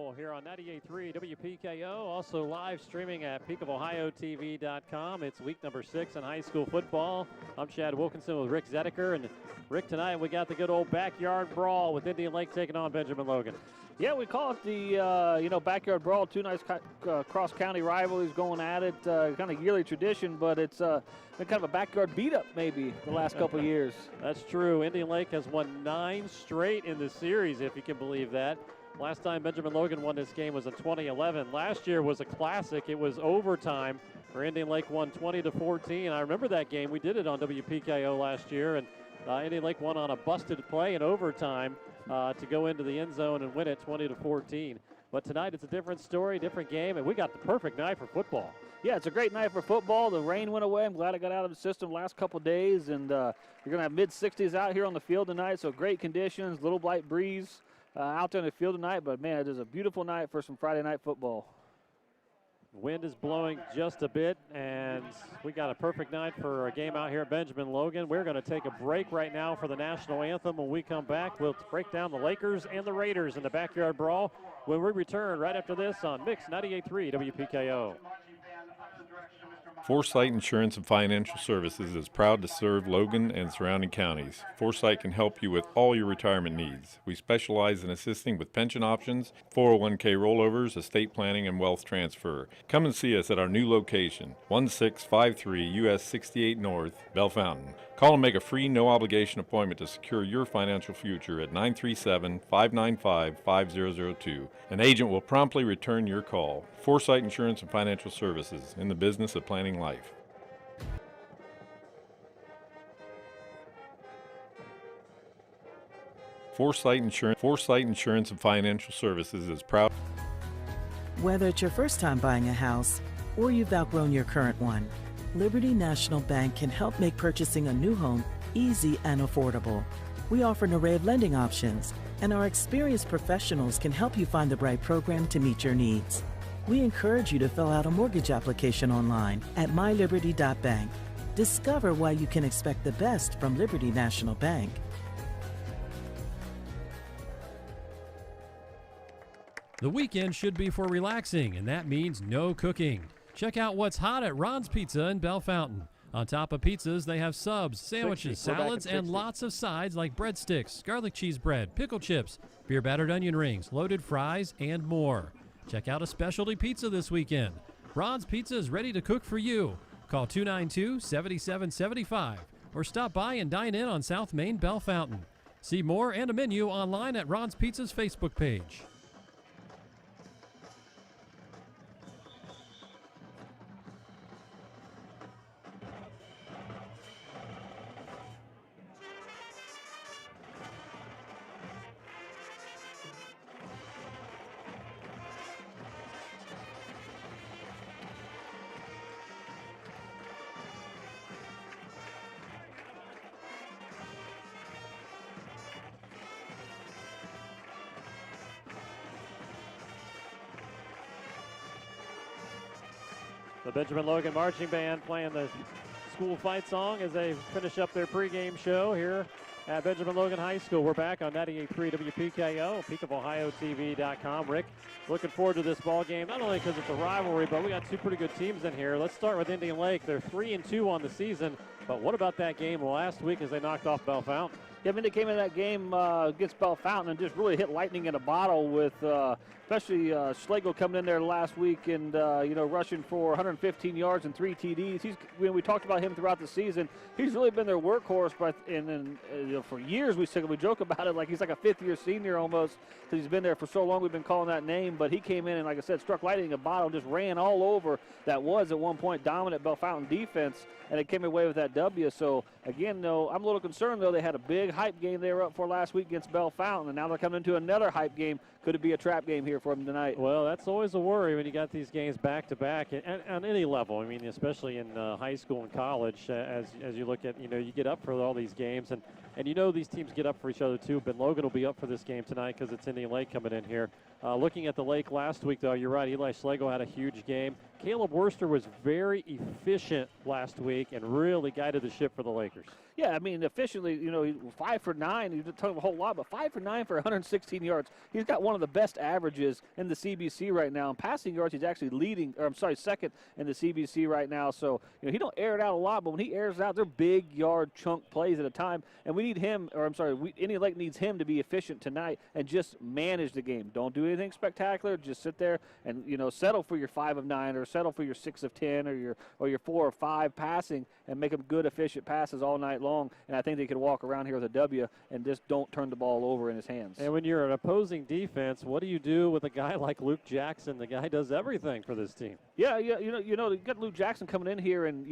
football here on 98.3 WPKO, also live streaming at PeakofOhioTV.com. It's week number 6 in high school football. I'm Chad Wilkinson with Rick Zedeker. And Rick, tonight we got the good old backyard brawl with Indian Lake taking on Benjamin Logan. Yeah, we call it the, backyard brawl. Two nice cross-county rivalries going at it. Kind of yearly tradition, but it's been kind of a backyard beat-up maybe the last couple of years. That's true. Indian Lake has won 9 straight in the series, if you can believe that. Last time Benjamin Logan won this game was in 2011. Last year was a classic. It was overtime where Indian Lake won 20-14. I remember that game. We did it on WPKO last year, and Indian Lake won on a busted play in overtime to go into the end zone and win it 20-14. But tonight it's a different story, different game, and we got the perfect night for football. Yeah, it's a great night for football. The rain went away. I'm glad it got out of the system the last couple of days, and you're going to have mid-60s out here on the field tonight, so great conditions, little light breeze out there on the field tonight. But, man, it is a beautiful night for some Friday night football. Wind is blowing just a bit, and we got a perfect night for a game out here at Benjamin Logan. We're going to take a break right now for the national anthem. When we come back, we'll break down the Lakers and the Raiders in the backyard brawl when we return right after this on Mix 98.3 WPKO. Foresight Insurance and Financial Services is proud to serve Logan and surrounding counties. Foresight can help you with all your retirement needs. We specialize in assisting with pension options, 401k rollovers, estate planning, and wealth transfer. Come and see us at our new location, 1653 US 68 North, Bell Fountain. Call and make a free, no-obligation appointment to secure your financial future at 937-595-5002. An agent will promptly return your call. Foresight Insurance and Financial Services, in the business of planning life. Foresight Insurance and Financial Services is proud. Whether it's your first time buying a house or you've outgrown your current one, Liberty National Bank can help make purchasing a new home easy and affordable. We offer an array of lending options, and our experienced professionals can help you find the right program to meet your needs. We encourage you to fill out a mortgage application online at myliberty.bank. Discover why you can expect the best from Liberty National Bank. The weekend should be for relaxing, and that means no cooking. Check out what's hot at Ron's Pizza in Bell Fountain. On top of pizzas, they have subs, sandwiches, salads, and lots of sides like breadsticks, garlic cheese bread, pickle chips, beer-battered onion rings, loaded fries, and more. Check out a specialty pizza this weekend. Ron's Pizza is ready to cook for you. Call 292-7775 or stop by and dine in on South Main Bell Fountain. See more and a menu online at Ron's Pizza's Facebook page. The Benjamin Logan Marching Band playing the school fight song as they finish up their pregame show here at Benjamin Logan High School. We're back on 98.3 WPKO, PeakofOhioTV.com. Rick, looking forward to this ball game, not only because it's a rivalry, but we got two pretty good teams in here. Let's start with Indian Lake. They're 3-2 on the season, but what about that game last week as they knocked off Bell Fountain? Yeah, I mean, they came in that game against Bell Fountain and just really hit lightning in a bottle with especially Schlegel coming in there last week and, rushing for 115 yards and 3 TDs. We talked about him throughout the season. He's really been their workhorse, for years we joke about it like he's like a fifth-year senior almost because he's been there for so long. We've been calling that name, but he came in and, like I said, struck lightning in a bottle, just ran all over that was at one point dominant Bell Fountain defense, and it came away with that W. So, again, though, I'm a little concerned, though. They had a big hype game they were up for last week against Bell Fountain, and now they're coming into another hype game. Could it be a trap game here for them tonight? Well, that's always a worry when you got these games back-to-back and on any level. I mean, especially in high school and college, as you look at, you get up for all these games. And these teams get up for each other, too. But Logan will be up for this game tonight because it's Indian Lake coming in here. Looking at the Lake last week, though, you're right. Eli Schlegel had a huge game. Caleb Worster was very efficient last week and really guided the ship for the Lakers. Yeah, I mean, efficiently, 5 for 9. You didn't talk a whole lot, but 5 for 9 for 116 yards. He's got one of the best averages in the CBC right now. In passing yards, he's actually second in the CBC right now. So, he don't air it out a lot, but when he airs it out, they're big yard chunk plays at a time. And we need him, Indian Lake needs him to be efficient tonight and just manage the game. Don't do anything spectacular. Just sit there and, settle for your 5 of 9 or settle for your 6 of 10 or your 4 of 5 passing and make them good, efficient passes all night long. And I think they could walk around here with a W and just don't turn the ball over in his hands. And when you're an opposing defense, what do you do with a guy like Luke Jackson? The guy does everything for this team. Yeah, you got Luke Jackson coming in here, and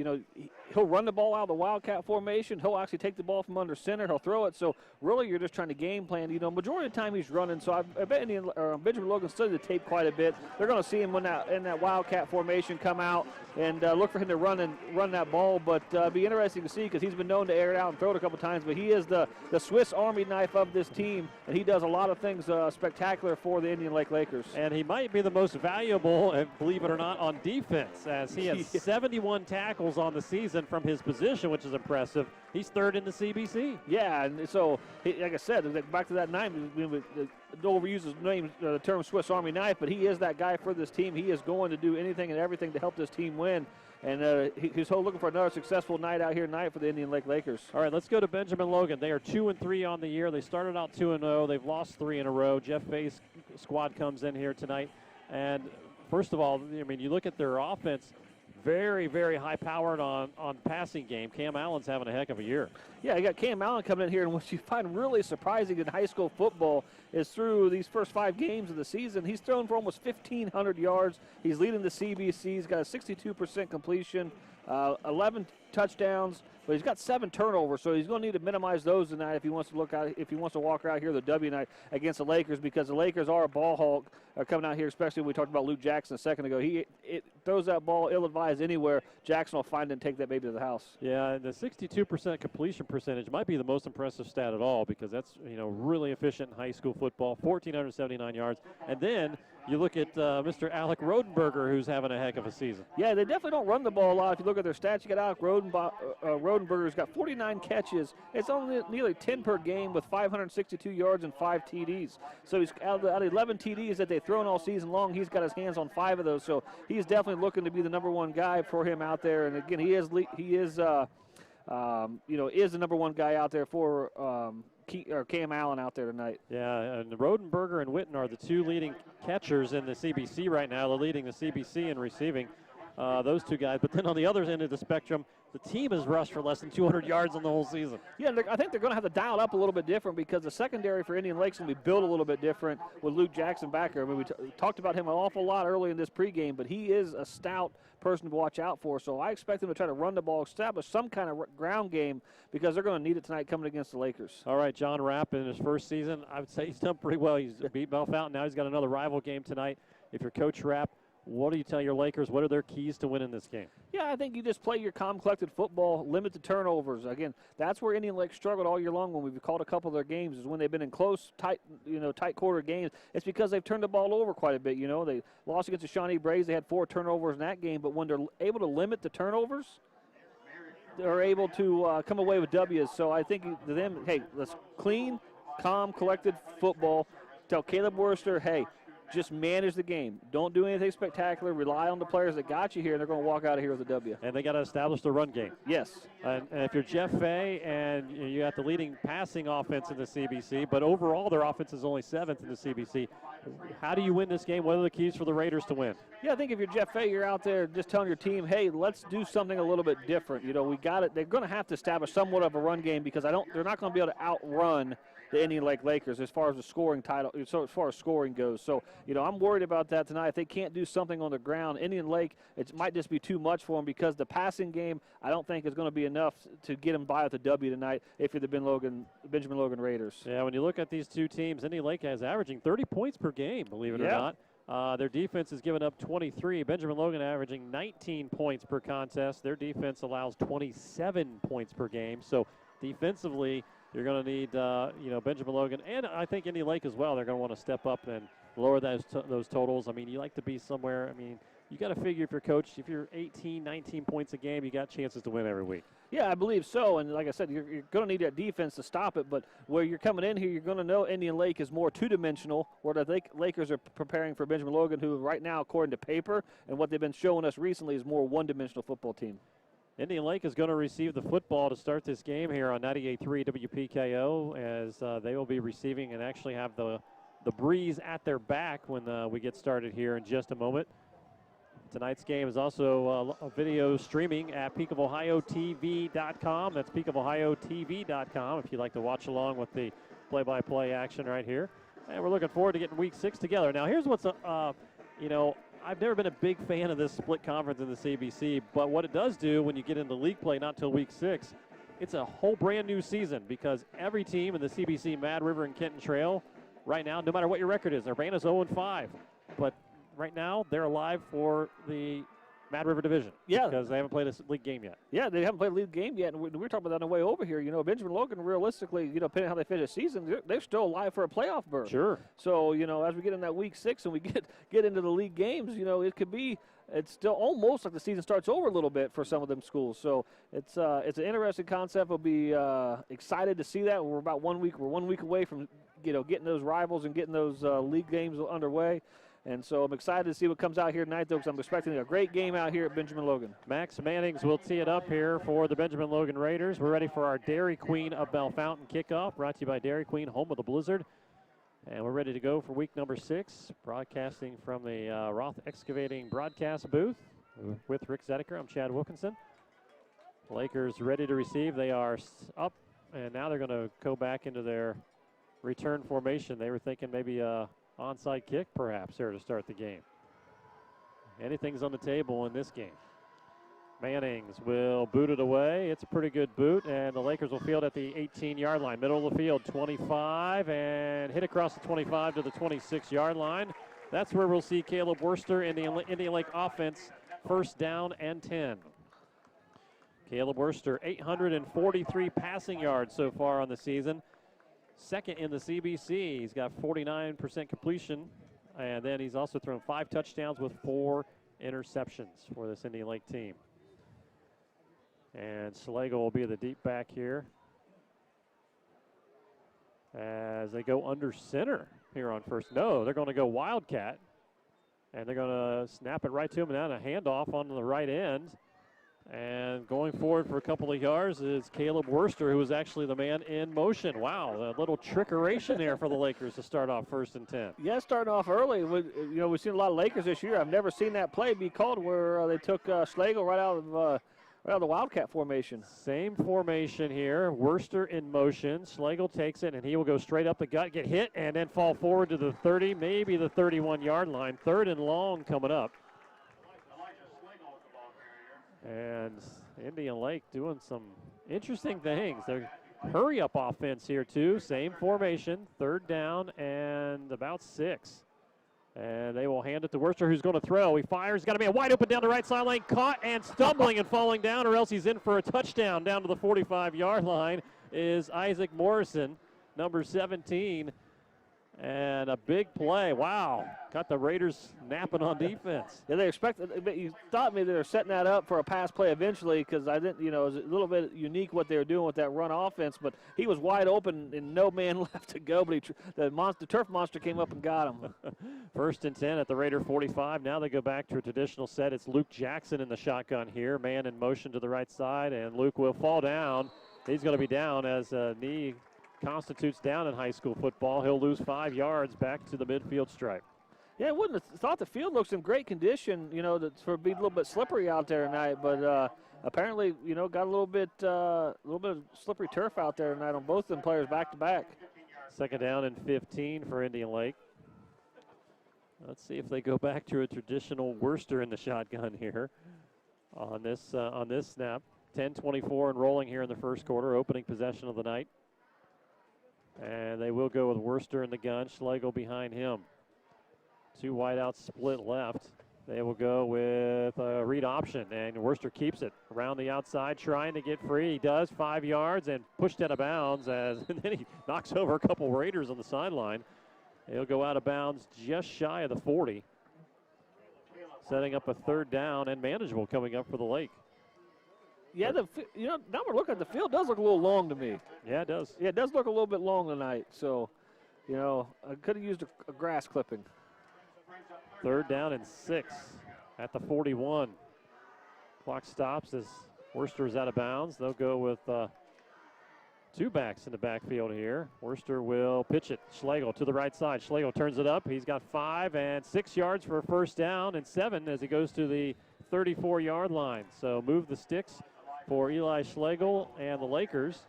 he'll run the ball out of the Wildcat formation. He'll actually take the ball from under center. He'll throw it. So really, you're just trying to game plan. Majority of the time he's running. So I bet Benjamin Logan studied the tape quite a bit. They're going to see him in that Wildcat formation come out and look for him to run that ball. But be interesting to see because he's been known to air it out and throw it a couple times. But he is the Swiss Army knife of this team, and he does a lot of things spectacular for the Indian Lake Lakers. And he might be the most valuable, and believe it or not, on defense, as he has 71 tackles on the season from his position, which is impressive. He's third in the CBC. Yeah, and so, like I said, back to that name, don't overuse his name, the term Swiss Army knife, but he is that guy for this team. He is going to do anything and everything to help this team win. And he's looking for another successful night out here tonight for the Indian Lake Lakers. All right, let's go to Benjamin Logan. They are 2-3 on the year. They started out 2-0. They've lost 3 in a row. Jeff Fay's squad comes in here tonight. And first of all, you look at their offense, very, very high-powered on passing game. Cam Allen's having a heck of a year. Yeah, you got Cam Allen coming in here, and what you find really surprising in high school football is through these first 5 games of the season, he's thrown for almost 1,500 yards. He's leading the CBC. He's got a 62% completion, 11 touchdowns, but he's got 7 turnovers, so he's going to need to minimize those tonight if he wants to walk out here the W night against the Lakers, because the Lakers are a ball hawk coming out here, especially when we talked about Luke Jackson a second ago. He throws that ball ill-advised anywhere. Jackson will find it and take that baby to the house. Yeah, and the 62% completion percentage might be the most impressive stat at all, because that's really efficient in high school football, 1,479 yards. And then you look at Mr. Alec Rodenberger, who's having a heck of a season. Yeah, they definitely don't run the ball a lot. If you look at their stats, you got Alec Rodenberger's got 49 catches. It's only nearly 10 per game with 562 yards and 5 TDs. So he's out of 11 TDs that they've thrown all season long, he's got his hands on 5 of those. So he's definitely looking to be the number 1 guy for him out there. And again, he is the number 1 guy out there for Cam Allen out there tonight. Yeah, and Rodenberger and Witten are the 2 leading catchers in the CBC right now. They're leading the CBC in receiving, those 2 guys. But then on the other end of the spectrum, the team has rushed for less than 200 yards in the whole season. Yeah, I think they're going to have to dial it up a little bit different because the secondary for Indian Lake's going to be built a little bit different with Luke Jackson back there. We talked about him an awful lot early in this pregame, but he is a stout person to watch out for. So I expect them to try to run the ball, establish some kind of ground game because they're going to need it tonight coming against the Lakers. All right, John Rapp in his first season, I would say he's done pretty well. He's beat Bell Fountain. Now he's got another rival game tonight. If you're Coach Rapp, what do you tell your Lakers? What are their keys to winning this game? Yeah, I think you just play your calm, collected football, limit the turnovers. Again, that's where Indian Lake struggled all year long when we've called a couple of their games is when they've been in close, tight quarter games. It's because they've turned the ball over quite a bit. They lost against the Shawnee Braves. They had 4 turnovers in that game, but when they're able to limit the turnovers, they're able to come away with W's. So I think to them, hey, let's clean, calm, collected football. Tell Caleb Worster, hey, just manage the game. Don't do anything spectacular. Rely on the players that got you here, and they're going to walk out of here with a W. And they got to establish the run game. Yes. And if you're Jeff Fay and you got the leading passing offense in the CBC, but overall their offense is only 7th in the CBC, how do you win this game? What are the keys for the Raiders to win? Yeah, I think if you're Jeff Fay, you're out there just telling your team, hey, let's do something a little bit different. We got it. They're going to have to establish somewhat of a run game because they're not going to be able to outrun the Indian Lake Lakers as far as the scoring title, so as far as scoring goes. So, I'm worried about that tonight. If they can't do something on the ground, Indian Lake, it might just be too much for them because the passing game, I don't think is going to be enough to get them by with a W tonight if you're the Benjamin Logan Raiders. Yeah, when you look at these 2 teams, Indian Lake is averaging 30 points per game, believe it or not. Their defense has given up 23. Benjamin Logan averaging 19 points per contest. Their defense allows 27 points per game. So defensively, you're going to need, Benjamin Logan, and I think Indian Lake as well. They're going to want to step up and lower those totals. You like to be somewhere, you got to figure if you're coached, if you're 18, 19 points a game, you got chances to win every week. Yeah, I believe so. And like I said, you're going to need that defense to stop it. But where you're coming in here, you're going to know Indian Lake is more two-dimensional, where the Lakers are preparing for Benjamin Logan, who right now, according to paper, and what they've been showing us recently, is more one-dimensional football team. Indian Lake is going to receive the football to start this game here on 98.3 WPKO, as they will be receiving and actually have the breeze at their back when we get started here in just a moment. Tonight's game is also a video streaming at PeakofOhioTV.com. That's PeakofOhioTV.com if you'd like to watch along with the play-by-play action right here. And we're looking forward to getting Week 6 together. Now, here's what's, I've never been a big fan of this split conference in the CBC, but what it does do when you get into league play, not till Week 6, it's a whole brand new season because every team in the CBC, Mad River and Kenton Trail, right now, no matter what your record is, Urbana's 0-5, but right now, they're alive for the Mad River Division. Yeah. Because they haven't played a league game yet. Yeah, they haven't played a league game yet. And we were talking about that on the way over here. Benjamin Logan, realistically, depending on how they finish the season, they're still alive for a playoff berth. Sure. So, as we get in that Week 6 and we get into the league games, it could be, it's still almost like the season starts over a little bit for some of them schools. So it's an interesting concept. We'll be excited to see that. We're 1 week away from, getting those rivals and getting those league games underway. And so I'm excited to see what comes out here tonight, though, because I'm expecting a great game out here at Benjamin Logan. Max Mannings will tee it up here for the Benjamin Logan Raiders. We're ready for our Dairy Queen of Bell Fountain kickoff, brought to you by Dairy Queen, home of the Blizzard. And we're ready to go for week number 6, broadcasting from the Roth Excavating broadcast booth with Rick Zedeker. I'm Chad Wilkinson. Lakers ready to receive. They are up, and now they're going to go back into their return formation. They were thinking maybe onside kick, perhaps, here to start the game. Anything's on the table in this game. Mannings will boot it away. It's a pretty good boot, and the Lakers will field at the 18-yard line. Middle of the field, 25, and hit across the 25 to the 26-yard line. That's where we'll see Caleb Worster in the Indian Lake offense, first down and 10. Caleb Worster, 843 passing yards so far on the season. Second in the CBC. He's got 49% completion, and then he's also thrown 5 touchdowns with 4 interceptions for this Indian Lake team. And Slagle will be the deep back here as they go under center here on first. No, they're going to go Wildcat, and they're going to snap it right to him, and then a handoff on the right end. And going forward for a couple of yards is Caleb Worster, who was actually the man in motion. Wow, a little trickeration there for the Lakers to start off first and 10. Yeah, starting off early. We've seen a lot of Lakers this year. I've never seen that play be called where they took Schlegel right out of the Wildcat formation. Same formation here. Worster in motion. Schlegel takes it, and he will go straight up the gut, get hit, and then fall forward to the 30, maybe the 31-yard line. 3rd and long coming up. And Indian Lake doing some interesting things. They're hurry-up offense here, too. Same formation, 3rd down and about 6. And they will hand it to Worster, who's going to throw. He fires. Got to be a wide open down the right sideline. Caught and stumbling and falling down, or else he's in for a touchdown down to the 45-yard line is Isaac Morrison, number 17. And a big play. Wow. Got the Raiders napping on defense. Yeah, they expected. You thought maybe they were setting that up for a pass play eventually because it was a little bit unique what they were doing with that run offense. But he was wide open and no man left to go. But the turf monster came up and got him. 1st and 10 at the Raider 45. Now they go back to a traditional set. It's Luke Jackson in the shotgun here. Man in motion to the right side, and Luke will fall down. He's going to be down as a knee constitutes down in high school football. He'll lose 5 yards back to the midfield stripe. Yeah, I wouldn't have thought the field looks in great condition, for being a little bit slippery out there tonight, but apparently, got a little bit of slippery turf out there tonight on both of them players back to back. 2nd down and 15 for Indian Lake. Let's see if they go back to a traditional Worster in the shotgun here on this snap. 10:24 and rolling here in the first quarter, opening possession of the night. And they will go with Worster in the gun, Schlegel behind him. 2 wideouts split left. They will go with a read option, and Worster keeps it around the outside, trying to get free. He does, 5 yards, and pushed out of bounds, and then he knocks over a couple Raiders on the sideline. He'll go out of bounds just shy of the 40. setting up a 3rd down and manageable coming up for the Lake. Yeah, now we're looking at the field, does look a little long to me. Yeah, it does. Yeah, it does look a little bit long tonight. So, I could have used a grass clipping. 3rd down and 6 at the 41. Clock stops as Worcester is out of bounds. They'll go with 2 backs in the backfield here. Worcester will pitch it. Schlegel to the right side. Schlegel turns it up. He's got 5 and 6 yards for a 1st down and 7 as he goes to the 34-yard line. So move the sticks for Eli Schlegel and the Lakers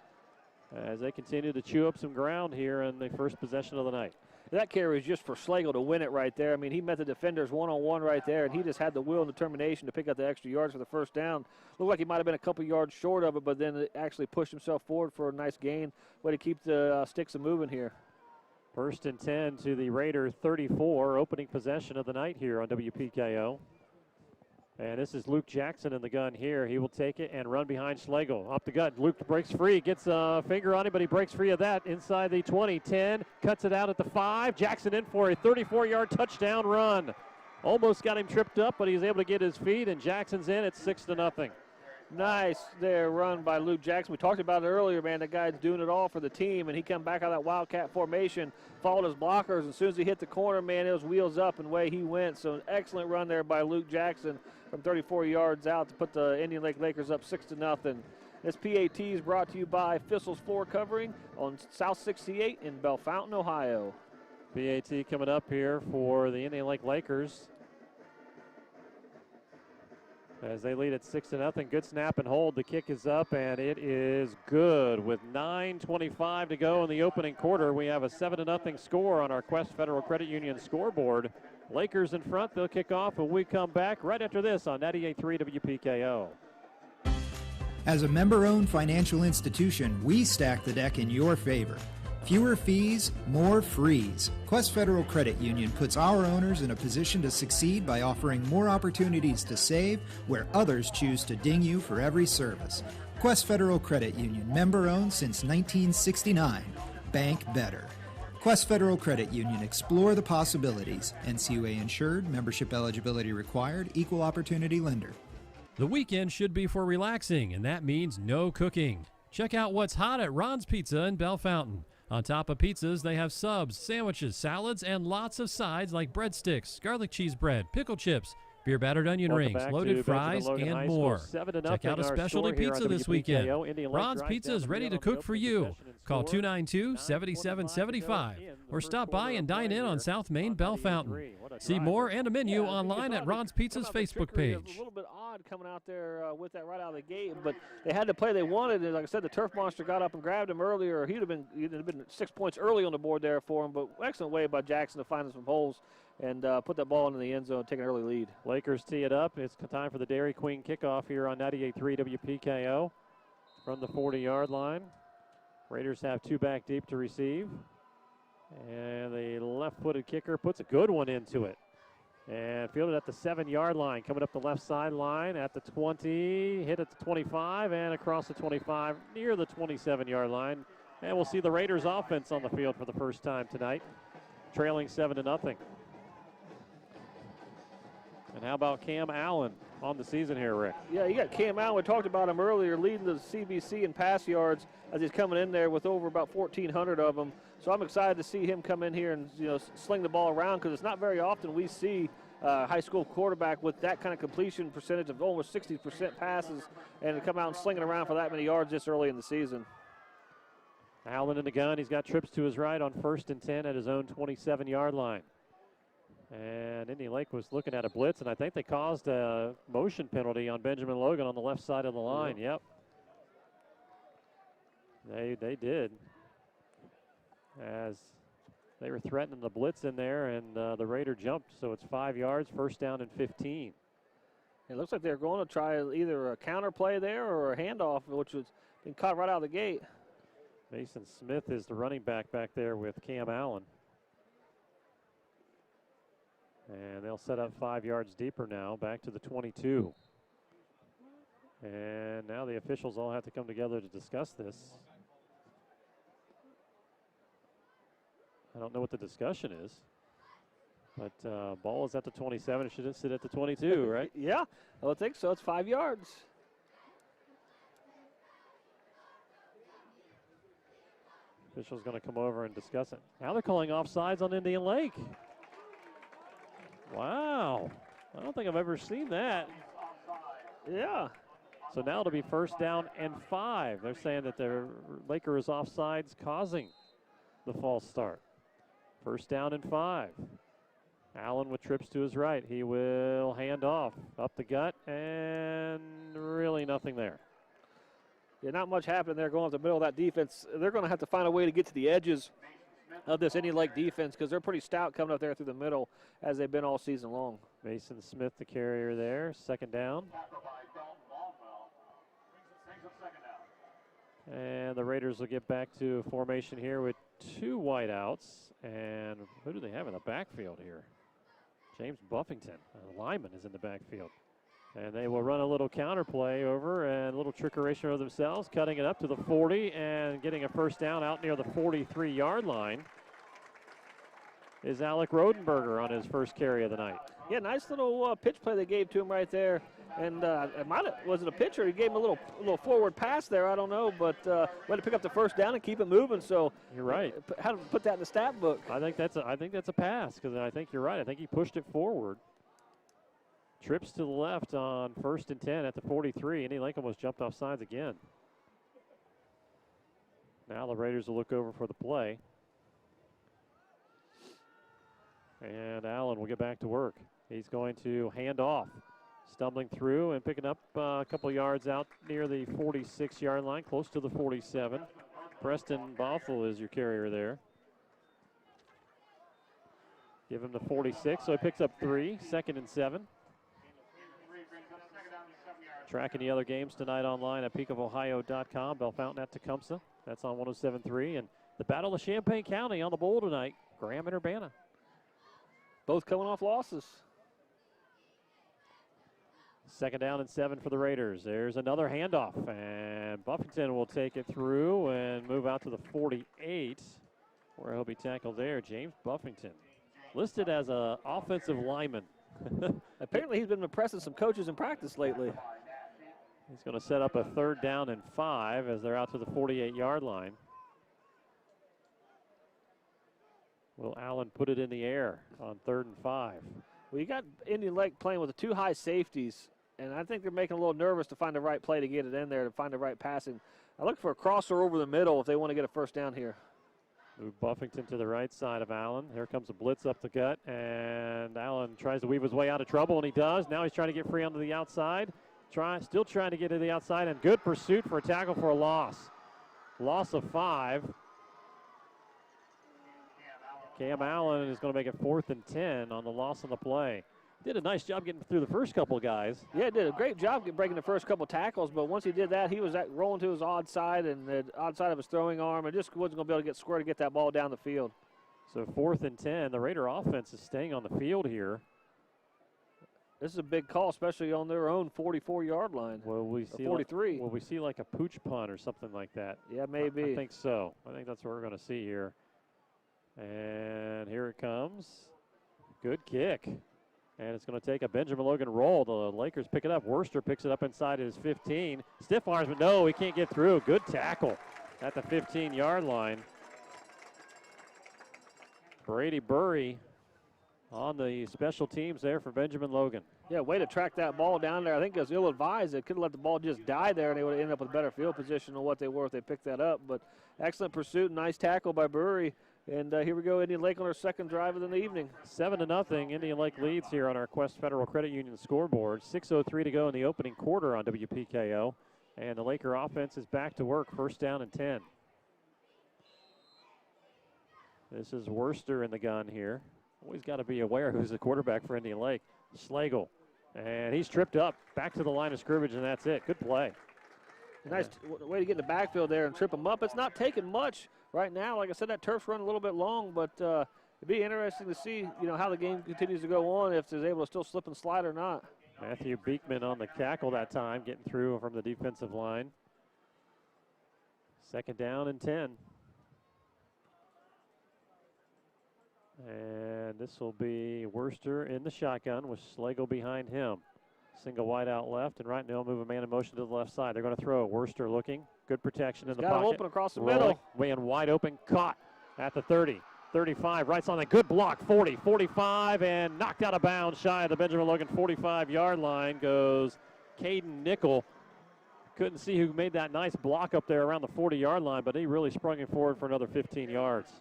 as they continue to chew up some ground here in the first possession of the night. That carry is just for Schlegel to win it right there. I mean, he met the defenders one-on-one right there, and he just had the will and determination to pick up the extra yards for the 1st down. Looked like he might have been a couple yards short of it, but then it actually pushed himself forward for a nice gain. Way to keep the sticks moving here. 1st and 10 to the Raider 34, opening possession of the night here on WPKO. And this is Luke Jackson in the gun here. He will take it and run behind Schlegel. Up the gut. Luke breaks free. Gets a finger on it, but he breaks free of that inside the 20, 10. Cuts it out at the 5. Jackson in for a 34-yard touchdown run. Almost got him tripped up, but he's able to get his feet, and Jackson's in at 6-0. Nice there run by Luke Jackson. We talked about it earlier, man. That guy's doing it all for the team, and he come back out of that Wildcat formation, followed his blockers, and as soon as he hit the corner, man, it was wheels up and away he went. So an excellent run there by Luke Jackson from 34 yards out to put the Indian Lake Lakers up 6-0. This PAT is brought to you by Fissel's Floor Covering on South 68 in Bellefontaine, Ohio. PAT coming up here for the Indian Lake Lakers as they lead at 6-0. Good snap and hold. The kick is up, and it is good. With 9:25 to go in the opening quarter, we have a 7-0 score on our Quest Federal Credit Union scoreboard. Lakers in front. They'll kick off when we come back right after this on 98.3 WPKO. As a member-owned financial institution, we stack the deck in your favor. Fewer fees, more frees. Quest Federal Credit Union puts our owners in a position to succeed by offering more opportunities to save where others choose to ding you for every service. Quest Federal Credit Union, member-owned since 1969. Bank better. Quest Federal Credit Union, explore the possibilities. NCUA insured, membership eligibility required, equal opportunity lender. The weekend should be for relaxing, and that means no cooking. Check out what's hot at Ron's Pizza in Bellefontaine. On top of pizzas, they have subs, sandwiches, salads, and lots of sides like breadsticks, garlic cheese bread, pickle chips, beer-battered onion rings, loaded fries, and more. Check out a specialty pizza this weekend. Ron's Pizza is ready to cook for you. Call 292-7775 or stop by and dine in on South Main Bellefontaine. See more and a menu online at Ron's Pizza's Facebook page. It was a little bit odd coming out there with that right out of the gate, but they had the play they wanted. And like I said, the Turf Monster got up and grabbed him earlier. He'd have been 6 points early on the board there for him, but excellent way by Jackson to find some holes and put that ball into the end zone, take an early lead. Lakers tee it up. It's time for the Dairy Queen kickoff here on 98.3 WPKO from the 40-yard line. Raiders have 2 back deep to receive. And the left-footed kicker puts a good one into it. And fielded at the 7-yard line, coming up the left sideline at the 20, hit at the 25, and across the 25 near the 27-yard line. And we'll see the Raiders offense on the field for the first time tonight, trailing 7-0. And how about Cam Allen on the season here, Rick? Yeah, you got Cam Allen. We talked about him earlier, leading the CBC in pass yards as he's coming in there with over about 1,400 of them. So I'm excited to see him come in here and sling the ball around, because it's not very often we see a high school quarterback with that kind of completion percentage of almost 60% passes and to come out and sling it around for that many yards this early in the season. Allen in the gun. He's got trips to his right on 1st and 10 at his own 27-yard line. And Indian Lake was looking at a blitz, and I think they caused a motion penalty on Benjamin Logan on the left side of the line. Yep. They did. As they were threatening the blitz in there, and the Raider jumped, so it's 5 yards, 1st down and 15. It looks like they're going to try either a counter play there or a handoff, which was been caught right out of the gate. Mason Smith is the running back there with Cam Allen. And they'll set up 5 yards deeper now, back to the 22. And now the officials all have to come together to discuss this. I don't know what the discussion is. But ball is at the 27. It should sit at the 22, right? Yeah, I would think so. It's 5 yards. Official's going to come over and discuss it. Now they're calling offsides on Indian Lake. Wow. I don't think I've ever seen that. Yeah. So now it'll be first down and 5. They're saying that the Laker is offsides causing the false start. First down and 5. Allen with trips to his right. He will hand off up the gut, and really nothing there. Yeah, not much happening there going up the middle of that defense. They're going to have to find a way to get to the edges of this Indian Lake defense because they're pretty stout coming up there through the middle as they've been all season long. Mason Smith, the carrier there. Second down. And the Raiders will get back to formation here with 2 wideouts. And who do they have in the backfield here? James Buffington, a lineman, is in the backfield. And they will run a little counterplay over and a little trickeration of themselves, cutting it up to the 40 and getting a first down out near the 43-yard line is Alec Rodenberger on his first carry of the night. Yeah, nice little pitch play they gave to him right there. And was it a pitch or he gave him a little forward pass there? I don't know, but way to pick up the first down and keep it moving. So you're right. How to put that in the stat book? I think that's a pass because I think you're right. I think he pushed it forward. Trips to the left on first and 10 at the 43. Indian Lake almost jumped off sides again. Now the Raiders will look over for the play. And Allen will get back to work. He's going to hand off. Stumbling through and picking up a couple yards out near the 46-yard line, close to the 47. Preston Bothell is your carrier there. Give him the 46, so he picks up 3, 2nd and 7. Tracking the other games tonight online at PeakofOhio.com. Bellefontaine at Tecumseh. That's on 107.3. And the Battle of Champaign County on the bowl tonight. Graham and Urbana. Both coming off losses. Second down and 7 for the Raiders. There's another handoff, and Buffington will take it through and move out to the 48, where he'll be tackled there. James Buffington, listed as an offensive lineman. Apparently he's been impressing some coaches in practice lately. He's going to set up a 3rd down and 5 as they're out to the 48-yard line. Will Allen put it in the air on 3rd and 5? Well, you got Indian Lake playing with the 2 high safeties, and I think they're making a little nervous to find the right play to get it in there, to find the right passing. I look for a crosser over the middle if they want to get a first down here. Move Buffington to the right side of Allen. Here comes a blitz up the gut, and Allen tries to weave his way out of trouble, and he does. Now he's trying to get free onto the outside. Still trying to get to the outside, and good pursuit for a tackle for a loss. Loss of 5. Cam Allen is going to make it 4th and 10 on the loss on the play. Did a nice job getting through the first couple of guys. Yeah, did a great job breaking the first couple tackles, but once he did that, he was rolling to his odd side and the odd side of his throwing arm and just wasn't going to be able to get square to get that ball down the field. So 4th and 10. The Raider offense is staying on the field here. This is a big call, especially on their own 44-yard line. Will we see 43? Will we see like a pooch punt or something like that? Yeah, maybe. I think so. I think that's what we're going to see here. And here it comes. Good kick. And it's going to take a Benjamin Logan roll. The Lakers pick it up. Worcester picks it up inside his 15. Stiff arms, but no, he can't get through. Good tackle at the 15-yard line. Brady Burry on the special teams there for Benjamin Logan. Yeah, way to track that ball down there. I think it was ill-advised. They could have let the ball just die there, and they would have ended up with a better field position than what they were if they picked that up. But excellent pursuit, nice tackle by Burry. And here we go, Indian Lake on our 2nd drive of the evening. 7-0, Indian Lake leads here on our Quest Federal Credit Union scoreboard. 6:03 to go in the opening quarter on WPKO. And the Laker offense is back to work, first down and 10. This is Worcester in the gun here. Always got to be aware who's the quarterback for Indian Lake. Schlegel. And he's tripped up, back to the line of scrimmage, and that's it. Good play. Nice way to get in the backfield there and trip him up. It's not taking much right now. Like I said, that turf's running a little bit long, but it'd be interesting to see, how the game continues to go on, if they're able to still slip and slide or not. Matthew Beekman on the tackle that time, getting through from the defensive line. 2nd down and 10. And this will be Worcester in the shotgun with Schlegel behind him. Single wide out left, and right now move a man in motion to the left side. They're going to throw. Worcester looking. Good protection in the got pocket. him open across the Rolling, middle. way in wide open, caught at the 30. 35, right on that good block, 40, 45, and knocked out of bounds shy of the Benjamin Logan 45-yard line goes Caden Nickel. Couldn't see who made that nice block up there around the 40-yard line, but he really sprung it forward for another 15 yards.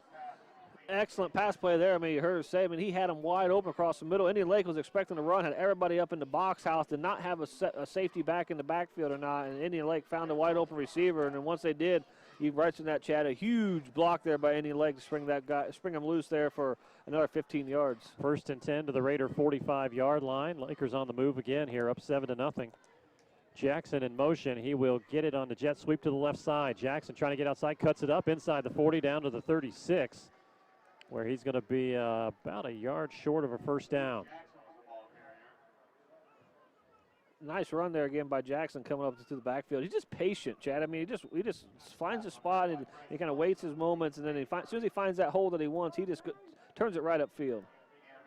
Excellent pass play there. I mean, you heard her say, I mean, he had him wide open across the middle. Indian Lake was expecting to run, had everybody up in the box house, did not have a safety back in the backfield or not, and Indian Lake found a wide open receiver, and then once they did, you writes in that chat, a huge block there by Indian Lake to spring him loose there for another 15 yards. 1st and 10 to the Raider 45-yard line. Lakers on the move again here, up 7-0. Jackson in motion. He will get it on the jet sweep to the left side. Jackson trying to get outside, cuts it up inside the 40 down to the 36, where he's going to be about a yard short of a first down. Nice run there again by Jackson coming up to the backfield. He's just patient, Chad. I mean, he just finds a spot and he kind of waits his moments, and then as soon as he finds that hole that he wants, he just turns it right upfield.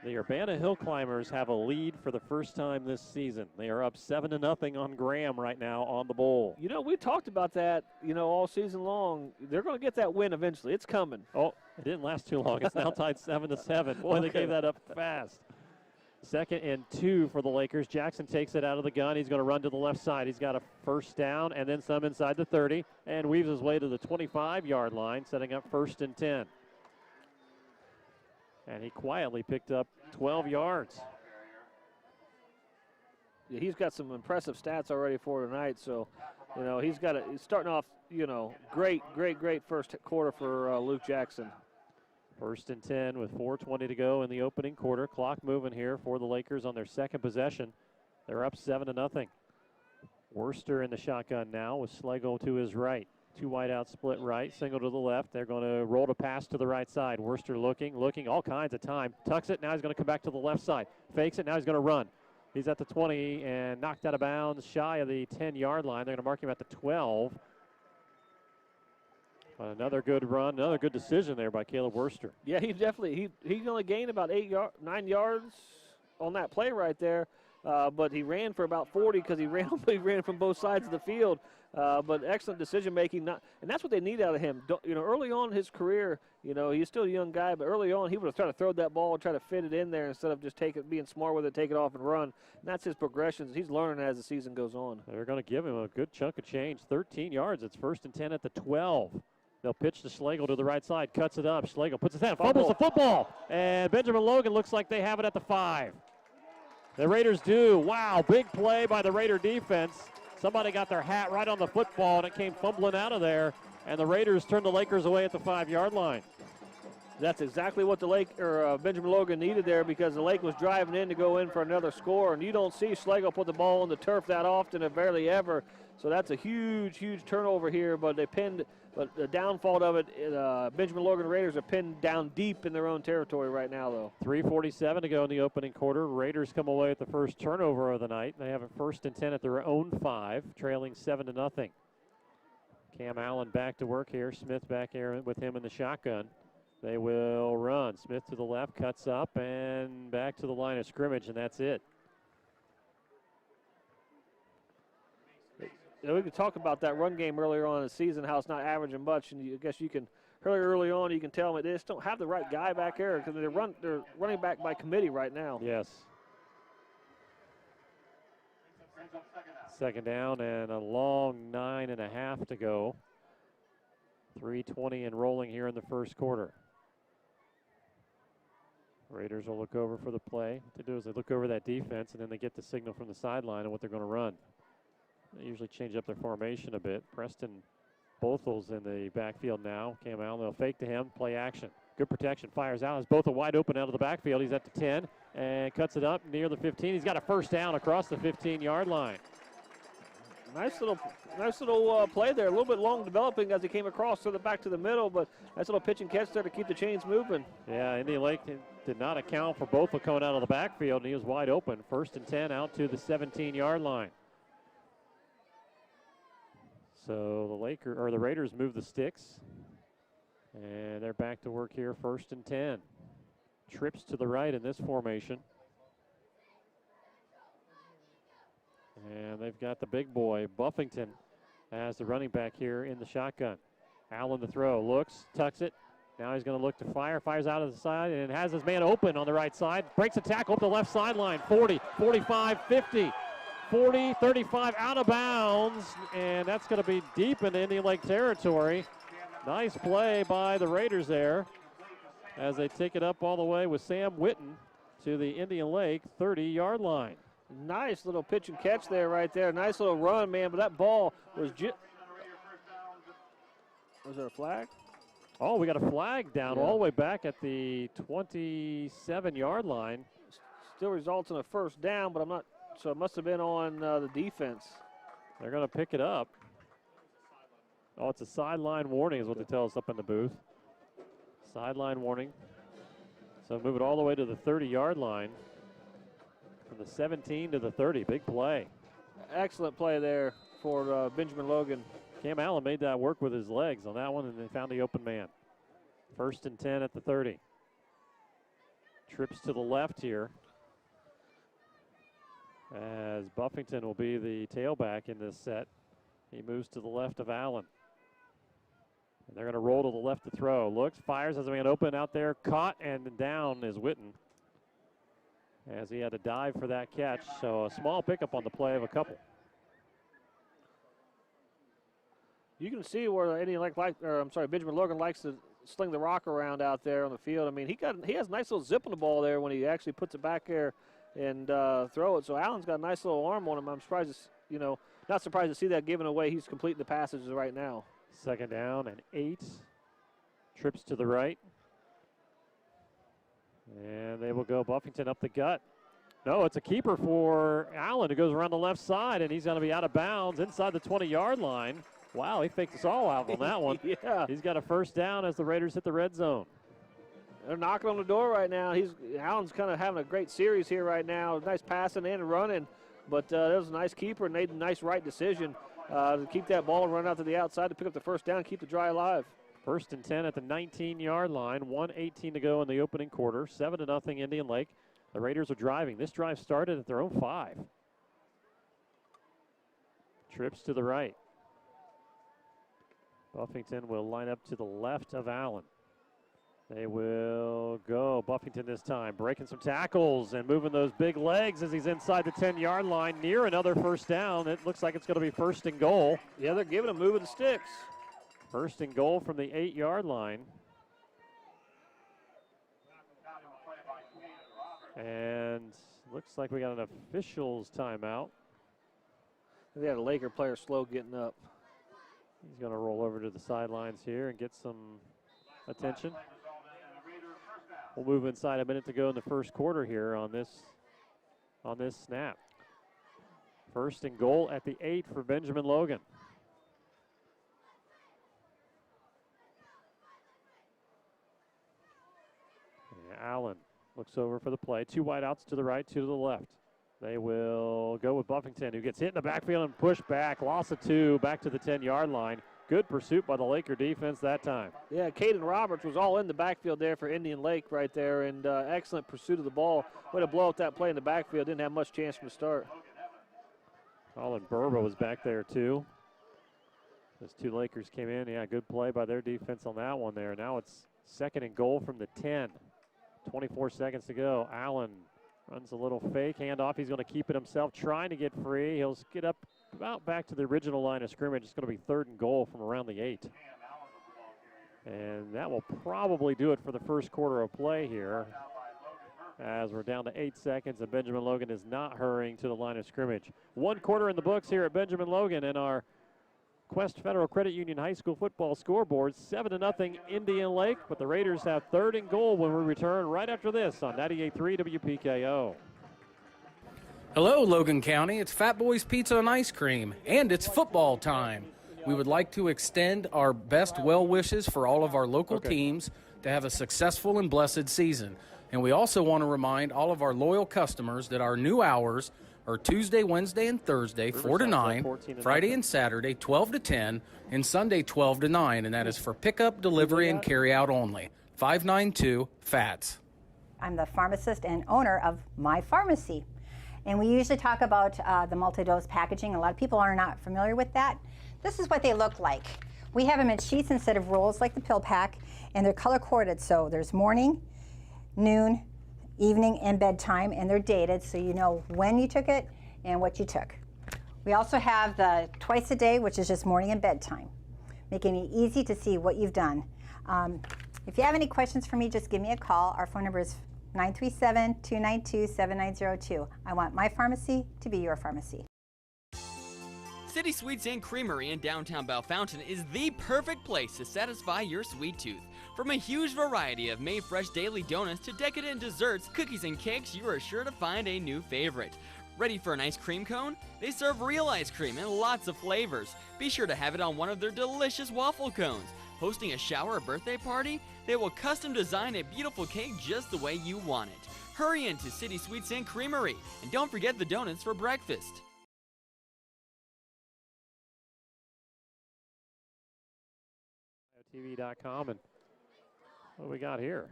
The Urbana Hill Climbers have a lead for the first time this season. They are up 7-0 on Graham right now on the bowl. You know, we talked about that, all season long. They're going to get that win eventually. It's coming. Oh, it didn't last too long. It's now tied 7-7. Boy, they gave that up fast. 2nd and 2 for the Lakers. Jackson takes it out of the gun. He's going to run to the left side. He's got a first down and then some inside the 30 and weaves his way to the 25-yard line, setting up 1st and 10. And he quietly picked up 12 yards. Yeah, he's got some impressive stats already for tonight. So, he's starting off, great first quarter for Luke Jackson. 1st and 10 with 4:20 to go in the opening quarter. Clock moving here for the Lakers on their second possession. They're up 7-0. Worcester in the shotgun now with Schlegel to his right. 2 wide out split right, single to the left. They're going to roll to pass to the right side. Worcester looking all kinds of time. Tucks it, now he's going to come back to the left side. Fakes it, now he's going to run. He's at the 20 and knocked out of bounds shy of the 10-yard line. They're going to mark him at the 12. But another good run, another good decision there by Caleb Worcester. Yeah, he only gained about 9 yards on that play right there. But he ran for about 40 because he ran from both sides of the field. But excellent decision making, and that's what they need out of him. Early on in his career, he's still a young guy, but early on he would have tried to throw that ball and try to fit it in there instead of just being smart with it, take it off and run. And that's his progressions. He's learning as the season goes on. They're going to give him a good chunk of change. 13 yards. It's 1st and 10 at the 12. They'll pitch to Schlegel to the right side, cuts it up. Schlegel puts his hand, fumbles the football, and Benjamin Logan looks like they have it at the 5. The Raiders do. Wow, big play by the Raider defense. Somebody got their hat right on the football, and it came fumbling out of there, and the Raiders turned the Lakers away at the 5-yard line. That's exactly what Benjamin Logan needed there, because the Lake was driving in to go in for another score, and you don't see Schlegel put the ball on the turf that often, or barely ever. So that's a huge turnover here, but the downfall of it, Benjamin Logan Raiders are pinned down deep in their own territory right now, though. 3:47 to go in the opening quarter. Raiders come away with the first turnover of the night. They have it 1st and 10 at their own 5, trailing 7-0. Cam Allen back to work here. Smith back here with him in the shotgun. They will run. Smith to the left, cuts up, and back to the line of scrimmage, and that's it. We could talk about that run game earlier on in the season, how it's not averaging much, and I guess you can early on you can tell them they just don't have the right guy back there because they're running back by committee right now. Yes. 2nd down and a long 9.5 to go. 3:20 and rolling here in the first quarter. Raiders will look over for the play. What they do is they look over that defense, and then they get the signal from the sideline of what they're going to run. They usually change up their formation a bit. Preston Bothel's in the backfield now. Cam Allen, they'll fake to him, play action. Good protection, fires out. As Bothell wide open out of the backfield. He's at the 10 and cuts it up near the 15. He's got a first down across the 15-yard line. Nice little play there. A little bit long developing as he came across to the back to the middle, but nice little pitch and catch there to keep the chains moving. Yeah, Indian Lake did not account for Bothell coming out of the backfield, and he was wide open. 1st and 10 out to the 17-yard line. So the Raiders move the sticks, and they're back to work here. 1st and 10, trips to the right in this formation. And they've got the big boy, Buffington, as the running back here in the shotgun. Allen the throw, looks, tucks it. Now he's going to look to fire, fires out of the side, and has his man open on the right side. Breaks a tackle up the left sideline, 40, 45, 50, 40, 35, out of bounds, and that's going to be deep in Indian Lake territory. Nice play by the Raiders there as they take it up all the way with Sam Witten to the Indian Lake 30-yard line. Nice little pitch and catch there right there. Nice little run, man, but that ball was Was there a flag? Oh, we got a flag down all the way back at the 27-yard line. Still results in a first down, but I'm not, so it must have been on the defense. They're going to pick it up. Oh, it's a sideline warning is what they tell us up in the booth. Sideline warning. So move it all the way to the 30-yard line. From the 17 to the 30, big play. Excellent play there for Benjamin Logan. Cam Allen made that work with his legs on that one, and they found the open man. 1st and 10 at the 30. Trips to the left here, as Buffington will be the tailback in this set. He moves to the left of Allen. And they're going to roll to the left to throw. Looks, fires as a man open out there. Caught, and down is Witten, as he had to dive for that catch. So a small pickup on the play of a couple. You can see where Benjamin Logan likes to sling the rock around out there on the field. I mean, he has a nice little zip on the ball there when he actually puts it back there and throw it. So Allen's got a nice little arm on him. I'm surprised, not surprised to see that given away. He's completing the passages right now. 2nd down and 8. Trips to the right. And they will go Buffington up the gut. No, it's a keeper for Allen who goes around the left side, and he's going to be out of bounds inside the 20-yard line. Wow, he faked us all out on that one. Yeah. He's got a first down as the Raiders hit the red zone. They're knocking on the door right now. Allen's kind of having a great series here right now. Nice passing and running, but that was a nice keeper and made a nice right decision to keep that ball and run out to the outside to pick up the first down and keep the drive alive. 1st and 10 at the 19-yard line. 1:18 to go in the opening quarter. 7-0 Indian Lake. The Raiders are driving. This drive started at their own 5. Trips to the right. Buffington will line up to the left of Allen. They will go Buffington this time, breaking some tackles and moving those big legs as he's inside the 10-yard line near another first down. It looks like it's going to be 1st and goal. Yeah, they're giving a move of the sticks. 1st and goal from the 8-yard line. And looks like we got an official's timeout. They had a Laker player slow getting up. He's going to roll over to the sidelines here and get some attention. We'll move inside a minute to go in the first quarter here on this snap. 1st and goal at the 8 for Benjamin Logan. Allen looks over for the play. 2 wideouts to the right, 2 to the left. They will go with Buffington, who gets hit in the backfield and pushed back. Loss of 2 back to the 10-yard line. Good pursuit by the Laker defense that time. Yeah, Caden Roberts was all in the backfield there for Indian Lake right there, and excellent pursuit of the ball. Way to blow up that play in the backfield. Didn't have much chance from the start. Colin Burba was back there too. Those 2 Lakers came in. Yeah, good play by their defense on that one there. Now it's 2nd and goal from the 10. 24 seconds to go. Allen runs a little fake handoff. He's going to keep it himself, trying to get free. He'll get up about back to the original line of scrimmage. It's going to be 3rd and goal from around the 8. And that will probably do it for the first quarter of play here, as we're down to 8 seconds and Benjamin Logan is not hurrying to the line of scrimmage. 1 quarter in the books here at Benjamin Logan, and our Quest Federal Credit Union High School football scoreboard, 7-0 Indian Lake, but the Raiders have 3rd and goal when we return right after this on 98.3 WPKO. Hello, Logan County. It's Fat Boys Pizza and Ice Cream, and it's football time. We would like to extend our best well wishes for all of our local teams to have a successful and blessed season. And we also want to remind all of our loyal customers that our new hours are Tuesday, Wednesday, and Thursday, 4 to 9, Friday and Saturday, 12 to 10, and Sunday, 12 to 9, and that is for pickup, delivery, and carry out only. 592 FATS. I'm the pharmacist and owner of My Pharmacy. And we usually talk about the multi-dose packaging. A lot of people are not familiar with that. This is what they look like. We have them in sheets instead of rolls like the pill pack, and they're color-coded. So there's morning, noon, evening, and bedtime, and they're dated so you know when you took it and what you took. We also have the twice a day, which is just morning and bedtime, making it easy to see what you've done. If you have any questions for me, just give me a call. Our phone number is 937-292-7902. I want My Pharmacy to be your pharmacy. City Sweets and Creamery in downtown Bellefontaine is the perfect place to satisfy your sweet tooth. From a huge variety of made fresh daily donuts to decadent desserts, cookies, and cakes, you are sure to find a new favorite. Ready for an ice cream cone? They serve real ice cream in lots of flavors. Be sure to have it on one of their delicious waffle cones. Hosting a shower or birthday party? They will custom design a beautiful cake just the way you want it. Hurry into City Sweets and Creamery, and don't forget the donuts for breakfast. TV.com, and what do we got here?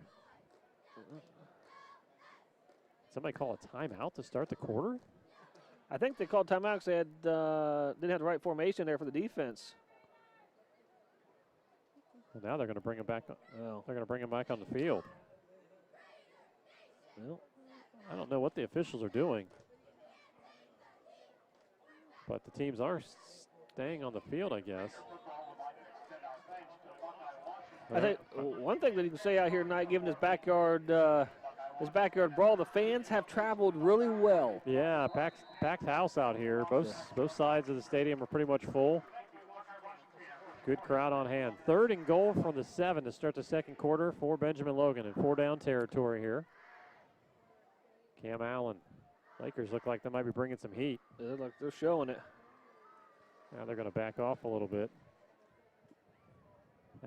Somebody call a timeout to start the quarter? I think they called timeout because they had, didn't have the right formation there for the defense. Well, now they're going to bring him back. They're going to bring him back on the field. Well, I don't know what the officials are doing, but the teams are staying on the field, I guess. I think one thing that you can say out here tonight, given this backyard brawl, the fans have traveled really well. Yeah, packed house out here. Both sides of the stadium are pretty much full. Good crowd on hand. 3rd and goal from the 7 to start the second quarter for Benjamin Logan in 4-down territory here. Cam Allen. Lakers look like they might be bringing some heat. They look like they're showing it. Now they're going to back off a little bit.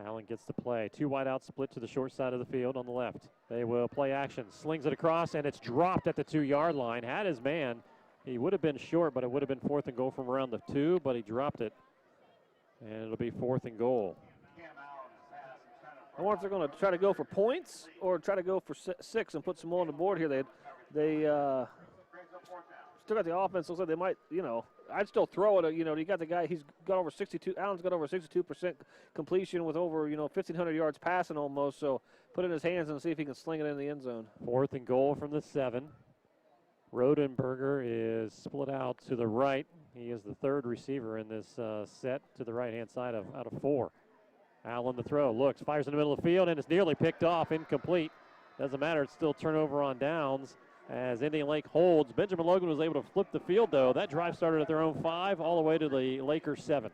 Allen gets the play. 2 wide out split to the short side of the field on the left. They will play action. Slings it across, and it's dropped at the 2-yard line. Had his man. He would have been short, but it would have been 4th and goal from around the 2, but he dropped it. And it'll be 4th and goal. I wonder if they're going to try to go for points or try to go for 6 and put some more on the board here. They still got the offense. Looks like they might, I'd still throw it. You got the guy, he's got over 62. Allen's got over 62% completion with over, 1,500 yards passing almost. So put it in his hands and see if he can sling it in the end zone. 4th and goal from the 7. Rodenberger is split out to the right. He is the 3rd receiver in this set to the right-hand side out of 4. Allen the throw, looks, fires in the middle of the field, and it's nearly picked off, incomplete. Doesn't matter, it's still turnover on downs as Indian Lake holds. Benjamin Logan was able to flip the field, though. That drive started at their own 5 all the way to the Lakers 7.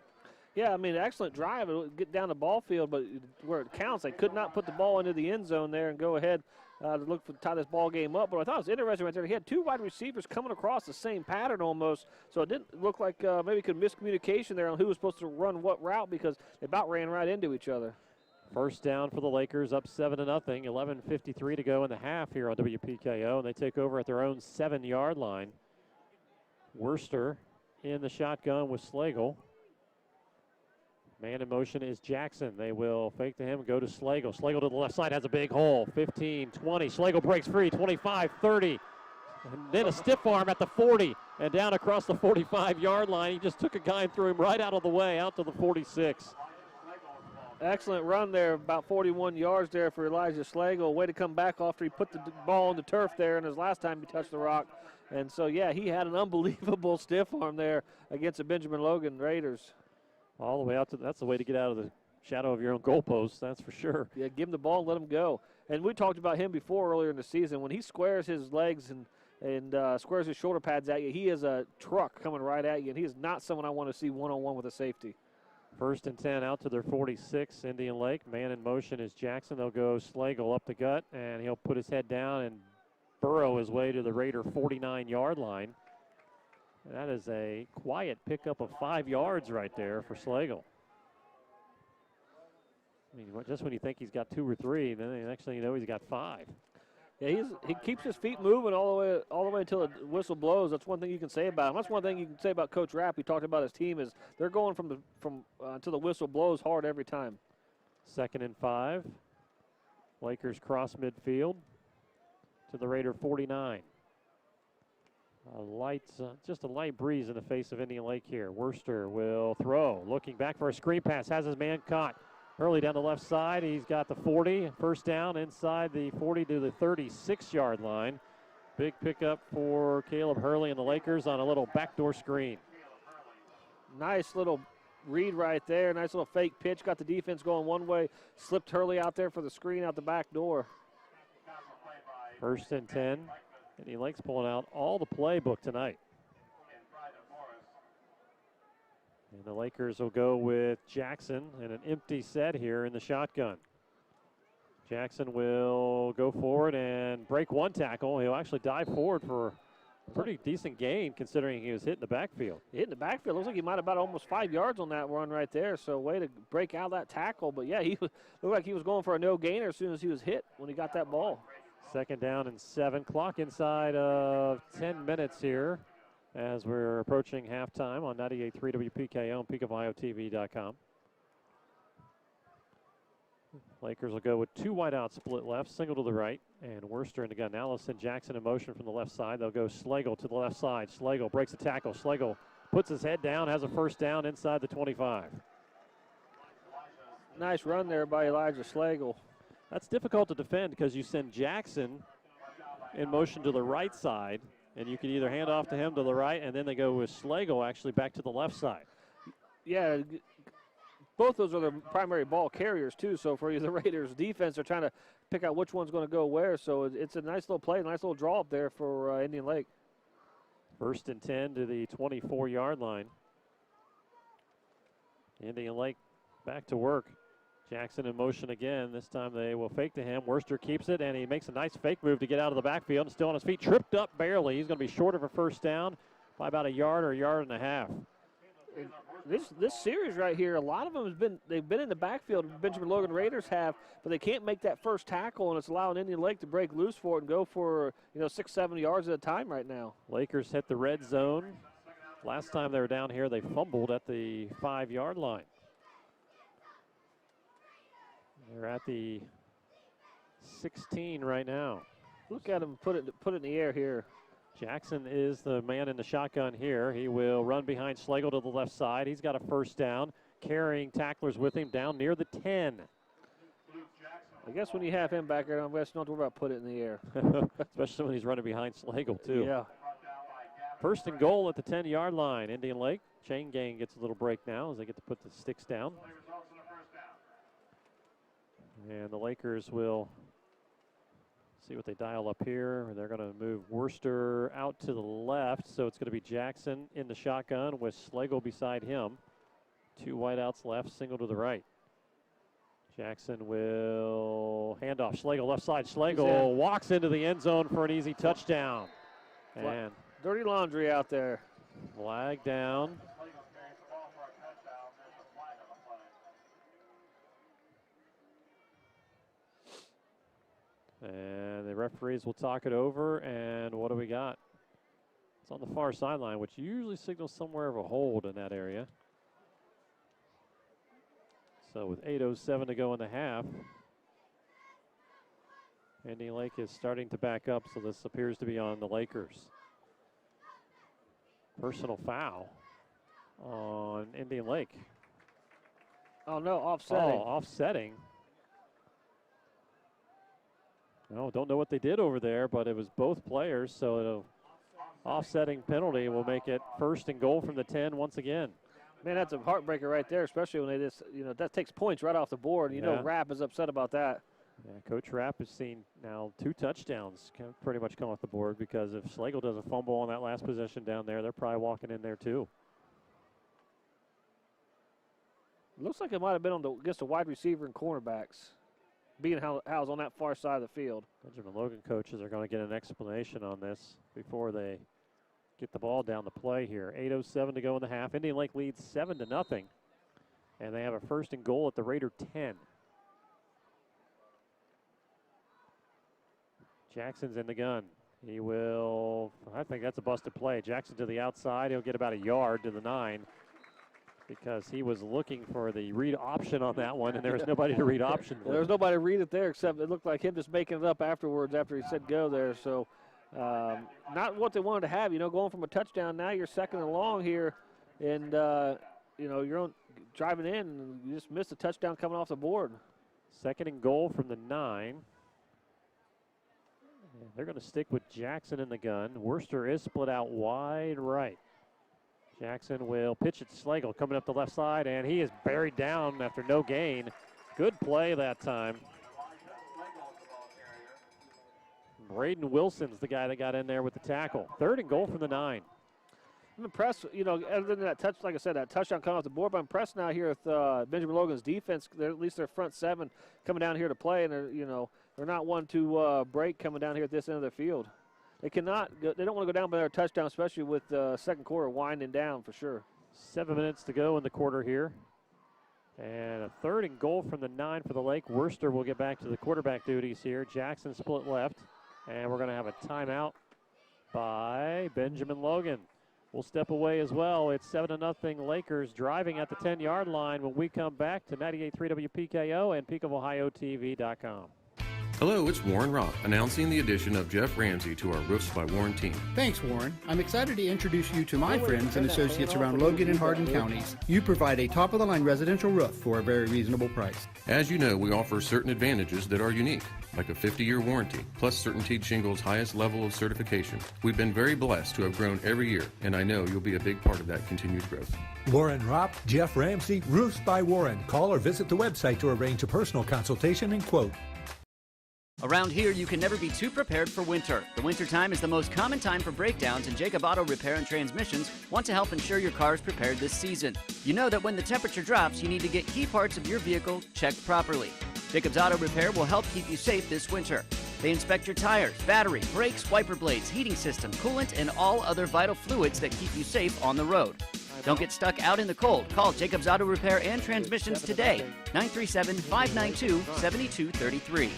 Yeah, I mean, excellent drive. It would get down the ball field, but where it counts, they could not put the ball into the end zone there and go ahead to look to tie this ball game up. But I thought it was interesting right there. He had 2 wide receivers coming across the same pattern almost, so it didn't look like maybe could miscommunication there on who was supposed to run what route because they about ran right into each other. First down for the Lakers, up 7-0. 11:53 to go in the half here on WPKO, and they take over at their own 7-yard line. Worcester in the shotgun with Slagle. Man in motion is Jackson. They will fake to him, go to Slagle. Slagle to the left side has a big hole. 15, 20. Slagle breaks free, 25, 30. And then a stiff arm at the 40 and down across the 45-yard line. He just took a guy and threw him right out of the way, out to the 46. Excellent run there, about 41 yards there for Elijah Slagle. Way to come back after he put the ball on the turf there in his last time he touched the rock. And so, yeah, he had an unbelievable stiff arm there against the Benjamin Logan Raiders. All the way out to, that's the way to get out of the shadow of your own goalpost, that's for sure. Yeah, give him the ball and let him go. And we talked about him before earlier in the season. When he squares his legs and squares his shoulder pads at you, he is a truck coming right at you, and he is not someone I want to see one-on-one with a safety. 1st and 10 out to their 46, Indian Lake. Man in motion is Jackson. They'll go Slagle up the gut, and he'll put his head down and burrow his way to the Raider 49-yard line. That is a quiet pickup of 5 yards right there for Slagle. I mean, just when you think he's got 2 or 3, then the next thing you know, he's got 5. Yeah, he keeps his feet moving all the way until the whistle blows. That's one thing you can say about him. That's one thing you can say about Coach Rapp. He talked about his team is they're going until the whistle blows hard every time. 2nd and 5. Lakers cross midfield. to the Raider 49. Just a light breeze in the face of Indian Lake here. Worcester will throw, looking back for a screen pass, has his man caught early down the left side. He's got the 40, first down inside the 40 to the 36-yard line. Big pickup for Caleb Hurley and the Lakers on a little backdoor screen. Nice little read right there. Nice little fake pitch. Got the defense going one way. Slipped Hurley out there for the screen out the back door. First and 10. Indian Lake's pulling out all the playbook tonight. And the Lakers will go with Jackson and an empty set here in the shotgun. Jackson will go forward and break one tackle. He'll actually dive forward for a pretty decent gain considering he was hit in the backfield. Hit in the backfield. Looks like he might have about almost 5 yards on that run right there. So way to break out that tackle. But yeah, he looked like he was going for a no gainer as soon as he was hit when he got that ball. Second down and 7. Clock inside of 10 minutes here as we're approaching halftime on 98.3 WPKO and PeakofOhioTV.com. Lakers will go with 2 wideouts split left, single to the right, and Worcester in the gun. Now they'll send Jackson in motion from the left side. They'll go Slagle to the left side. Slagle breaks a tackle. Slagle puts his head down, has a first down inside the 25. Nice run there by Elijah Slagle. That's difficult to defend because you send Jackson in motion to the right side, and you can either hand off to him to the right, and then they go with Slagle actually back to the left side. Yeah, both those are the primary ball carriers too. So for the Raiders defense, they're trying to pick out which one's going to go where. So it's a nice little play, nice little draw up there for Indian Lake. First and 10 to the 24-yard line. Indian Lake back to work. Jackson in motion again. This time they will fake to him. Worcester keeps it, and he makes a nice fake move to get out of the backfield and still on his feet. Tripped up barely. He's going to be short of a first down by about a yard or a yard and a half. This series right here, a lot of them they've been in the backfield. Benjamin Logan Raiders have, but they can't make that first tackle, and it's allowing Indian Lake to break loose for it and go for 6-7 yards at a time right now. Lakers hit the red zone. Last time they were down here, they fumbled at the 5-yard line. They're at the 16 right now. Look at him put it in the air here. Jackson is the man in the shotgun here. He will run behind Slagle to the left side. He's got a first down, carrying tacklers with him down near the 10. I guess when you have him back there, I guess don't worry about put it in the air. Especially when he's running behind Slagle, too. Yeah. First and goal at the 10-yard line. Indian Lake. Chain gang gets a little break now as they get to put the sticks down. And the Lakers will see what they dial up here. They're going to move Worcester out to the left, so it's going to be Jackson in the shotgun with Slagle beside him. 2 wideouts left, single to the right. Jackson will hand off. Slagle left side. Slagle walks into the end zone for an easy touchdown. And dirty laundry out there. Flag down. And the referees will talk it over, and what do we got? It's on the far sideline, which usually signals somewhere of a hold in that area. So with 8:07 to go in the half, Indian Lake is starting to back up, so this appears to be on the Lakers. Personal foul on Indian Lake. Oh, no, offsetting. Oh, offsetting. No, don't know what they did over there, but it was both players, so an offsetting penalty will make it first and goal from the 10 once again. Man, that's a heartbreaker right there, especially when they just, that takes points right off the board. Rapp is upset about that. Yeah, Coach Rapp has seen now 2 touchdowns pretty much come off the board because if Slagle does a fumble on that last possession down there, they're probably walking in there too. Looks like it might have been against the wide receiver and cornerbacks, being how it was on that far side of the field. Benjamin Logan coaches are going to get an explanation on this before they get the ball down the play here. 8:07 to go in the half. Indian Lake leads 7-0, and they have a first and goal at the Raider 10. Jackson's in the gun. He will, I think that's a busted play. Jackson to the outside. He'll get about a yard to the 9. because he was looking for the read option on that one, and there was nobody to read option for. There was nobody to read it there except it looked like him just making it up afterwards after he said go there. So not what they wanted to have, going from a touchdown. Now you're second and long here, and, you're driving in, and you just missed a touchdown coming off the board. Second and goal from the 9. And they're going to stick with Jackson in the gun. Worcester is split out wide right. Jackson will pitch it to Slagle coming up the left side, and he is buried down after no gain. Good play that time. Braden Wilson's the guy that got in there with the tackle. Third and goal from the 9. I'm impressed, other than that touch, like I said, that touchdown coming off the board, but I'm impressed now here with Benjamin Logan's defense. They're, at least their front 7 coming down here to play, and they're not one to break coming down here at this end of the field. They don't want to go down by their touchdown, especially with the second quarter winding down for sure. 7 minutes to go in the quarter here. And a third and goal from the 9 for the Lake. Worcester will get back to the quarterback duties here. Jackson split left, and we're going to have a timeout by Benjamin Logan. We'll step away as well. It's 7-0 Lakers driving at the 10-yard line when we come back to 98.3 WPKO and PeakofOhioTV.com. Hello, it's Warren Rock announcing the addition of Jeff Ramsey to our Roofs by Warren team. Thanks, Warren. I'm excited to introduce you to my friends and associates around Logan and Hardin counties. You provide a top-of-the-line residential roof for a very reasonable price. As you know, we offer certain advantages that are unique, like a 50-year warranty, plus Certainteed Shingles' highest level of certification. We've been very blessed to have grown every year, and I know you'll be a big part of that continued growth. Warren Ropp, Jeff Ramsey, Roofs by Warren. Call or visit the website to arrange a personal consultation and quote. Around here, you can never be too prepared for winter. The winter time is the most common time for breakdowns, and Jacob Auto Repair and Transmissions want to help ensure your car is prepared this season. You know that when the temperature drops, you need to get key parts of your vehicle checked properly. Jacob's Auto Repair will help keep you safe this winter. They inspect your tires, battery, brakes, wiper blades, heating system, coolant, and all other vital fluids that keep you safe on the road. Don't get stuck out in the cold. Call Jacob's Auto Repair and Transmissions today, 937-592-7233.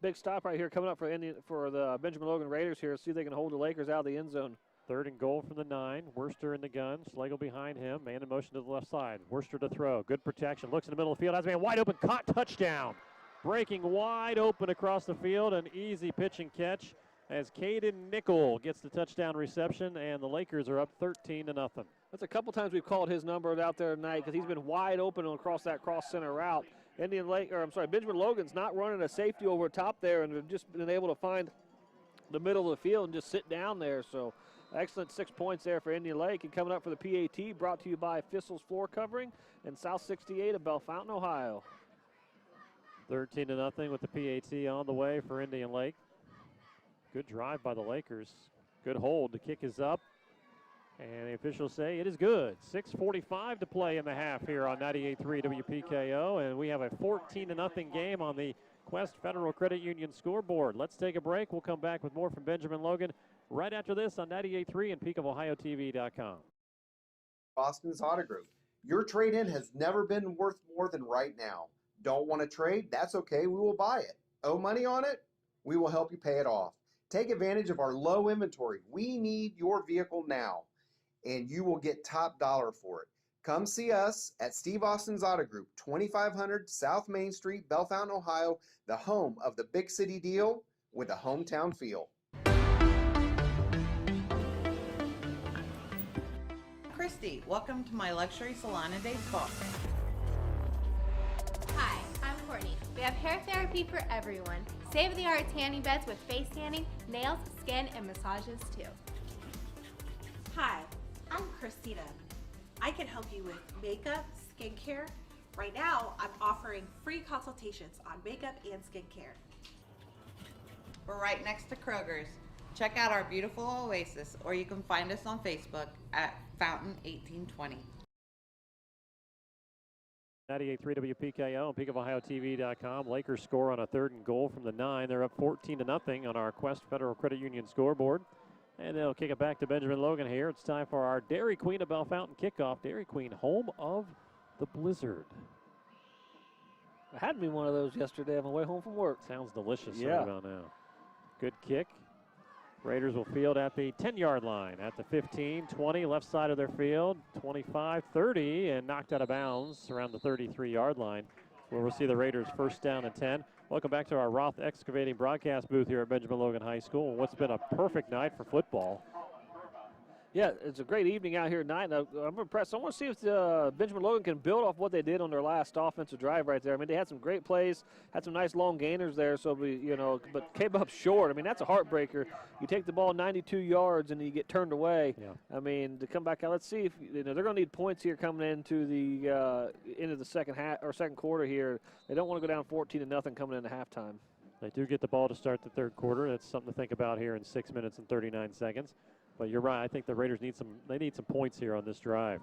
Big stop right here coming up for the Benjamin Logan Raiders here. See if they can hold the Lakers out of the end zone. Third and goal from the 9. Worcester in the gun. Slagle behind him. Man in motion to the left side. Worcester to throw. Good protection. Looks in the middle of the field. Has a man wide open. Caught. Touchdown. Breaking wide open across the field. An easy pitch and catch as Caden Nickel gets the touchdown reception, and the Lakers are up 13-0. That's a couple times we've called his number out there tonight because he's been wide open across that cross center route. Benjamin Logan's not running a safety over top there, and they've just been able to find the middle of the field and just sit down there. So excellent 6 points there for Indian Lake. And coming up for the PAT, brought to you by Thistle's Floor Covering and South 68 of Belle Fountain, Ohio. 13-0 with the PAT on the way for Indian Lake. Good drive by the Lakers. Good hold. The kick is up. And the officials say it is good. 6:45 to play in the half here on 98.3 WPKO. And we have a 14-0 game on the Quest Federal Credit Union scoreboard. Let's take a break. We'll come back with more from Benjamin Logan right after this on 98.3 and PeakofOhioTV.com. Boston's Auto Group. Your trade-in has never been worth more than right now. Don't want to trade? That's okay. We will buy it. Owe money on it? We will help you pay it off. Take advantage of our low inventory. We need your vehicle now, and you will get top dollar for it. Come see us at Steve Austin's Auto Group, 2500 South Main Street, Belle Fountain, Ohio, the home of the big city deal with a hometown feel. Christy, welcome to my luxury salon and day spa. Hi, I'm Courtney. We have hair therapy for everyone. State-of-the-art tanning beds with face tanning, nails, skin, and massages too. Hi, I'm Christina. I can help you with makeup, skincare. Right now, I'm offering free consultations on makeup and skincare. We're right next to Kroger's. Check out our beautiful oasis, or you can find us on Facebook at Fountain 1820. 98.3 WPKO and PeakofOhioTV.com. Lakers score on a third and goal from the 9. They're up 14-0 on our Quest Federal Credit Union scoreboard. And they'll kick it back to Benjamin Logan here. It's time for our Dairy Queen of Belle Fountain kickoff. Dairy Queen, home of the blizzard. I had me one of those yesterday on my way home from work. Sounds delicious yeah. right about now. Good kick. Raiders will field at the 10-yard line, at the 15, 20, left side of their field, 25, 30, and knocked out of bounds around the 33-yard line, where we'll see the Raiders first down and 10. Welcome back to our Roth Excavating broadcast booth here at Benjamin Logan High School. What's been a perfect night for football. Yeah, it's a great evening out here tonight. I'm impressed. I want to see if Benjamin Logan can build off what they did on their last offensive drive right there. I mean, they had some great plays, had some nice long gainers there, so but came up short. I mean, that's a heartbreaker. You take the ball 92 yards and you get turned away. Yeah. I mean, to come back out, let's see if they're going to need points here coming into the second half or second quarter here. They don't want to go down 14-0 coming into halftime. They do get the ball to start the third quarter. That's something to think about here in 6 minutes and 39 seconds. But you're right. I think the Raiders need some points here on this drive.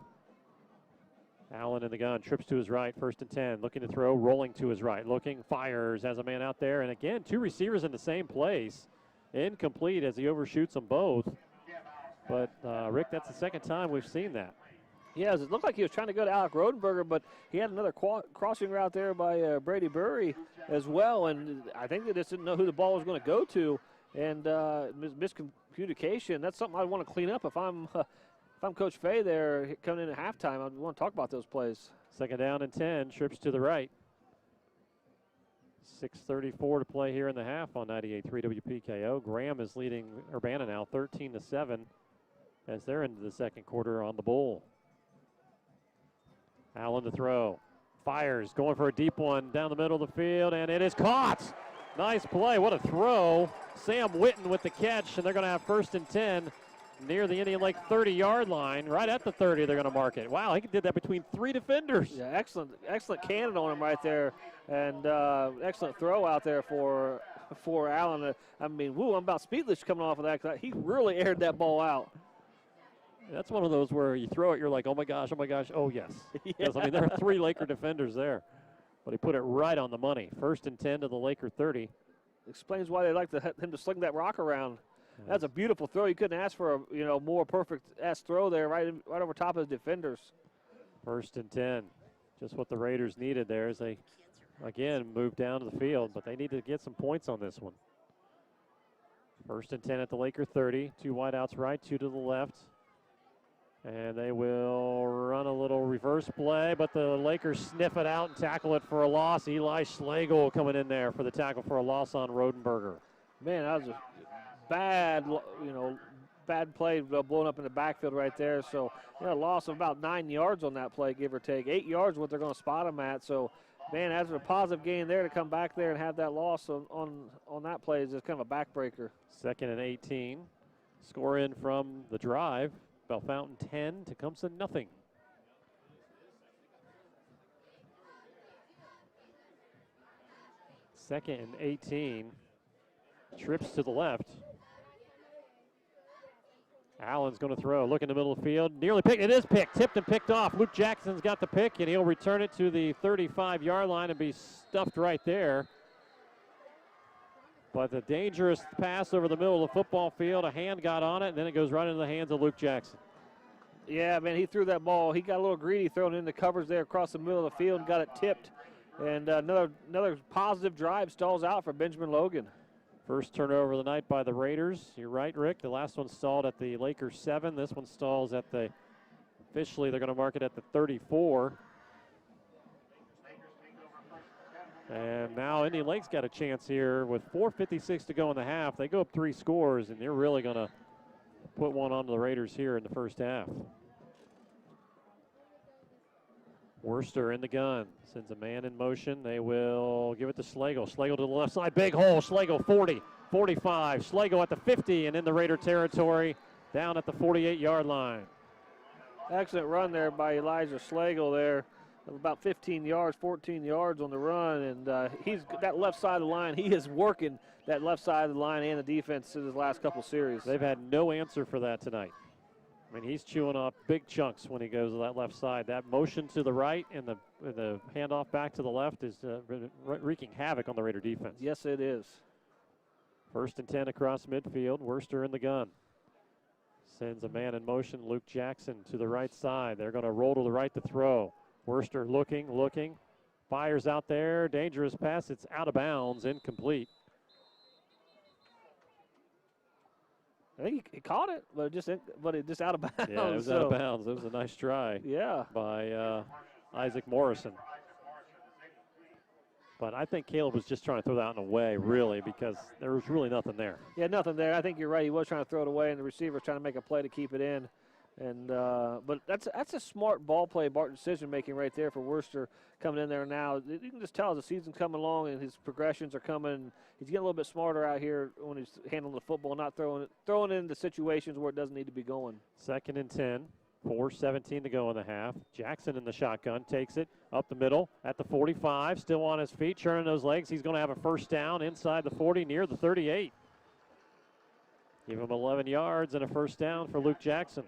Allen in the gun, trips to his right, 1st and 10, looking to throw, rolling to his right, looking, fires, has a man out there, and again, 2 receivers in the same place. Incomplete as he overshoots them both. But Rick, that's the second time we've seen that. Yeah, it looked like he was trying to go to Alec Rodenberger, but he had another crossing route there by Brady Burry as well, and I think they just didn't know who the ball was going to go to, and miscommunication. That's something I want to clean up if I'm Coach Fay there coming in at halftime. I want to talk about those plays. Second down and 10, trips to the right. 6:34 to play here in the half on 98.3 WPKO. Graham is leading Urbana now 13-7 as they're into the second quarter on the Bull. Allen to throw. Fires, going for a deep one down the middle of the field, and it is caught. Nice play. What a throw. Sam Witten with the catch, and they're going to have 1st and 10 near the Indian Lake 30-yard line. Right at the 30, they're going to mark it. Wow, he did that between 3 defenders. Yeah, excellent cannon on him right there, and excellent throw out there for Allen. I mean, I'm about speechless coming off of that. He really aired that ball out. That's one of those where you throw it, you're like, oh my gosh, oh yes. Because, I mean, there are 3 Laker defenders there. But he put it right on the money. 1st and 10 to the Laker 30. Explains why they like him to sling that rock around. Yes. That's a beautiful throw. You couldn't ask for a more perfect throw there, right over top of his defenders. 1st and 10. Just what the Raiders needed there as they, again, move down to the field. But they need to get some points on this one. 1st and 10 at the Laker 30. 2 wideouts right, 2 to the left. And they will run a little reverse play, but the Lakers sniff it out and tackle it for a loss. Eli Schlegel coming in there for the tackle for a loss on Rodenberger. Man, that was a bad play blowing up in the backfield right there. So, a loss of about 9 yards on that play, give or take. 8 yards what they're going to spot him at. So, man, that's a positive gain there to come back there and have that loss on that play is just kind of a backbreaker. 2nd and 18. Score in from the drive. Bellefontaine 10, Tecumseh nothing. Second and 18. Trips to the left. Allen's going to throw. Look in the middle of the field. Nearly picked. It is picked. Tipped and picked off. Luke Jackson's got the pick, and he'll return it to the 35-yard line and be stuffed right there. But the dangerous pass over the middle of the football field, a hand got on it, and then it goes right into the hands of Luke Jackson. Yeah, man, he threw that ball. He got a little greedy throwing in the covers there across the middle of the field and got it tipped. And another positive drive stalls out for Benjamin Logan. First turnover of the night by the Raiders. You're right, Rick. The last one stalled at the Lakers 7. This one stalls at the, officially they're going to mark it at the 34. And now Indian Lake's got a chance here with 4:56 to go in the half. They go up 3 scores, and they're really going to put one on the Raiders here in the first half. Worcester in the gun. Sends a man in motion. They will give it to Schlegel. Schlegel to the left side. Big hole. Schlegel 40, 45. Schlegel at the 50 and in the Raider territory down at the 48-yard line. Excellent run there by Elijah Schlegel there. About 15 yards, 14 yards on the run, and he's that left side of the line. He is working that left side of the line and the defense in his last couple series. They've had no answer for that tonight. I mean, he's chewing off big chunks when he goes to that left side. That motion to the right and the handoff back to the left is wreaking havoc on the Raider defense. Yes, it is. 1st and 10 across midfield. Worcester in the gun. Sends a man in motion. Luke Jackson to the right side. They're going to roll to the right to throw. Worcester looking. Fires out there. Dangerous pass. It's out of bounds. Incomplete. I think he caught it, but it just out of bounds. Yeah, it was out of bounds. It was a nice try. Yeah. By Isaac Morrison. But I think Caleb was just trying to throw that one away, really, because there was really nothing there. Yeah, nothing there. I think you're right. He was trying to throw it away, and the receiver was trying to make a play to keep it in. And but that's a smart ball play, Barton decision making right there for Worcester coming in there now. You can just tell as the season's coming along and his progressions are coming. He's getting a little bit smarter out here when he's handling the football, not throwing it into situations where it doesn't need to be going. 2nd and 10. 4:17 to go in the half. Jackson in the shotgun takes it up the middle at the 45, still on his feet, churning those legs. He's going to have a first down inside the 40 near the 38. Give him 11 yards and a first down for Luke Jackson.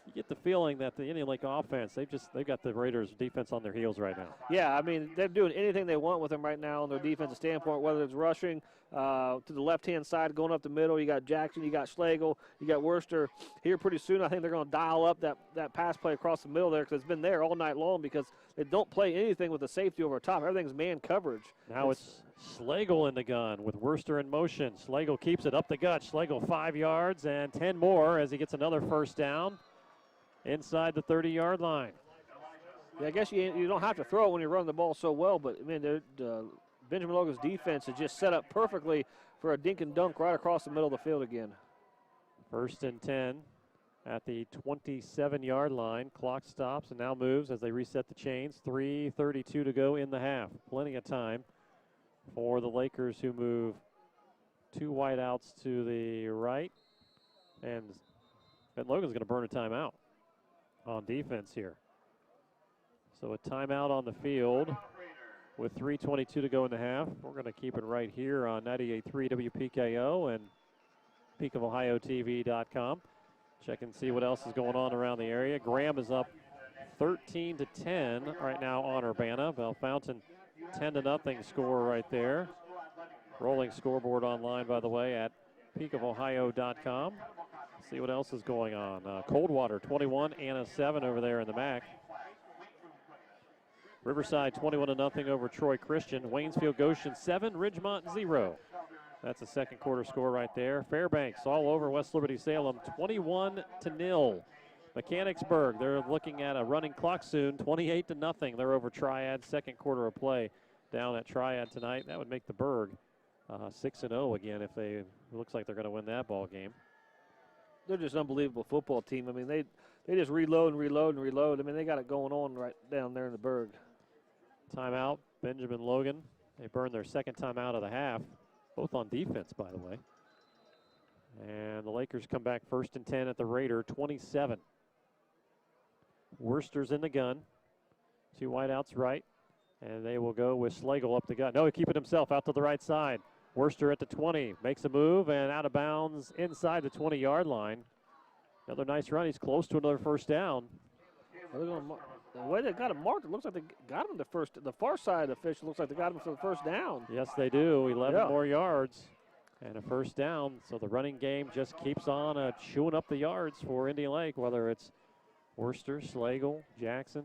You get the feeling that the Indian Lake offense, they've got the Raiders defense on their heels right now. Yeah, I mean, they're doing anything they want with them right now on their defensive standpoint, whether it's rushing to the left-hand side, going up the middle. You got Jackson, you got Schlegel, you got Worcester. Here pretty soon, I think they're going to dial up that pass play across the middle there because it's been there all night long because they don't play anything with the safety over top. Everything's man coverage. Now it's Schlegel in the gun with Worcester in motion. Schlegel keeps it up the gut. Schlegel 5 yards and 10 more as he gets another first down inside the 30-yard line. Yeah, I guess you don't have to throw it when you run the ball so well, but, I mean, Benjamin Logan's defense is just set up perfectly for a dink and dunk right across the middle of the field again. 1st and 10 at the 27-yard line. Clock stops and now moves as they reset the chains. 3:32 to go in the half. Plenty of time for the Lakers, who move 2 wideouts to the right. And Ben Logan's going to burn a timeout on defense here. So a timeout on the field with 3:22 to go in the half. We're going to keep it right here on 98.3 WPKO and PeakofOhioTV.com. Check and see what else is going on around the area. Graham is up 13-10 right now on Urbana. Bellefontaine 10-0 score right there. Rolling scoreboard online, by the way, at PeakofOhio.com. See what else is going on. Coldwater 21, Anna 7 over there in the MAC. Riverside 21-0 over Troy Christian. Waynesfield Goshen 7, Ridgemont 0. That's a second quarter score right there. Fairbanks all over West Liberty Salem 21-0. Mechanicsburg, they're looking at a running clock soon, 28-0. They're over Triad, second quarter of play down at Triad tonight. That would make the Berg 6-0 again if it looks like they're going to win that ball game. They're just an unbelievable football team. I mean, they just reload and reload and reload. I mean, they got it going on right down there in the Berg. Timeout, Benjamin Logan. They burned their second timeout of the half, both on defense, by the way. And the Lakers come back 1st and 10 at the Raider, 27. Worcester's in the gun. 2 wideouts right. And they will go with Schlegel up the gut. No, he keep it himself out to the right side. Worcester at the 20, makes a move and out of bounds inside the 20-yard line. Another nice run. He's close to another first down. The way they got him marked, it looks like they got him the far side official looks like they got him for the first down. Yes, they do. 11 more yards and a first down. So the running game just keeps on chewing up the yards for Indian Lake, whether it's Worcester, Schlegel, Jackson.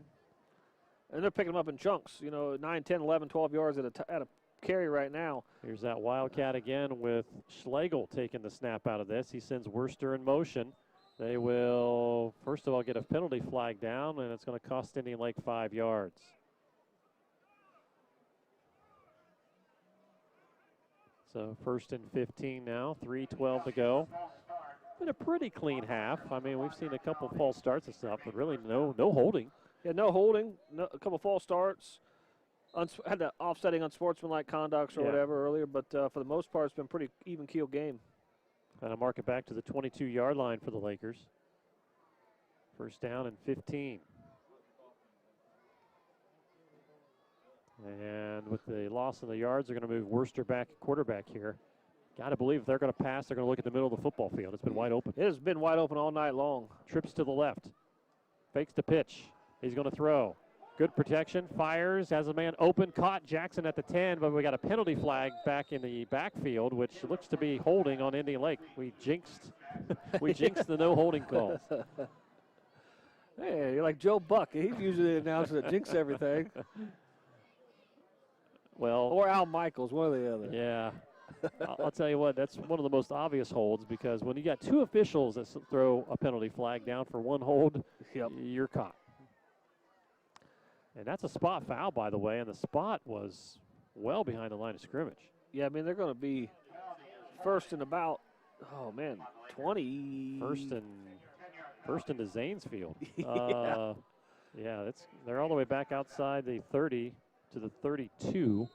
And they're picking them up in chunks, 9, 10, 11, 12 yards at a carry right now. Here's that Wildcat again with Schlegel taking the snap out of this. He sends Worcester in motion. They will, first of all, get a penalty flag down, and it's going to cost Indian Lake 5 yards. So 1st and 15 now, 3:12 to go. Been a pretty clean half. I mean, we've seen a couple false starts and stuff, but really no holding. Yeah, no holding, a couple false starts. Had the offsetting unsportsmanlike conducts or whatever earlier, but for the most part, it's been a pretty even-keel game. And I'll mark it back to the 22-yard line for the Lakers. First down and 15. And with the loss of the yards, they're going to move Worcester back at quarterback here. Got to believe if they're going to pass, they're going to look at the middle of the football field. It's been wide open. It has been wide open all night long. Trips to the left. Fakes the pitch. He's going to throw. Good protection, fires, has a man open, caught Jackson at the 10, but we got a penalty flag back in the backfield, which looks to be holding on Indian Lake. We jinxed the no holding call. Hey, you're like Joe Buck. He's usually the announcer that jinxes everything. Well, or Al Michaels, one or the other. Yeah. I'll tell you what, that's one of the most obvious holds because when you got two officials that throw a penalty flag down for one hold, you're caught. And that's a spot foul, by the way, and the spot was well behind the line of scrimmage. Yeah, I mean, they're going to be first and about, 20. First into Zanesfield. Yeah. Yeah, they're all the way back outside the 30 to the 32.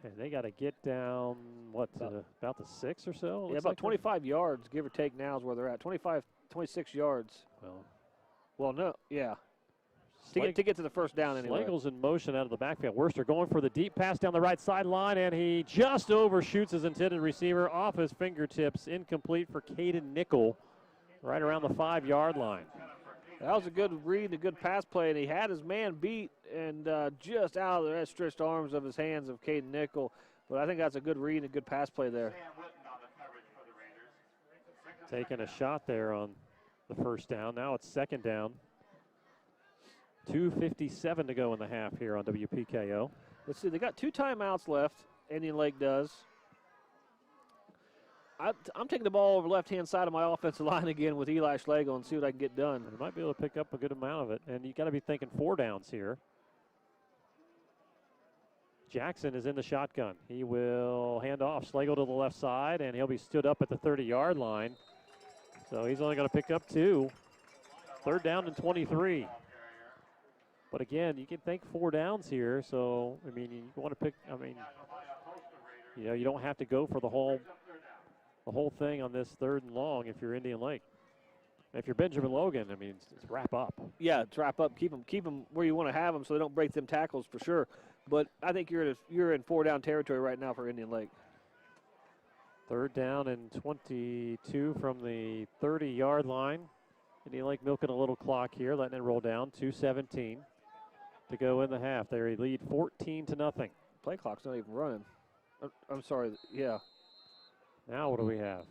And they got to get down, about the 6 or so? Yeah, about 25 yards, give or take, now is where they're at. 26 yards. Well, no, yeah. To get to the first down anyway. Schlegel's in motion out of the backfield. Worcester going for the deep pass down the right sideline, and he just overshoots his intended receiver off his fingertips. Incomplete for Caden Nickel, right around the 5-yard line. That was a good read, a good pass play, and he had his man beat and just out of the outstretched arms of his hands of Caden Nickel. But I think that's a good read and a good pass play there. Taking a shot there on the first down. Now it's second down. 2:57 to go in the half here on WPKO. Let's see, they got 2 timeouts left, Indian Lake does. I'm taking the ball over left-hand side of my offensive line again with Eli Schlegel and see what I can get done. You might be able to pick up a good amount of it, and you got to be thinking 4 downs here. Jackson is in the shotgun. He will hand off Schlegel to the left side, and he'll be stood up at the 30-yard line. So he's only going to pick up 2. Third down and 23. But again, you can think 4 downs here. So, I mean, you want to pick, you don't have to go for the whole thing on this 3rd and long if you're Indian Lake. If you're Benjamin Logan, I mean, it's wrap up. Yeah, it's wrap up. Keep them where you want to have them so they don't break them tackles for sure. But I think you're in 4-down territory right now for Indian Lake. 3rd down and 22 from the 30-yard line. Indian Lake milking a little clock here, letting it roll down. 2:17 to go in the half. They lead 14-0. Play clock's not even running. I'm sorry. Yeah. Now what do we have?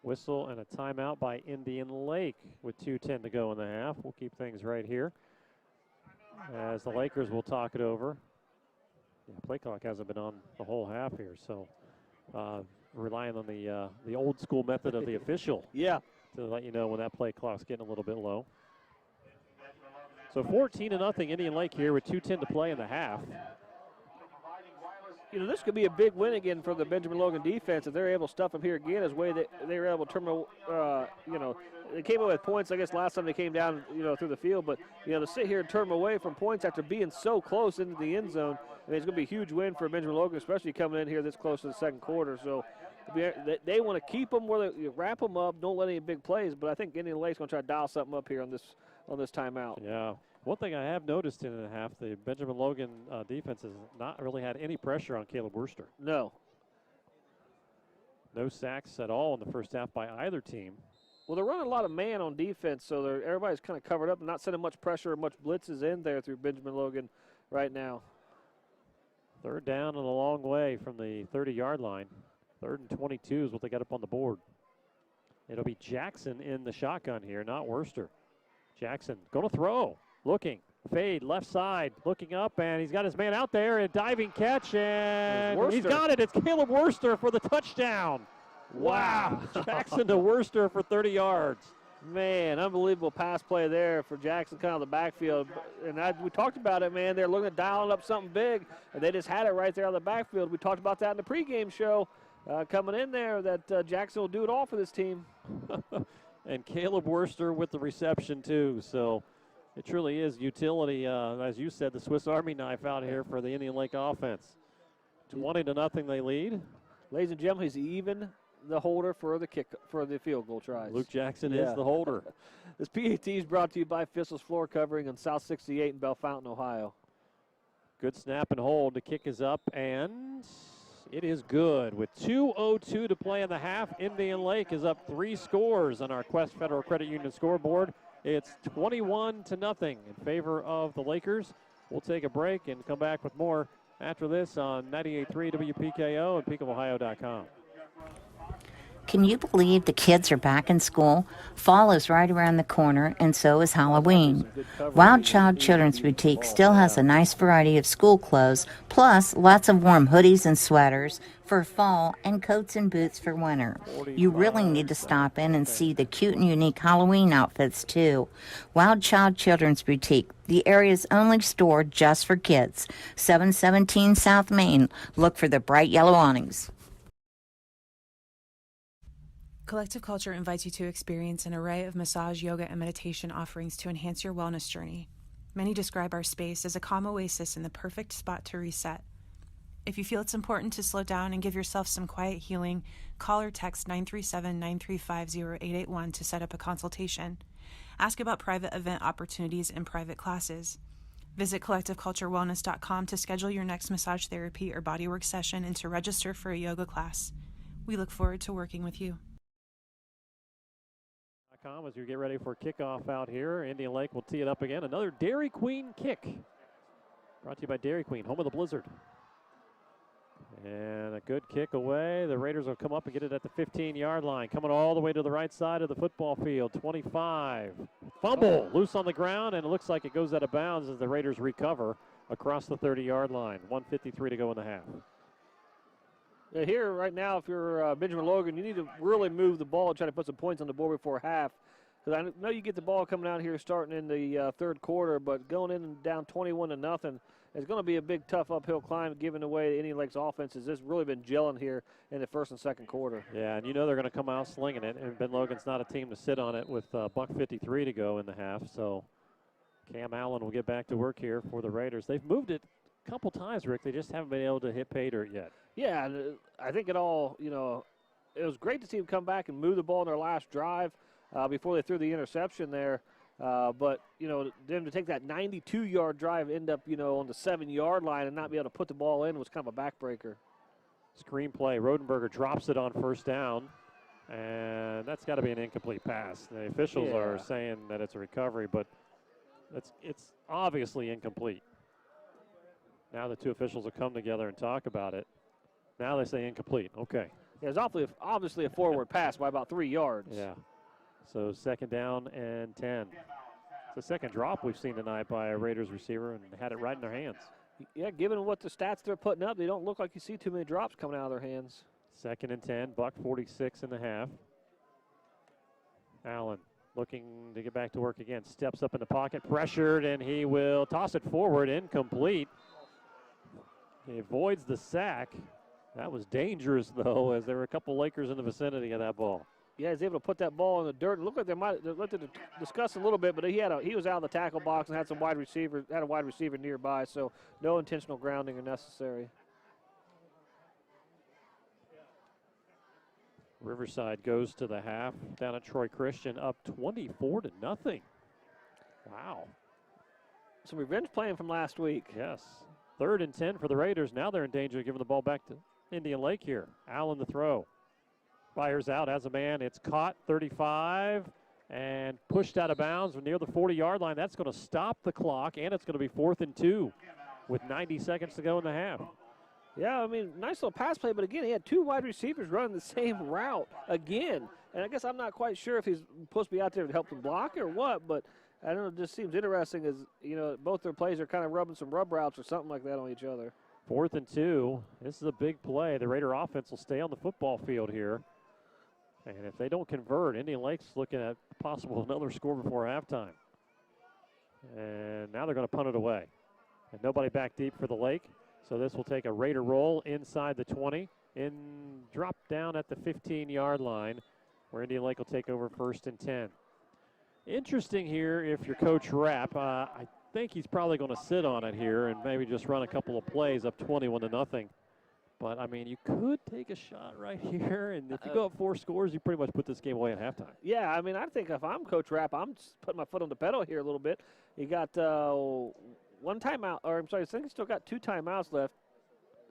Whistle and a timeout by Indian Lake with 2:10 to go in the half. We'll keep things right here as the Lakers will talk it over. Yeah, play clock hasn't been on the whole half here, so relying on the old school method of the official. Yeah. To let you know when that play clock's getting a little bit low. So 14-0 Indian Lake here with 2:10 to play in the half. You know, this could be a big win again for the Benjamin Logan defense if they're able to stuff them here again as way that they were able to terminate, they came up with points, I guess, last time they came down, through the field. But, to sit here and turn them away from points after being so close into the end zone, I mean, it's going to be a huge win for Benjamin Logan, especially coming in here this close to the second quarter. So they want to keep them where they wrap them up, don't let any big plays. But I think Indian Lake's going to try to dial something up here on this timeout. Yeah. One thing I have noticed in the half, the Benjamin Logan defense has not really had any pressure on Caleb Worcester. No. No sacks at all in the first half by either team. Well, they're running a lot of man on defense, so everybody's kind of covered up and not sending much pressure or much blitzes in there through Benjamin Logan right now. 3rd down and a long way from the 30-yard line. 3rd and 22 is what they got up on the board. It'll be Jackson in the shotgun here, not Worcester. Jackson going to throw. Looking, fade, left side, looking up, and he's got his man out there, a diving catch, and he's got it. It's Caleb Worcester for the touchdown. Wow. Jackson to Worcester for 30 yards. Man, unbelievable pass play there for Jackson, kind of the backfield. And we talked about it, man. They're looking at dialing up something big, and they just had it right there on the backfield. We talked about that in the pregame show coming in there, that Jackson will do it all for this team. And Caleb Worcester with the reception, too. So it truly is utility, as you said, the Swiss Army knife out here for the Indian Lake offense. 20-0 they lead. Ladies and gentlemen, he's even the holder for the field goal tries. Luke Jackson is the holder. This PAT is brought to you by Fissel's Floor Covering on South 68 in Bellefontaine, Ohio. Good snap and hold. The kick is up, and it is good. With 2:02 to play in the half, Indian Lake is up 3 scores on our Quest Federal Credit Union scoreboard. It's 21-0 in favor of the Lakers. We'll take a break and come back with more after this on 98.3 WPKO and PeakofOhio.com. Can you believe the kids are back in school? Fall is right around the corner, and so is Halloween. Wild Child Children's Boutique still has a nice variety of school clothes, plus lots of warm hoodies and sweaters for fall and coats and boots for winter. You really need to stop in and see the cute and unique Halloween outfits, too. Wild Child Children's Boutique, the area's only store just for kids. 717 South Main. Look for the bright yellow awnings. Collective Culture invites you to experience an array of massage, yoga, and meditation offerings to enhance your wellness journey. Many describe our space as a calm oasis and the perfect spot to reset. If you feel it's important to slow down and give yourself some quiet healing, call or text 937-935-0881 to set up a consultation. Ask about private event opportunities and private classes. Visit collectiveculturewellness.com to schedule your next massage therapy or bodywork session and to register for a yoga class. We look forward to working with you. As we get ready for kickoff out here, Indian Lake will tee it up again. Another Dairy Queen kick. Brought to you by Dairy Queen, home of the Blizzard. And a good kick away. The Raiders will come up and get it at the 15-yard line. Coming all the way to the right side of the football field. 25. Fumble. Loose on the ground, and it looks like it goes out of bounds as the Raiders recover across the 30-yard line. 1:53 to go in the half. Yeah, here right now, if you're Benjamin Logan, you need to really move the ball and try to put some points on the board before half. Because I know you get the ball coming out here starting in the third quarter, but going in and down 21-0 is going to be a big, tough uphill climb, given the way Indian Lake's offense has just really been gelling here in the first and second quarter. Yeah, and you know they're going to come out slinging it, and Ben Logan's not a team to sit on it with $1:53 to go in the half. So Cam Allen will get back to work here for the Raiders. They've moved it a couple times, Rick. They just haven't been able to hit pay dirt yet. Yeah, I think it all, it was great to see them come back and move the ball in their last drive before they threw the interception there. But, them to take that 92-yard drive, end up, on the 7-yard line and not be able to put the ball in was kind of a backbreaker. Screen play. Rodenberger drops it on first down, and that's got to be an incomplete pass. The officials are saying that it's a recovery, but it's obviously incomplete. Now the two officials will come together and talk about it. Now they say incomplete. Okay. Yeah, it's obviously a forward pass by about 3 yards. Yeah. So second down and 10. It's the second drop we've seen tonight by a Raiders receiver and had it right in their hands. Yeah, given what the stats they're putting up, they don't look like you see too many drops coming out of their hands. Second and 10, $1:46 in the half. Allen looking to get back to work again. Steps up in the pocket, pressured, and he will toss it forward, incomplete. He avoids the sack. That was dangerous, though, as there were a couple Lakers in the vicinity of that ball. Yeah, he's able to put that ball in the dirt. It looked like they might have to discuss a little bit, but he was out of the tackle box and had a wide receiver nearby, so no intentional grounding are necessary. Riverside goes to the half down at Troy Christian, up 24-0. Wow. Some revenge playing from last week. Yes. 3rd and 10 for the Raiders. Now they're in danger of giving the ball back to Indian Lake here. Allen the throw. Fires out as a man. It's caught, 35, and pushed out of bounds near the 40-yard line. That's going to stop the clock, and it's going to be 4th and 2 with 90 seconds to go in the half. Yeah, I mean, nice little pass play, but again, he had two wide receivers running the same route again. And I guess I'm not quite sure if he's supposed to be out there to help them block or what, but I don't know, it just seems interesting as, both their plays are kind of rubbing some rub routes or something like that on each other. 4th and 2. This is a big play. The Raider offense will stay on the football field here. And if they don't convert, Indian Lake's looking at possible another score before halftime. And now they're going to punt it away. And nobody back deep for the Lake. So this will take a Raider roll inside the 20. Drop down at the 15-yard line where Indian Lake will take over 1st and 10. Interesting here if you're Coach Rapp. I think he's probably going to sit on it here and maybe just run a couple of plays up 21-0. But, I mean, you could take a shot right here, and if you go up 4 scores, you pretty much put this game away at halftime. Yeah, I mean, I think if I'm Coach Rapp, I'm just putting my foot on the pedal here a little bit. He got one timeout, or I'm sorry, I think he's still got 2 timeouts left.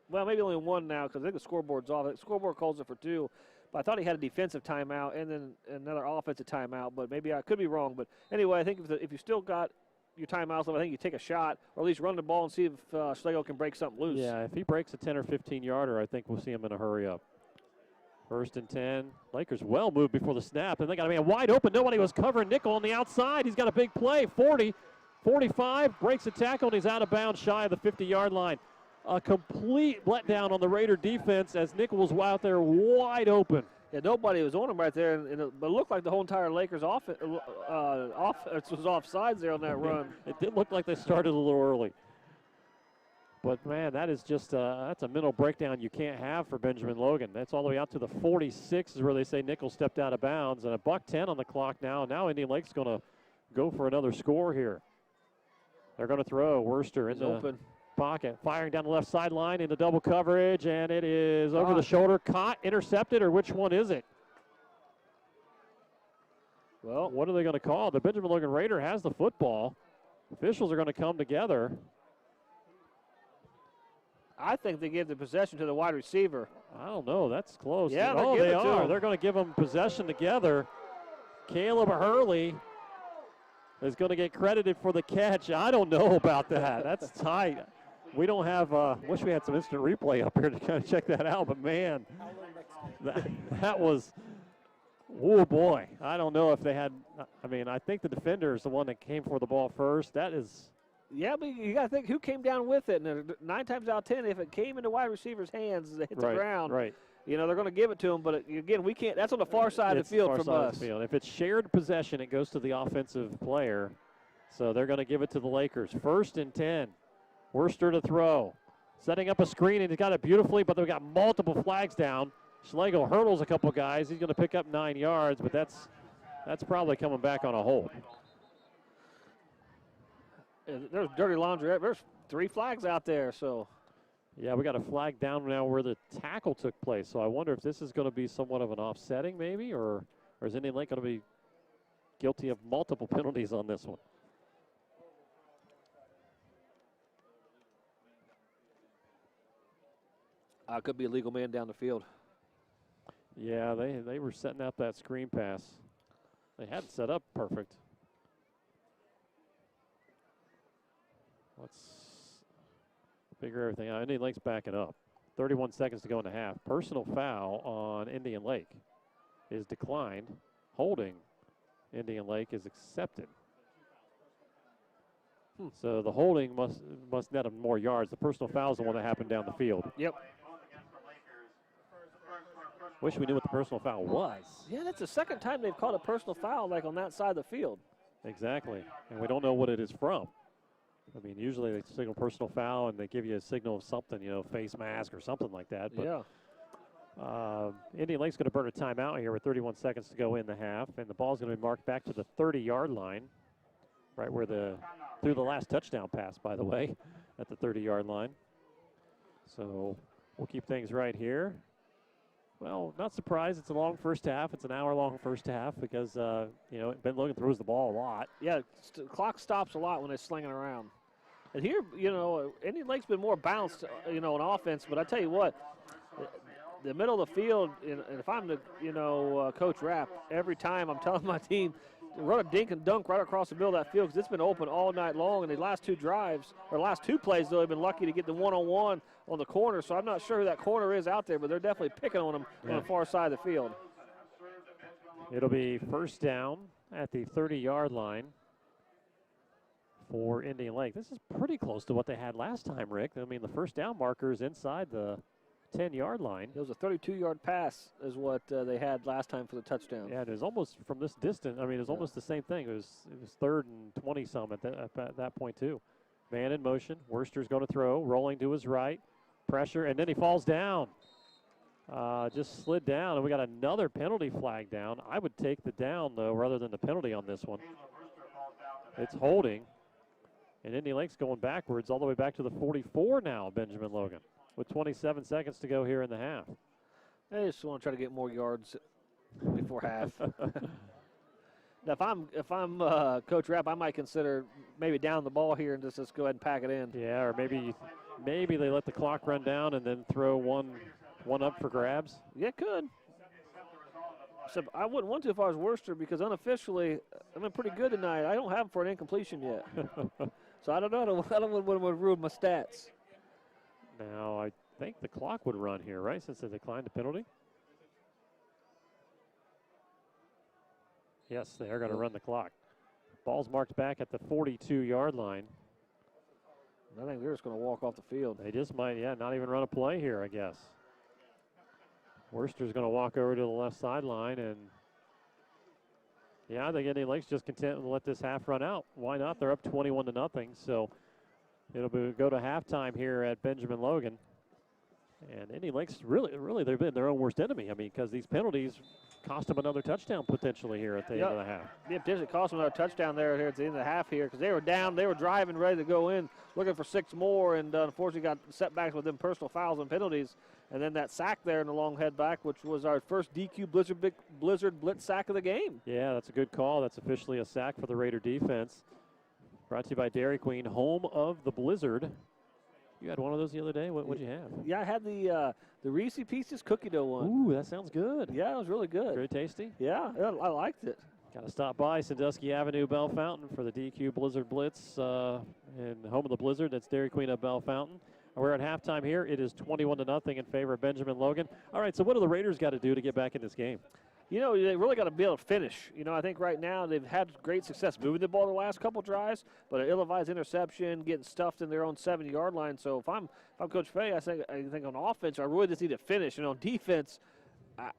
Well, maybe only 1 now because I think the scoreboard's off. The scoreboard calls it for 2. But I thought he had a defensive timeout and then another offensive timeout, but maybe I could be wrong. But anyway, I think if you still got your timeouts left, I think you take a shot or at least run the ball and see if Schlegel can break something loose. Yeah, if he breaks a 10 or 15-yarder, I think we'll see him in a hurry up. First and 10. Lakers well moved before the snap, and they got a man wide open. Nobody was covering nickel on the outside. He's got a big play. 40, 45, breaks a tackle, and he's out of bounds shy of the 50-yard line. A complete letdown on the Raider defense as nickel was out there wide open. Yeah, nobody was on him right there, but it looked like the whole entire Lakers offense was offsides there on that run. It did look like they started a little early. But, man, that is just that's a mental breakdown you can't have for Benjamin Logan. That's all the way out to the 46 is where they say Nickel stepped out of bounds. And a $1:10 on the clock now. Now Indian Lake's going to go for another score here. They're going to throw Worcester in the pocket. Firing down the left sideline into double coverage. And it is over the shoulder. Caught, intercepted, or which one is it? Well, what are they going to call? The Benjamin Logan Raider has the football. Officials are going to come together. I think they give the possession to the wide receiver. I don't know. That's close. Yeah, they are. They're going to give them possession together. Caleb Hurley is going to get credited for the catch. I don't know about that. That's tight. We don't have, wish we had some instant replay up here to kind of check that out. But, man, that was, oh, boy. I don't know if they had, I mean, I think the defender is the one that came for the ball first. That is. Yeah, but you got to think who came down with it. And 9 times out of 10, if it came into wide receiver's hands, they hit the ground. Right. You know, they're going to give it to him. But, again, we can't. That's on the far side of the field from us. If it's shared possession, it goes to the offensive player. So they're going to give it to the Lakers. First and 10. Worcester to throw. Setting up a screen, and he's got it beautifully, but they've got multiple flags down. Schlegel hurdles a couple guys. He's going to pick up 9 yards, but that's probably coming back on a hold. There's dirty laundry. There's 3 flags out there. So, yeah, we got a flag down now where the tackle took place. So I wonder if this is going to be somewhat of an offsetting maybe, or is Indian Lake going to be guilty of multiple penalties on this one? Could be a legal man down the field. Yeah, they were setting up that screen pass. They had it set up perfect. Let's figure everything out. Indian Lake's backing up. 31 seconds to go in the half. Personal foul on Indian Lake is declined. Holding Indian Lake is accepted. So the holding must net them more yards. The personal foul is the one that happened down the field. Yep. Wish we knew what the personal foul was. Yeah, that's the second time they've called a personal foul like on that side of the field. Exactly. And we don't know what it is from. I mean, usually they signal personal foul and they give you a signal of something, you know, face mask or something like that. But yeah. Indian Lake's going to burn a timeout here with 31 seconds to go in the half. And the ball's going to be marked back to the 30-yard line, right where through the last touchdown pass, by the way, at the 30-yard line. So we'll keep things right here. Well, not surprised. It's a long first half. It's an hour-long first half because, you know, Ben Logan throws the ball a lot. Yeah, the clock stops a lot when they're slinging around. And here, you know, Indian Lake's been more balanced, you know, on offense. But I tell you what, the middle of the field, and if I'm the, you know, Coach Rapp, every time I'm telling my team, run a dink and dunk right across the middle of that field because it's been open all night long. And the last 2 drives, or last 2 plays, though, they've been lucky to get the one-on-one on the corner. So I'm not sure who that corner is out there, but they're definitely picking on him on the far side of the field. It'll be first down at the 30-yard line for Indian Lake. This is pretty close to what they had last time, Rick. I mean, the first down marker is inside the 10-yard line. It was a 32-yard pass is what they had last time for the touchdown. Yeah, it was almost from this distance. I mean, it was almost the same thing. It was 3rd and 20-some at that point, too. Man in motion. Worcester's going to throw, rolling to his right. Pressure, and then he falls down. Just slid down, and we got another penalty flag down. I would take the down, though, rather than the penalty on this one. It's holding. And Indian Lake's going backwards all the way back to the 44 now, Benjamin Logan, with 27 seconds to go here in the half. I just want to try to get more yards before half. Now, if I'm Coach Rapp, I might consider maybe down the ball here and just go ahead and pack it in. Yeah, or maybe they let the clock run down and then throw one up for grabs. Yeah, could. So I wouldn't want to if I was Worcester because unofficially, I've been pretty good tonight. I don't have them for an incompletion yet. So I don't know. I don't want to ruin my stats. Now, I think the clock would run here, right, since they declined the penalty? Yes, they are going to run the clock. Ball's marked back at the 42-yard line. I think they're just going to walk off the field. They just might, not even run a play here, I guess. Worcester's going to walk over to the left sideline, and I think Indian Lake's just content to let this half run out. Why not? They're up 21-0, so it'll go to halftime here at Benjamin Logan. And Indian Lake's really they've been their own worst enemy. I mean, because these penalties cost them another touchdown potentially here at the end of the half. Yeah, potentially cost them another touchdown there at the end of the half here because they were down, they were driving, ready to go in, looking for 6 more, and unfortunately got setbacks with them personal fouls and penalties. And then that sack there in the long head back, which was our first DQ Blizzard blitz sack of the game. Yeah, that's a good call. That's officially a sack for the Raider defense. Brought to you by Dairy Queen, home of the Blizzard. You had one of those the other day. What'd you have? Yeah, I had the Reese Pieces cookie dough one. Ooh, that sounds good. Yeah, it was really good. Very tasty. Yeah, I liked it. Got to stop by Sandusky Avenue, Bell Fountain for the DQ Blizzard Blitz and home of the Blizzard. That's Dairy Queen of Bell Fountain. We're at halftime here. It is 21-0 in favor of Benjamin Logan. All right, so what do the Raiders got to do to get back in this game? You know, they really got to be able to finish. You know, I think right now they've had great success moving the ball the last couple drives, but an ill-advised interception, getting stuffed in their own 70-yard line. So if I'm Coach Fay, I think on offense, I really just need to finish. And on defense,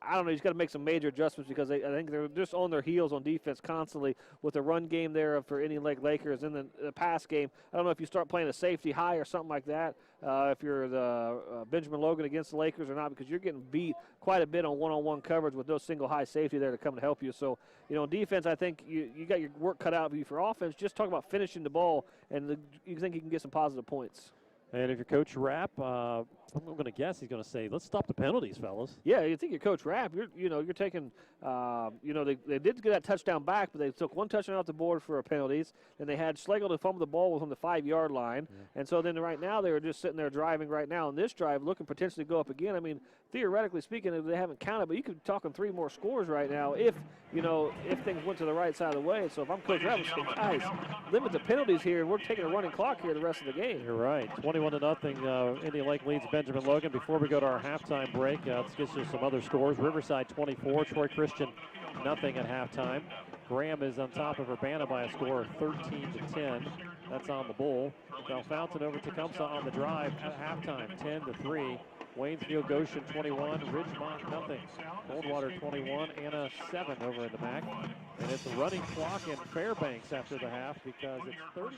I don't know, he's got to make some major adjustments because I think they're just on their heels on defense constantly with the run game there for Indian Lake Lakers. And then the pass game, I don't know if you start playing a safety high or something like that, if you're the Benjamin Logan against the Lakers or not, because you're getting beat quite a bit on one-on-one coverage with no single high safety there to come to help you. So, you know, defense, I think you got your work cut out for you. For offense, just talk about finishing the ball, and you think you can get some positive points. And if you're Coach Rapp, I'm going to guess he's going to say, let's stop the penalties, fellas. Yeah, you think you're Coach Rapp. You're taking, they did get that touchdown back, but they took one touchdown off the board for penalties. Then they had Schlegel to fumble the ball on the 5-yard line. Yeah. And so then right now they were just sitting there driving right now on this drive, looking potentially to go up again. I mean, theoretically speaking, they haven't counted, but you could be talking 3 more scores right now if things went to the right side of the way. So if I'm Coach Rapp, I'm saying, guys, limit the penalties here, and we're taking a running clock here the rest of the game. You're right. 21-0. Indian Lake leads Benjamin Logan. Before we go to our halftime break, let's get you some other scores. Riverside 24, Troy Christian nothing at halftime. Graham is on top of Urbana by a score of 13-10. That's on the Bull. Bell Fountain over Tecumseh on the drive at halftime, 10-3. Waynesville Goshen 21, Ridgemont nothing. Coldwater 21, Anna 7 over in the MAC. And it's a running clock in Fairbanks after the half because it's 30.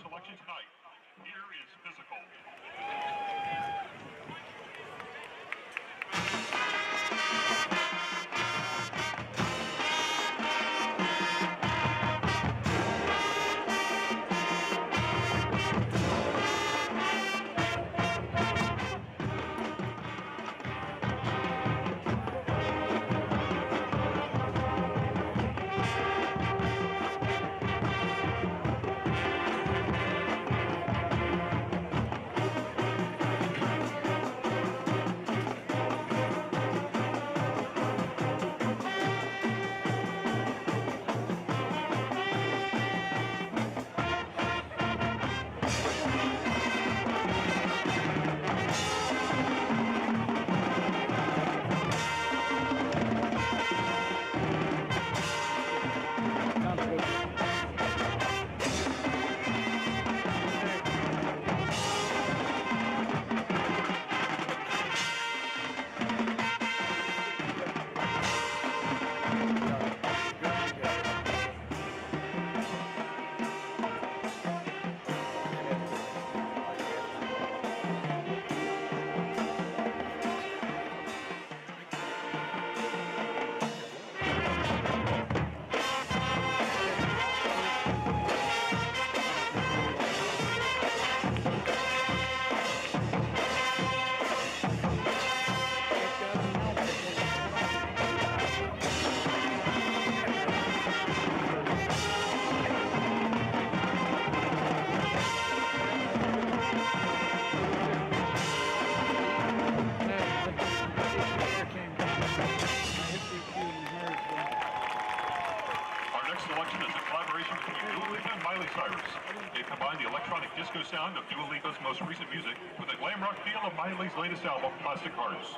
Sound of Dua Lipa's most recent music with the glam rock feel of Miley's latest album, Plastic Hearts.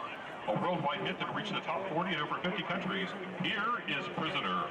A worldwide hit that reached the top 40 in over 50 countries. Here is Prisoner.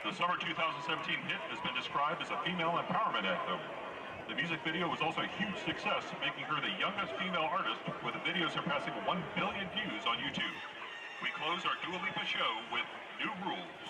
The summer 2017 hit has been described as a female empowerment anthem. The music video was also a huge success, making her the youngest female artist with a video surpassing 1 billion views on YouTube. We close our Dua Lipa show with New Rules.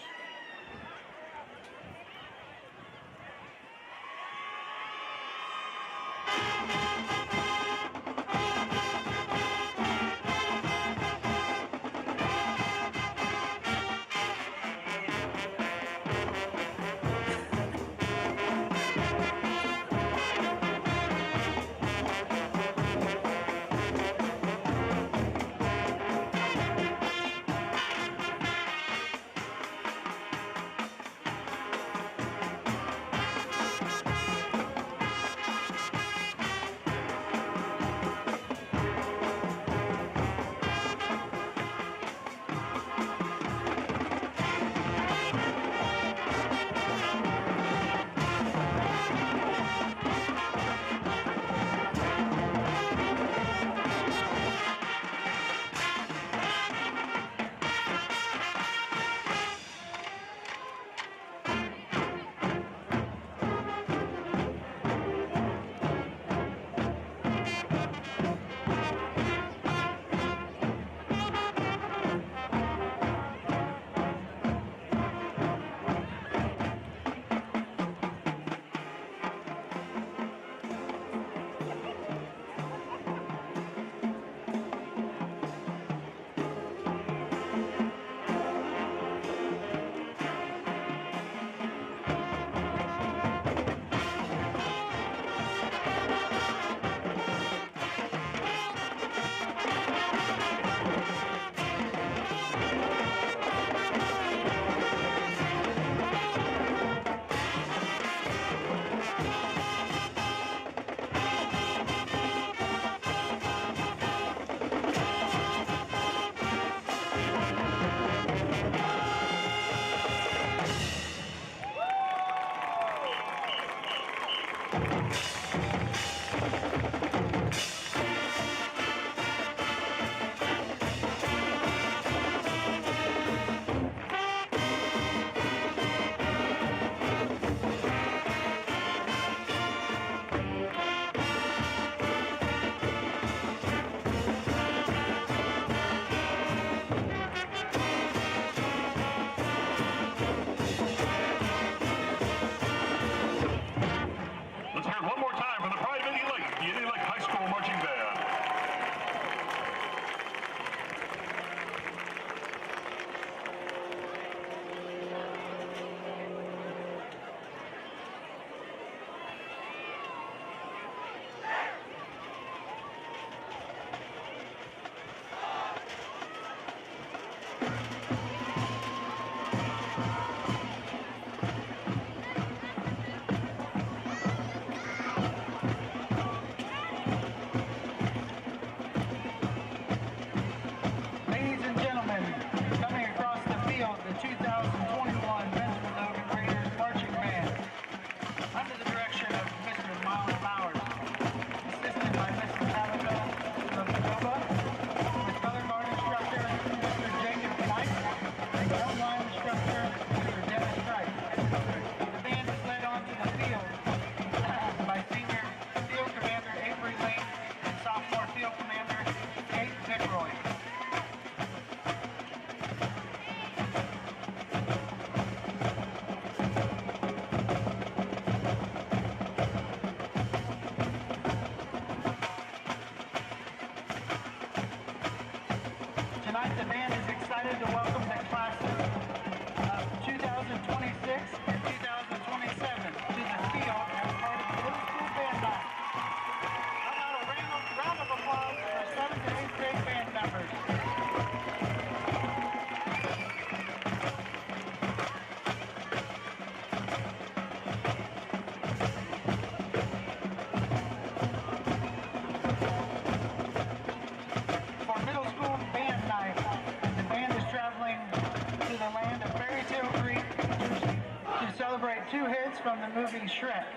Two hits from the movie Shrek.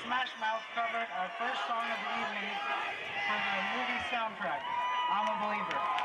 Smash Mouth covered our first song of the evening for the movie soundtrack, I'm a Believer.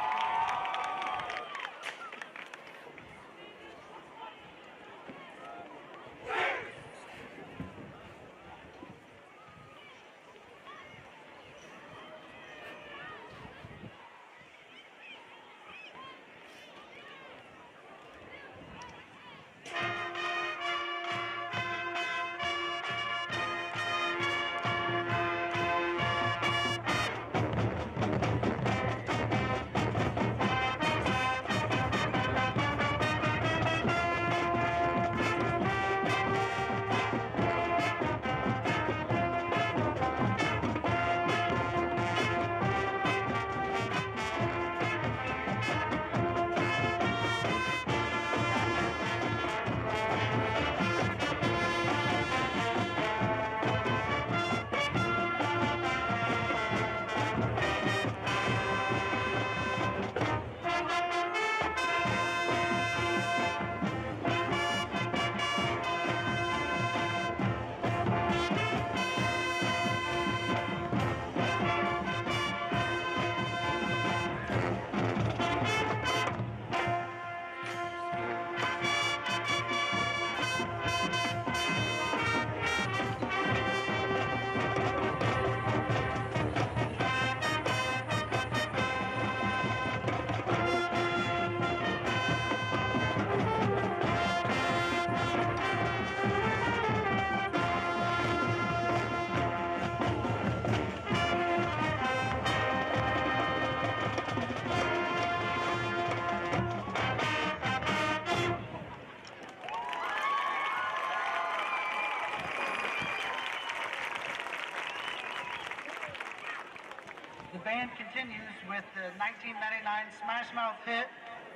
band continues with the 1999 Smash Mouth hit,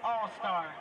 All Star.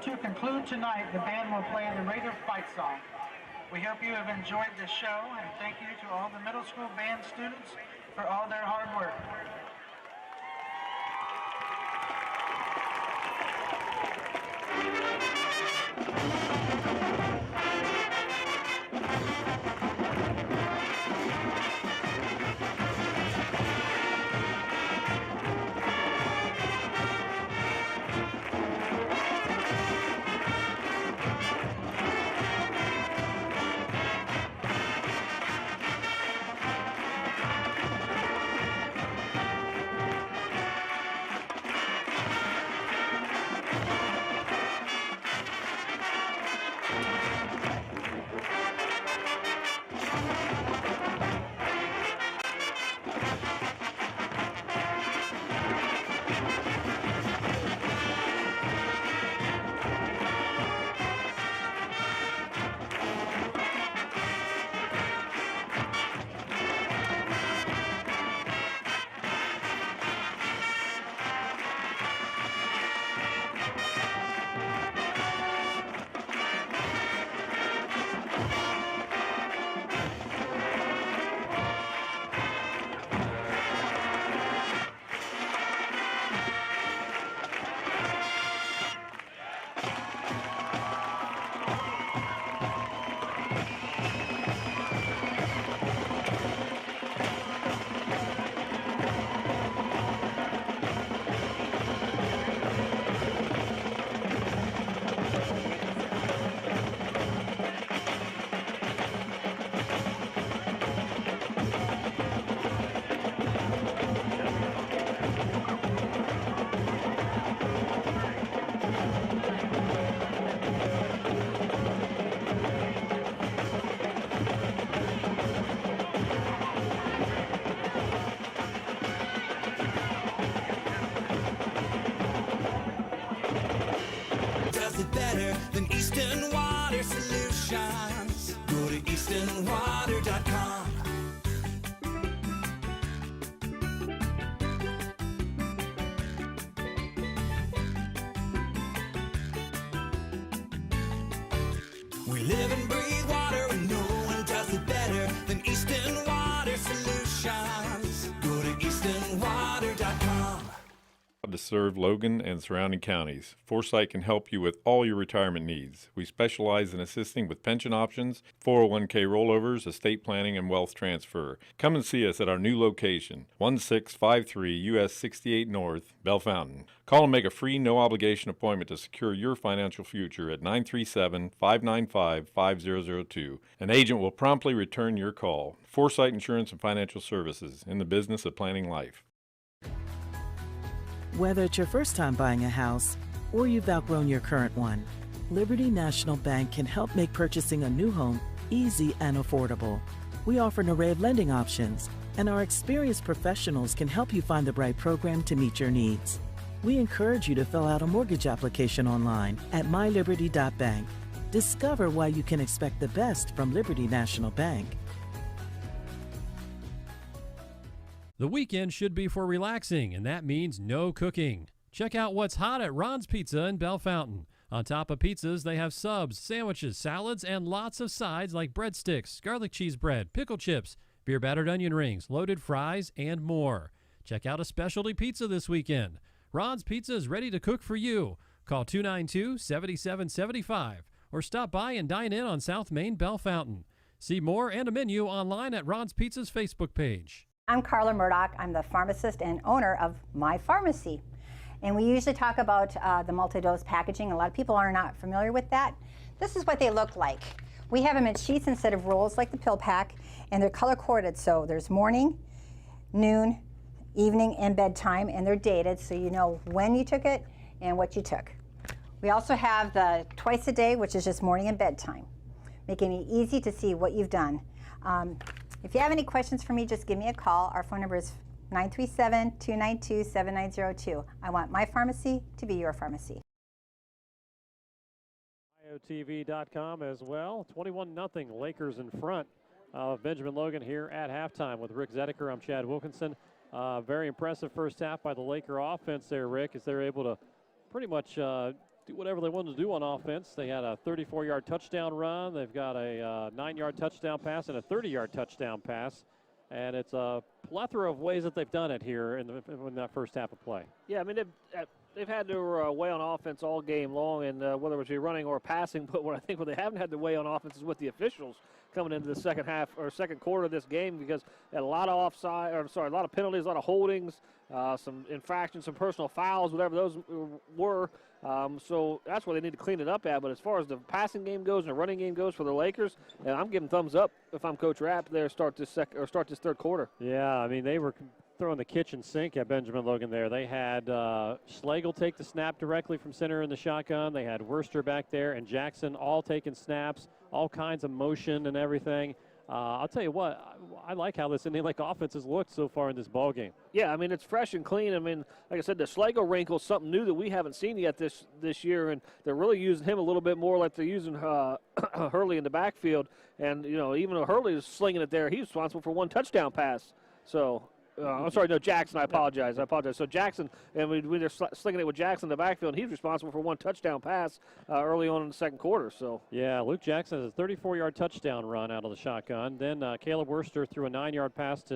To conclude tonight, the band will play the Raider Fight Song. We hope you have enjoyed this show, and thank you to all the middle school band students for all their hard work. Eastern Water Solutions. Go to easternwater.com. We live and breathe water and no one does it better than Eastern Water Solutions. Go to easternwater.com. proud to serve Logan and surrounding counties. Foresight can help you with all your retirement needs. We specialize in assisting with pension options, 401k rollovers, estate planning, and wealth transfer. Come and see us at our new location, 1653 US 68 North, Bellefontaine. Call and make a free, no-obligation appointment to secure your financial future at 937-595-5002. An agent will promptly return your call. Foresight Insurance and Financial Services, in the business of planning life. Whether it's your first time buying a house or you've outgrown your current one, Liberty National Bank can help make purchasing a new home easy and affordable. We offer an array of lending options, and our experienced professionals can help you find the right program to meet your needs. We encourage you to fill out a mortgage application online at myliberty.bank. Discover why you can expect the best from Liberty National Bank. The weekend should be for relaxing, and that means no cooking. Check out what's hot at Ron's Pizza in Bellefontaine. On top of pizzas, they have subs, sandwiches, salads, and lots of sides like breadsticks, garlic cheese bread, pickle chips, beer battered onion rings, loaded fries, and more. Check out a specialty pizza this weekend. Ron's Pizza is ready to cook for you. Call 292-7775 or stop by and dine in on South Main Bellefontaine. See more and a menu online at Ron's Pizza's Facebook page. I'm Carla Murdoch. I'm the pharmacist and owner of My Pharmacy. And we usually talk about the multi-dose packaging. A lot of people are not familiar with that. This is what they look like. We have them in sheets instead of rolls like the pill pack, and they're color-coded. So there's morning, noon, evening, and bedtime, and they're dated so you know when you took it and what you took. We also have the twice a day, which is just morning and bedtime, making it easy to see what you've done. If you have any questions for me, just give me a call. Our phone number is 937-292-7902. I want my pharmacy to be your pharmacy. PeakofOhioTV.com as well. 21-0 Lakers in front of Benjamin Logan here at halftime with Rick Zedeker. I'm Chad Wilkinson. Very impressive first half by the Laker offense there, Rick, as they're able to pretty much do whatever they wanted to do on offense. They had a 34-yard touchdown run. They've got a 9-yard touchdown pass and a 30-yard touchdown pass. And it's a plethora of ways that they've done it here in that first half of play. Yeah, I mean, they've had their way on offense all game long, and whether it was running or passing, but what they haven't had their way on offense is with the officials coming into the second half or second quarter of this game, because they had a lot of a lot of penalties, a lot of holdings, some infractions, some personal fouls, whatever those were. So that's where they need to clean it up at. But as far as the passing game goes and the running game goes for the Lakers, and I'm giving thumbs up if I'm Coach Rapp there start this third quarter. Yeah, I mean, they were throwing the kitchen sink at Benjamin Logan there. They had Schlegel take the snap directly from center in the shotgun. They had Worcester back there and Jackson all taking snaps, all kinds of motion and everything. I'll tell you what, I like how this Indian Lake offense has looked so far in this ball game. Yeah, I mean, it's fresh and clean. I mean, like I said, the Schlegel wrinkle is something new that we haven't seen yet this year, and they're really using him a little bit more like they're using Hurley in the backfield. And, even though Hurley is slinging it there, he's responsible for one touchdown pass. So, I'm sorry, no, Jackson, I apologize. So Jackson, and when they're slinging it with Jackson in the backfield, he's responsible for one touchdown pass early on in the second quarter. So yeah, Luke Jackson has a 34-yard touchdown run out of the shotgun. Then Caleb Worcester threw a 9-yard pass to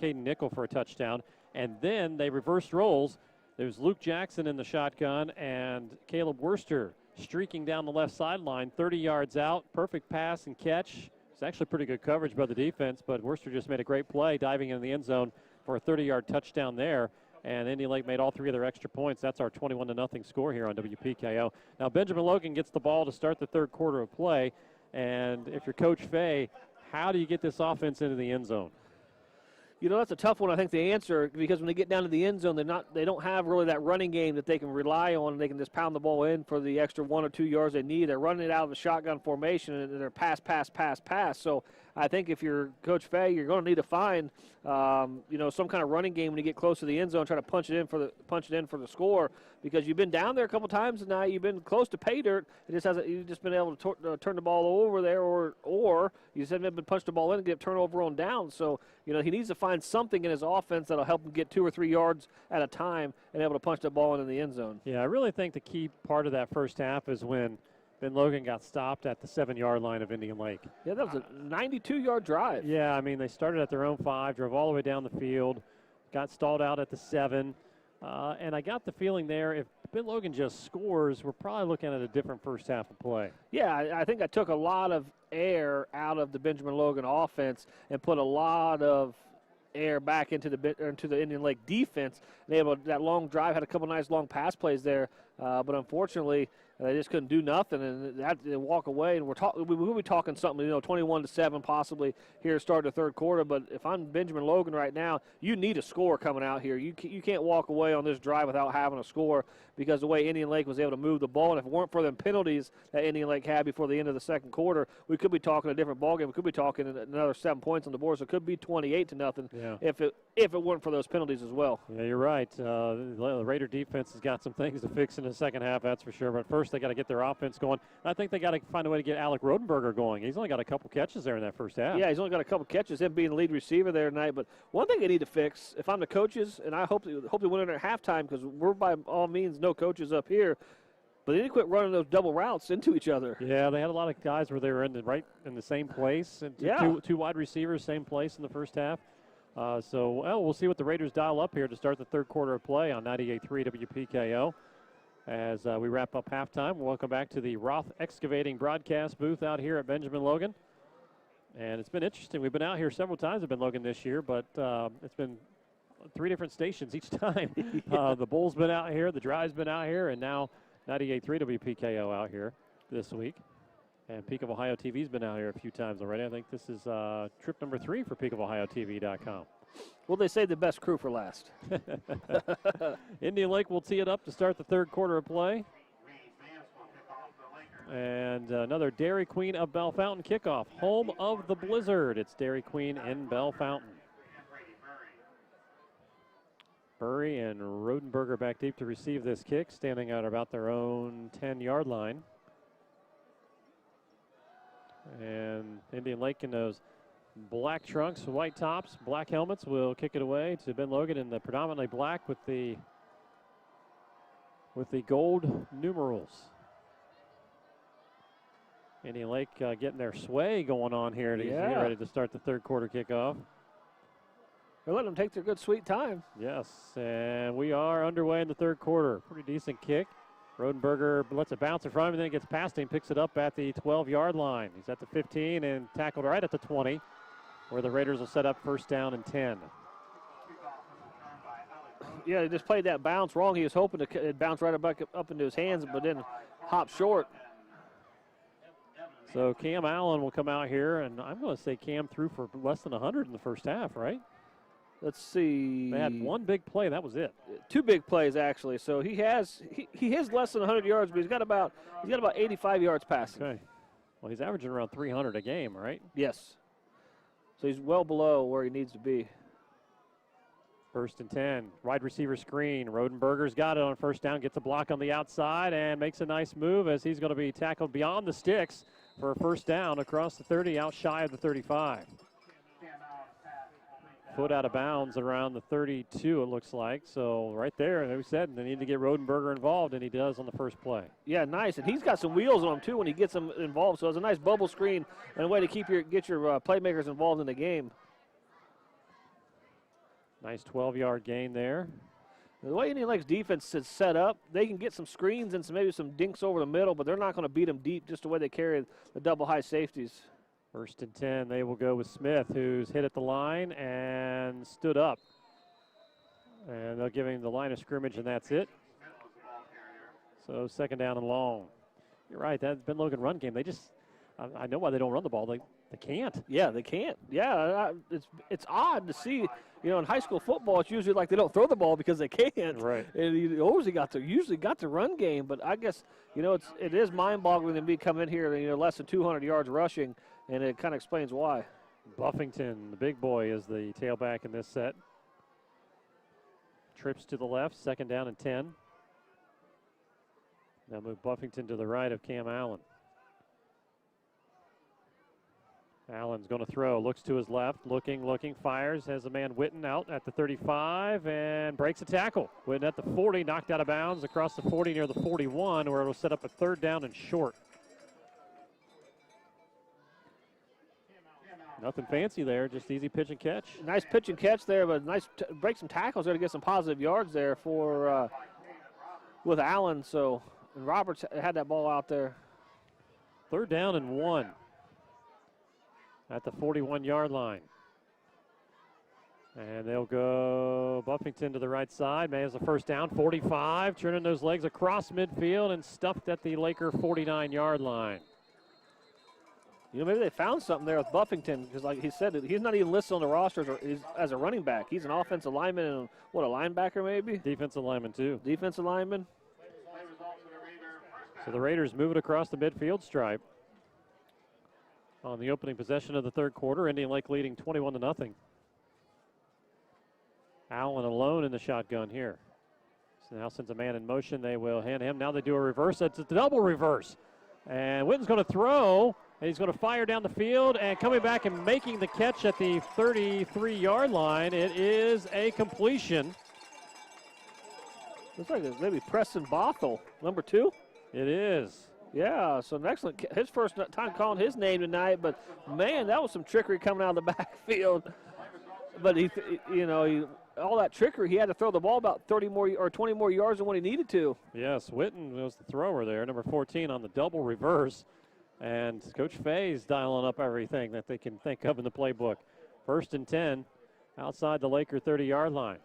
Caden Nickel for a touchdown. And then they reversed roles. There's Luke Jackson in the shotgun and Caleb Worcester streaking down the left sideline, 30 yards out, perfect pass and catch. It's actually pretty good coverage by the defense, but Worcester just made a great play diving in the end zone for a 30-yard touchdown there, and Indian Lake made all three of their extra points. That's our 21-0 score here on WPKO. Now Benjamin Logan gets the ball to start the third quarter of play, and if you're Coach Fay, how do you get this offense into the end zone? That's a tough one, I think, to answer, because when they get down to the end zone, they don't have really that running game that they can rely on. They can just pound the ball in for the extra 1 or 2 yards they need. They're running it out of the shotgun formation, and they're pass. So I think if you're Coach Fay, you're going to need to find, some kind of running game when you get close to the end zone, try to punch it in for the score, because you've been down there a couple times and now you've been close to pay dirt. You've just been able to turn the ball over there, or you just haven't been punched the ball in and get turnover on down. So he needs to find something in his offense that'll help him get 2 or 3 yards at a time and able to punch the ball into the end zone. Yeah, I really think the key part of that first half is when Ben Logan got stopped at the 7-yard line of Indian Lake. Yeah, that was a 92-yard drive. Yeah, I mean, they started at their own 5, drove all the way down the field, got stalled out at the 7, And I got the feeling there, if Ben Logan just scores, we're probably looking at a different first half of play. Yeah, I think I took a lot of air out of the Benjamin Logan offense and put a lot of air back into the Indian Lake defense. And that long drive had a couple nice long pass plays there, but unfortunately they just couldn't do nothing, and they walk away. And we'll be talking something, 21-7 possibly here to start the third quarter. But if I'm Benjamin Logan right now, you need a score coming out here. You can't walk away on this drive without having a score, because the way Indian Lake was able to move the ball, and if it weren't for them penalties that Indian Lake had before the end of the second quarter, we could be talking a different ballgame. We could be talking another 7 points on the board, so it could be 28-0 if it weren't for those penalties as well. Yeah, you're right. The Raider defense has got some things to fix in the second half, that's for sure. But first, they got to get their offense going. I think they got to find a way to get Alec Rodenberger going. He's only got a couple catches there in that first half. Yeah, he's only got a couple catches, him being the lead receiver there tonight. But one thing they need to fix, if I'm the coaches, and I hope they win it at halftime, because we're by all means no coaches up here, but they need to quit running those double routes into each other. Yeah, they had a lot of guys where they were in the same place. And two wide receivers, same place in the first half. We'll see what the Raiders dial up here to start the third quarter of play on 98.3 WPKO. As we wrap up halftime, welcome back to the Roth Excavating broadcast booth out here at Benjamin Logan. And it's been interesting. We've been out here several times at Ben Logan this year, but it's been 3 different stations each time. The Bull's been out here, the Drive's been out here, and now 98.3 WPKO out here this week. And PeakofOhioTV's been out here a few times already. I think this is trip number 3 for PeakofOhioTV.com. Well, they say the best crew for last. Indian Lake will tee it up to start the third quarter of play. And another Dairy Queen of Bell Fountain kickoff. Home of the Blizzard. It's Dairy Queen in Bell Fountain. Burry and Rodenberger back deep to receive this kick, standing out about their own 10-yard line. And Indian Lake in those black trunks, white tops, black helmets will kick it away to Ben Logan in the predominantly black with the gold numerals. Indian Lake getting their sway going on here to get ready to start the third quarter kickoff. They're letting them take their good sweet time. Yes, and we are underway in the third quarter. Pretty decent kick. Rodenberger lets it bounce in front of him, then gets past him, picks it up at the 12-yard line. He's at the 15 and tackled right at the 20, where the Raiders will set up first down and 10. Yeah, he just played that bounce wrong. He was hoping to bounce right up into his hands, but then hop short. So Cam Allen will come out here, and I'm going to say Cam threw for less than 100 in the first half, right? Let's see. They had one big play. That was it. 2 big plays, actually. So he has less than 100 yards, but he's got about 85 yards passing. Okay. Well, he's averaging around 300 a game, right? Yes. So he's well below where he needs to be. First and 10. Wide receiver screen. Rodenberger's got it on first down, gets a block on the outside, and makes a nice move as he's going to be tackled beyond the sticks for a first down across the 30, out shy of the 35. Foot out of bounds around the 32, it looks like. So right there, as we said, they need to get Rodenberger involved, and he does on the first play. Yeah, nice. And he's got some wheels on him, too, when he gets them involved. So it's a nice bubble screen and a way to get your playmakers involved in the game. Nice 12-yard gain there. The way Indian Lake's defense is set up, they can get some screens and maybe some dinks over the middle, but they're not going to beat them deep just the way they carry the double high safeties. First and 10, they will go with Smith, who's hit at the line and stood up. And they'll give him the line of scrimmage, and that's it. So second down and long. You're right, that's Ben Logan run game. They just, I know why they don't run the ball. They can't. Yeah, they can't. Yeah, it's odd to see. In high school football, it's usually like they don't throw the ball because they can't. Right. And you usually got the run game, but I guess it is mind-boggling to be coming in here less than 200 yards rushing, and it kind of explains why. Buffington, the big boy, is the tailback in this set. Trips to the left, second down and 10. Now move Buffington to the right of Cam Allen. Allen's going to throw, looks to his left, looking, fires, has a man Witten out at the 35 and breaks a tackle. Witten at the 40, knocked out of bounds across the 40 near the 41, where it'll set up a third down and short. Nothing fancy there, just easy pitch and catch. Nice pitch and catch there, but nice break some tackles there to get some positive yards there for with Allen. So and Roberts had that ball out there. 3rd down and 1 at the 41-yard line. And they'll go Buffington to the right side. May has the first down, 45, turning those legs across midfield and stuffed at the Laker 49-yard line. You know, maybe they found something there with Buffington because, like he said, he's not even listed on the rosters as a running back. He's an offensive lineman and, a linebacker maybe? Defensive lineman, too. Defensive lineman. So the Raiders move it across the midfield stripe on the opening possession of the 3rd quarter. Indian Lake leading 21-0. Allen alone in the shotgun here. So now sends a man in motion. They will hand him. Now they do a reverse. It's a double reverse. And Witten's going to throw. And he's going to fire down the field. And coming back and making the catch at the 33-yard line, it is a completion. Looks like it's maybe Preston Bothell, number 2. It is. Yeah, so an excellent, his first time calling his name tonight, but man, that was some trickery coming out of the backfield. But all that trickery, he had to throw the ball about 30 more or 20 more yards than what he needed to. Yes, Witten was the thrower there, number 14 on the double reverse. And Coach Fay's dialing up everything that they can think of in the playbook. 1st and 10 outside the Laker 30-yard line.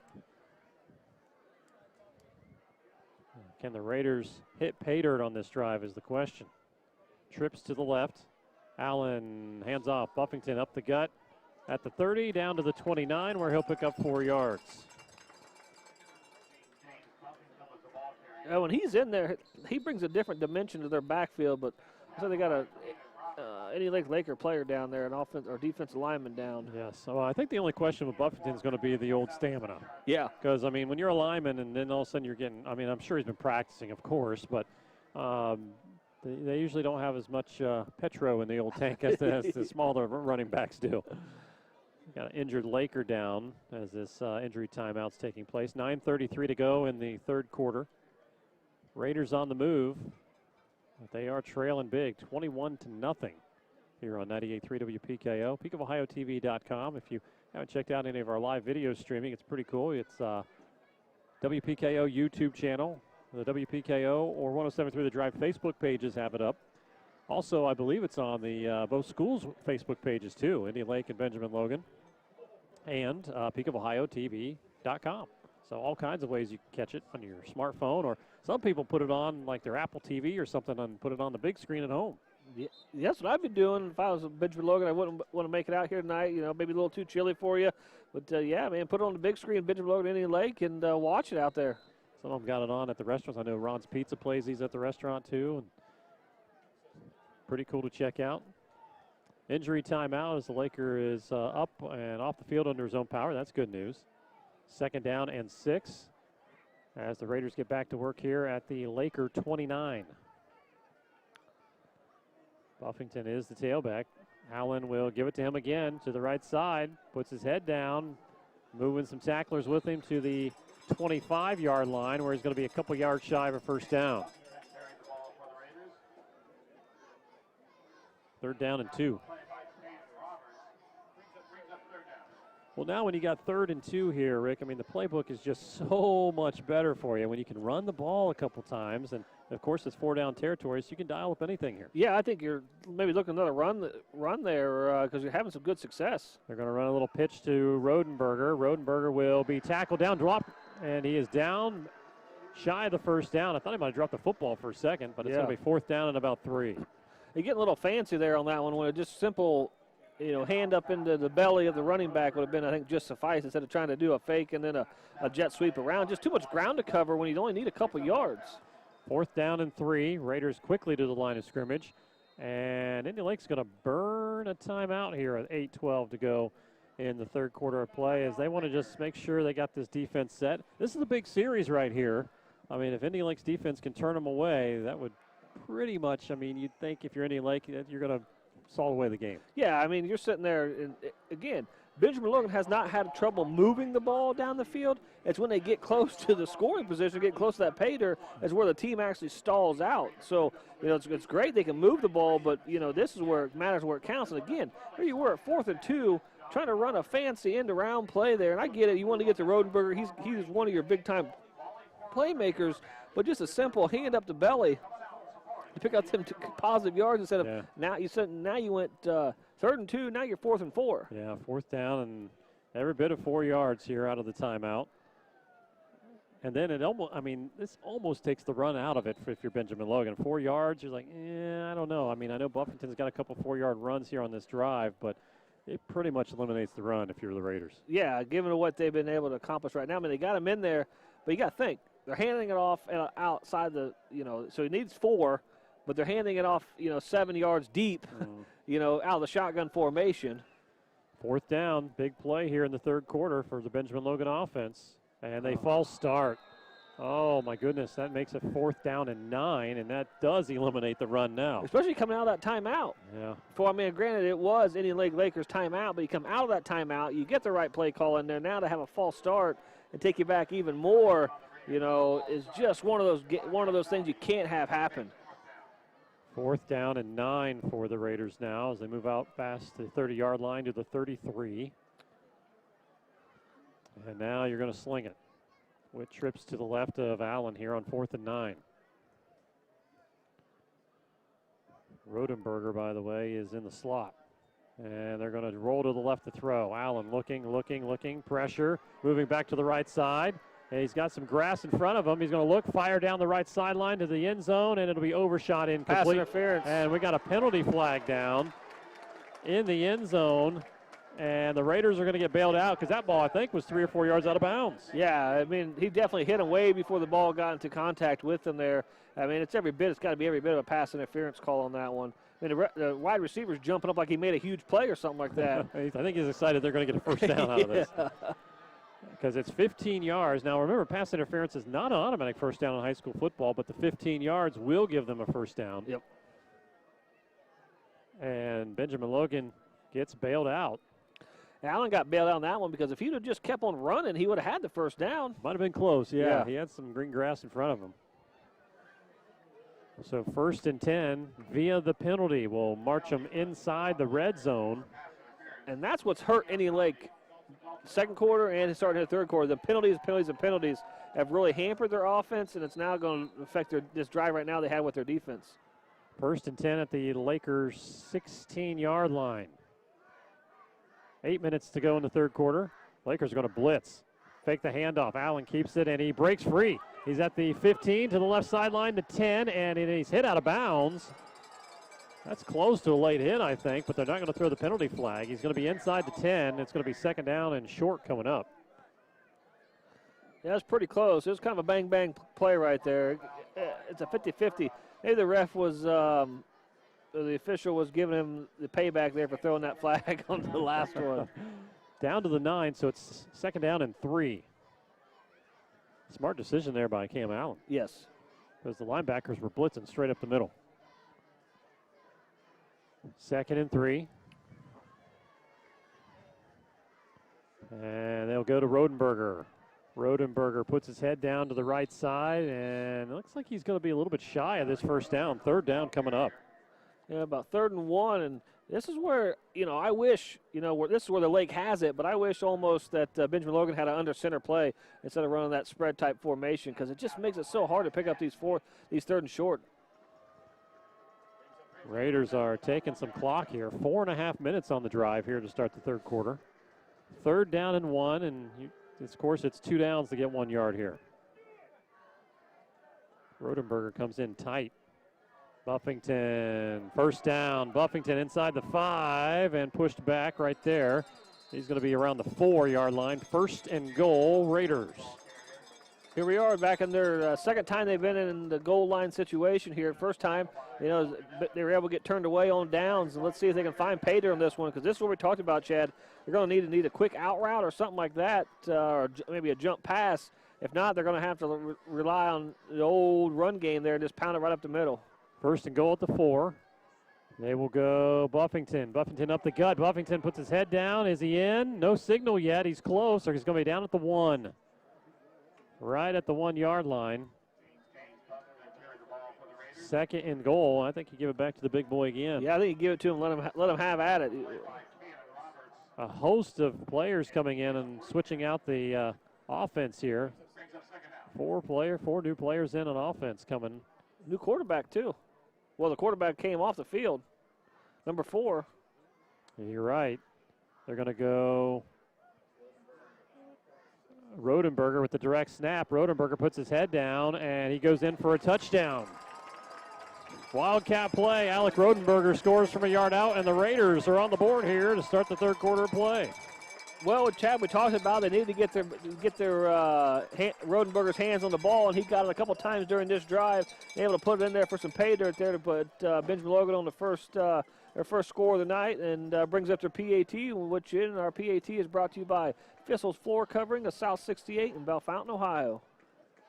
Can the Raiders hit pay dirt on this drive is the question. Trips to the left. Allen hands off. Buffington up the gut at the 30, down to the 29, where he'll pick up 4 yards. When he's in there, he brings a different dimension to their backfield, but so they got a any Laker player down there, an offense or defensive lineman down. Yes, so I think the only question with Buffington is going to be the old stamina. Yeah. Because, I mean, when you're a lineman and then all of a sudden you're getting, I mean, I'm sure he's been practicing, of course, but they usually don't have as much petro in the old tank as the smaller running backs do. Got an injured Laker down as this injury timeout's taking place. 9:33 to go in the 3rd quarter. Raiders on the move. But they are trailing big, 21-0 here on 98.3 WPKO. PeakofOhioTV.com. If you haven't checked out any of our live video streaming, it's pretty cool. It's WPKO YouTube channel, the WPKO or 107.3 The Drive Facebook pages have it up. Also, I believe it's on the both schools' Facebook pages too, Indian Lake and Benjamin Logan, and PeakofOhioTV.com. So all kinds of ways you can catch it on your smartphone, or some people put it on like their Apple TV or something and put it on the big screen at home. Yeah, that's what I've been doing. If I was Benjamin Logan, I wouldn't want to make it out here tonight. You know, maybe a little too chilly for you. But, yeah, man, put it on the big screen, Benjamin Logan, Indian Lake, and watch it out there. Some of them got it on at the restaurants. I know Ron's Pizza plays these at the restaurant, too. And pretty cool to check out. Injury timeout as the Laker is up and off the field under his own power. That's good news. 2nd down and 6 as the Raiders get back to work here at the Laker 29. Buffington is the tailback. Allen will give it to him again to the right side, puts his head down, moving some tacklers with him to the 25-yard line where he's going to be a couple yards shy of a 1st down. 3rd down and 2. Well, now when you got 3rd and 2 here, Rick, I mean, the playbook is just so much better for you when you can run the ball a couple times. And, of course, it's 4-down territory, so you can dial up anything here. Yeah, I think you're maybe looking at another run there because you're having some good success. They're going to run a little pitch to Rodenberger. Rodenberger will be tackled down, dropped, and he is down shy of the 1st down. I thought he might have dropped the football for a second, but it's going to be 4th down and about 3. You're getting a little fancy there on that one when it just simple – hand up into the belly of the running back would have been, I think, just suffice instead of trying to do a fake and then a jet sweep around. Just too much ground to cover when you only need a couple yards. 4th down and 3. Raiders quickly to the line of scrimmage. And Indian Lake's going to burn a timeout here at 8:12 to go in the 3rd quarter of play as they want to just make sure they got this defense set. This is a big series right here. I mean, if Indian Lake's defense can turn them away, that would pretty much, I mean, you'd think if you're Indian Lake, you're going to solve away the game. Yeah, I mean, you're sitting there, and again, Benjamin Logan has not had trouble moving the ball down the field. It's when they get close to the scoring position, get close to that pay dirt, is where the team actually stalls out. So, it's great they can move the ball, but, this is where it matters, where it counts. And, again, here you were at 4th and 2, trying to run a fancy end-around play there. And I get it. You want to get to Rodenberger. He's one of your big-time playmakers, but just a simple hand up the belly to pick out some positive yards instead of now you went 3rd and 2, now you're 4th and 4. Yeah, 4th down and every bit of 4 yards here out of the timeout. And then this almost takes the run out of it if you're Benjamin Logan. 4 yards, you're like, I don't know. I know Buffington's got a couple 4-yard runs here on this drive, but it pretty much eliminates the run if you're the Raiders. Yeah, given what they've been able to accomplish right now. They got him in there, but you got to think. They're handing it off outside so he needs 4, but they're handing it off, 7 yards deep, out of the shotgun formation. 4th down, big play here in the 3rd quarter for the Benjamin Logan offense. And they false start. Oh, my goodness, that makes it 4th down and 9, and that does eliminate the run now. Especially coming out of that timeout. Yeah. Granted, it was Indian Lake Lakers timeout, but you come out of that timeout, you get the right play call in there. Now to have a false start and take you back even more, is just one of those things you can't have happen. 4th down and 9 for the Raiders now as they move out past the 30-yard line to the 33. And now you're going to sling it with trips to the left of Allen here on 4th and 9. Rodenberger, by the way, is in the slot. And they're going to roll to the left to throw. Allen looking, pressure, moving back to the right side. And he's got some grass in front of him. He's going to look, fire down the right sideline to the end zone, and it'll be overshot incomplete. Pass interference. And we got a penalty flag down in the end zone. And the Raiders are going to get bailed out because that ball, I think, was 3 or 4 yards out of bounds. Yeah, he definitely hit him way before the ball got into contact with him there. It's got to be every bit of a pass interference call on that one. The wide receiver's jumping up like he made a huge play or something like that. I think he's excited they're going to get a first down out of this. Because it's 15 yards. Now, remember, pass interference is not an automatic first down in high school football, but the 15 yards will give them a first down. Yep. And Benjamin Logan gets bailed out. Allen got bailed out on that one because if he'd have just kept on running, he would have had the first down. Might have been close, yeah. He had some green grass in front of him. So 1st and 10 via the penalty will march them inside the red zone. And that's what's hurt Indian Lake 2nd quarter and starting in the 3rd quarter. The penalties have really hampered their offense, and it's now going to affect this drive right now they had with their defense. 1st and 10 at the Lakers' 16-yard line. 8 minutes to go in the 3rd quarter. Lakers are going to blitz. Fake the handoff. Allen keeps it, and he breaks free. He's at the 15 to the left sideline to 10, and he's hit out of bounds. That's close to a late hit, I think, but they're not going to throw the penalty flag. He's going to be inside the 10. It's going to be 2nd down and short coming up. Yeah, that's pretty close. It was kind of a bang-bang play right there. It's a 50-50. Maybe the ref was the official was giving him the payback there for throwing that flag on the last one. Down to the 9, so it's 2nd down and 3. Smart decision there by Cam Allen. Yes. Because the linebackers were blitzing straight up the middle. 2nd and 3. And they'll go to Rodenberger. Rodenberger puts his head down to the right side, and it looks like he's going to be a little bit shy of this first down. 3rd down coming up. Yeah, about 3rd and 1, and this is where, I wish, this is where the Lake has it, but I wish almost that Benjamin Logan had an under center play instead of running that spread type formation because it just makes it so hard to pick up these 3rd and short. Raiders are taking some clock here. 4.5 minutes on the drive here to start the 3rd quarter. 3rd down and 1, and of course it's 2 downs to get 1 yard here. Rodenberger comes in tight. Buffington, 1st down. Buffington inside the 5 and pushed back right there. He's going to be around the 4-yard line. 1st and goal, Raiders. Here we are back in their 2nd time they've been in the goal line situation here. First time, they were able to get turned away on downs. And let's see if they can find pay dirt on this one because this is what we talked about, Chad. They're going to need a quick out route or something like that, or maybe a jump pass. If not, they're going to have to rely on the old run game there and just pound it right up the middle. 1st and goal at the 4. They will go Buffington. Buffington up the gut. Buffington puts his head down. Is he in? No signal yet. He's close, or he's going to be down at the 1. Right at the 1-yard line. 2nd and goal. I think you give it back to the big boy again. Yeah, I think you give it to him, let him have at it. A host of players coming in and switching out the offense here. 4 new players in on offense coming. New quarterback, too. Well, the quarterback came off the field. Number 4. You're right. They're going to go Rodenberger with the direct snap. Rodenberger puts his head down, and he goes in for a touchdown. Wildcat play. Alec Rodenberger scores from a yard out, and the Raiders are on the board here to start the third quarter of play. Well, Chad, we talked about they needed to get their Rodenberger's hands on the ball, and he got it a couple times during this drive. Able to put it in there for some pay dirt there to put Benjamin Logan on their first score of the night, and brings up their PAT, which in our PAT is brought to you by Thistle's Floor Covering of South 68 in Bellefontaine, Ohio.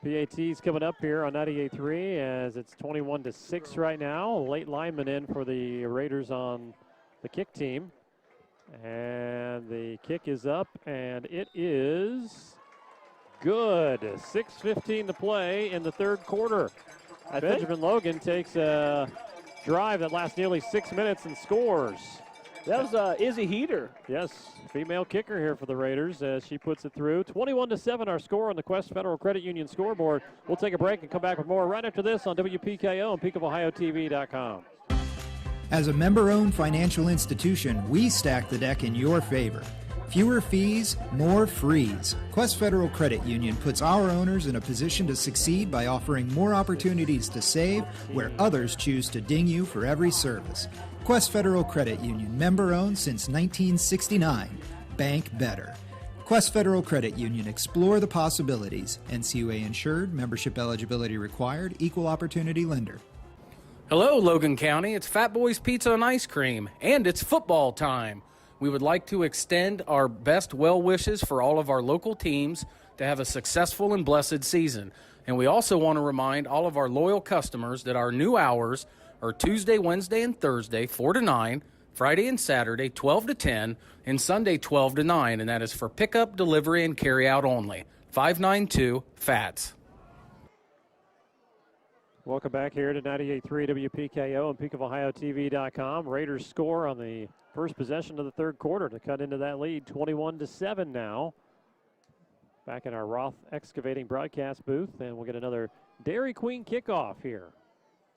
PAT's coming up here on 98.3 as it's 21-6 right now. Late lineman in for the Raiders on the kick team. And the kick is up, and it is good. 6:15 to play in the third quarter. Benjamin Logan takes a drive that lasts nearly 6 minutes and scores. That was Izzy Heater. Yes, female kicker here for the Raiders as she puts it through. 21-7 our score on the Quest Federal Credit Union scoreboard. We'll take a break and come back with more right after this on WPKO and PeakofOhioTV.com. As a member-owned financial institution, we stack the deck in your favor. Fewer fees, more frees. Quest Federal Credit Union puts our owners in a position to succeed by offering more opportunities to save where others choose to ding you for every service. Quest Federal Credit Union, member-owned since 1969. Bank better. Quest Federal Credit Union, explore the possibilities. NCUA insured, membership eligibility required, equal opportunity lender. Hello, Logan County. It's Fat Boys Pizza and Ice Cream, and it's football time. We would like to extend our best well wishes for all of our local teams to have a successful and blessed season. And we also want to remind all of our loyal customers that our new hours are Tuesday, Wednesday, and Thursday, 4 to 9, Friday and Saturday, 12 to 10, and Sunday, 12 to 9, and that is for pickup, delivery, and carry out only. 592-FATS. Welcome back here to 98.3 WPKO and PeakofOhioTV.com. Raiders score on the first possession of the third quarter to cut into that lead, 21-7 now. Back in our Roth Excavating broadcast booth, and we'll get another Dairy Queen kickoff here.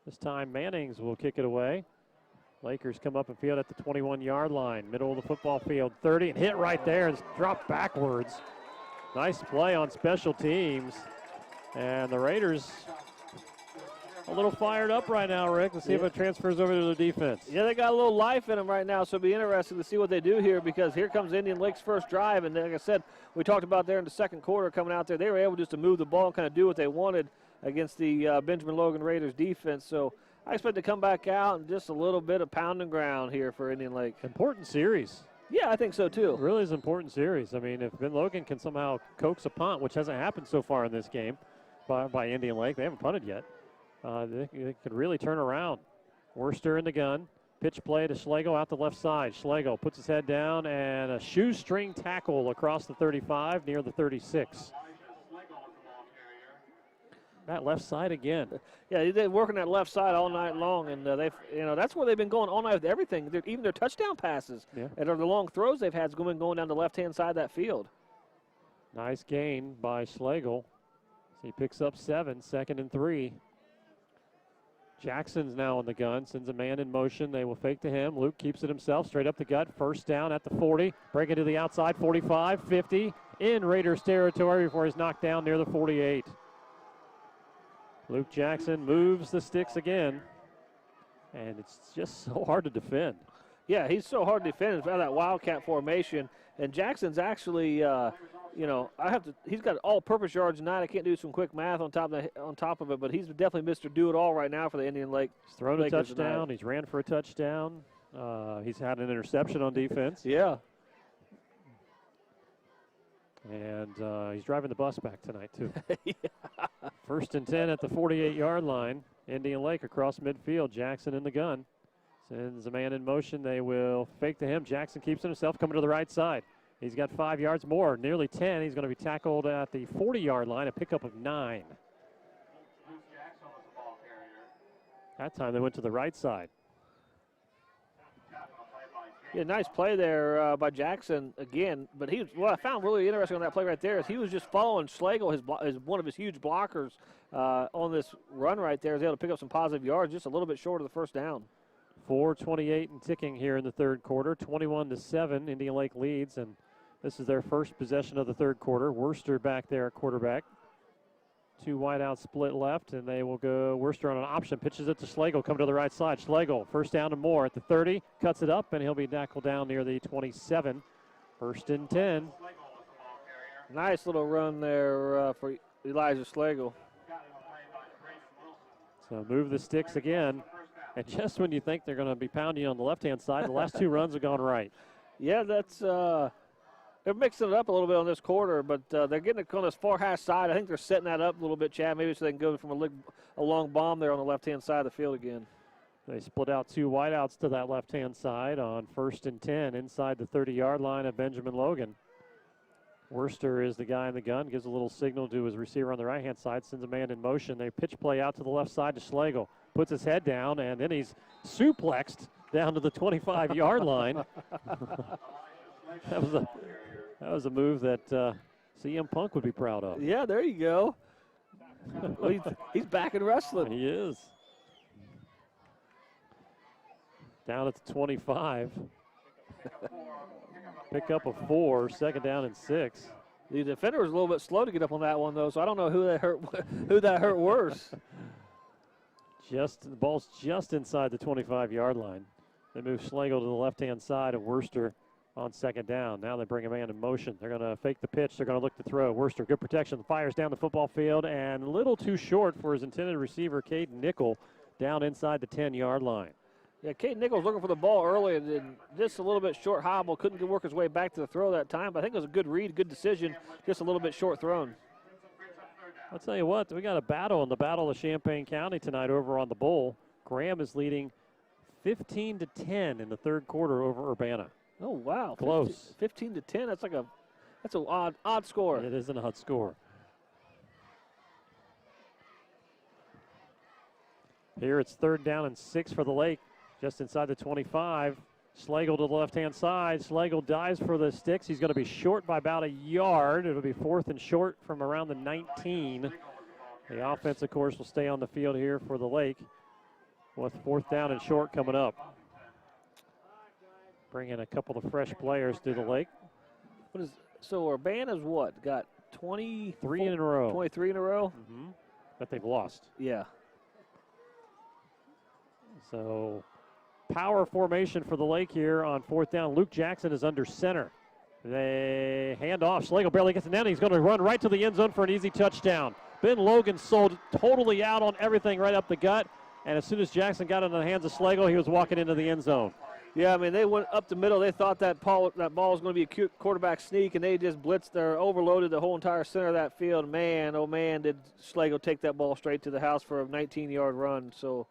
This time Mannings will kick it away. Lakers come up and field at the 21-yard line, middle of the football field, 30, and hit right there and dropped backwards. Nice play on special teams, and the Raiders a little fired up right now, Rick. Let's see if it transfers over to the defense. Yeah, they got a little life in them right now, so it'll be interesting to see what they do here because here comes Indian Lake's first drive. And like I said, we talked about there in the second quarter coming out there, they were able just to move the ball and kind of do what they wanted against the Benjamin Logan Raiders defense. So I expect to come back out and just a little bit of pounding ground here for Indian Lake. Important series. Yeah, I think so too. It really is an important series. I mean, if Ben Logan can somehow coax a punt, which hasn't happened so far in this game by Indian Lake, they haven't punted yet. They could really turn around. Worcester in the gun. Pitch play to Schlegel out the left side. Schlegel puts his head down and a shoestring tackle across the 35 near the 36. That left side again. Yeah, they've been working that left side all night long, and that's where they've been going all night with everything. Even their touchdown passes and the long throws they've had going down the left-hand side of that field. Nice gain by Schlegel. So he picks up 7, 2nd and 3. Jackson's now on the gun, sends a man in motion. They will fake to him. Luke keeps it himself, straight up the gut. First down at the 40. Breaking to the outside, 45, 50. In Raiders territory before he's knocked down near the 48. Luke Jackson moves the sticks again. And it's just so hard to defend. Yeah, he's so hard to defend out of that Wildcat formation. And Jackson's actually, he's got all-purpose yards tonight. I can't do some quick math on top of it, but he's definitely Mr. Do-It-All right now for the Indian Lake. He's thrown a touchdown. Tonight. He's ran for a touchdown. He's had an interception on defense. Yeah. And he's driving the bus back tonight, too. Yeah. 1st and 10 at the 48-yard line. Indian Lake across midfield. Jackson in the gun. Sends a man in motion. They will fake to him. Jackson keeps it himself, coming to the right side. He's got 5 yards more, nearly 10. He's going to be tackled at the 40-yard line, a pickup of 9. That time they went to the right side. Yeah, nice play there by Jackson again. But what I found really interesting on that play right there is he was just following Schlegel, one of his huge blockers on this run right there. He was able to pick up some positive yards, just a little bit short of the first down. 4:28 and ticking here in the third quarter. 21-7, Indian Lake leads, and this is their first possession of the third quarter. Worcester back there at quarterback. 2 wideout split left, and they will go Worcester on an option. Pitches it to Schlegel, coming to the right side. Schlegel, first down and more at the 30, cuts it up, and he'll be tackled down near the 27. First and 10. Nice little run there for Elijah Schlegel. So move the sticks again. And just when you think they're going to be pounding on the left-hand side, the last 2 runs have gone right. Yeah, that's they're mixing it up a little bit on this quarter, but they're getting it on this far hash side. I think they're setting that up a little bit, Chad, maybe so they can go from a long bomb there on the left-hand side of the field again. They split out 2 wideouts to that left-hand side on first and 10 inside the 30-yard line of Benjamin Logan. Worcester is the guy in the gun, gives a little signal to his receiver on the right-hand side, sends a man in motion. They pitch play out to the left side to Schlegel. Puts his head down, and then he's suplexed down to the 25-yard line. That was a move that CM Punk would be proud of. Yeah, there you go. Well, he's back in wrestling. He is. Down at the 25. Pick up a 4, second down and 6. The defender was a little bit slow to get up on that one, though, so I don't know who that hurt worse. The ball's just inside the 25-yard line. They move Schlegel to the left-hand side of Worcester on second down. Now they bring a man in motion. They're going to fake the pitch. They're going to look to throw. Worcester, good protection. Fires down the football field, and a little too short for his intended receiver, Caden Nickel, down inside the 10-yard line. Yeah, Caden Nickel was looking for the ball early, and then just a little bit short hobble. Couldn't work his way back to the throw that time, but I think it was a good read, good decision, just a little bit short thrown. I'll tell you what, we got a battle in the Battle of Champaign County tonight over on the Bowl. Graham is leading 15-10 in the third quarter over Urbana. Oh, wow. Close. 15-10, that's an odd score. It is an odd score. Here it's third down and 6 for the Lake, just inside the 25. Schlegel to the left-hand side. Schlegel dives for the sticks. He's going to be short by about a yard. It'll be 4th and short from around the 19. The offense, of course, will stay on the field here for the Lake with 4th down and short coming up. Bring in a couple of fresh players to the Lake. So Urbana's what? Got 23 in a row. 23 in a row? Mm-hmm. That they've lost. Yeah. So power formation for the Lake here on 4th down. Luke Jackson is under center. They hand off. Schlegel barely gets it down. He's going to run right to the end zone for an easy touchdown. Ben Logan sold totally out on everything right up the gut. And as soon as Jackson got it in the hands of Schlegel, he was walking into the end zone. Yeah, I mean, they went up the middle. They thought that ball was going to be a cute quarterback sneak, and they just blitzed overloaded the whole entire center of that field. Man, oh man, did Schlegel take that ball straight to the house for a 19-yard run. So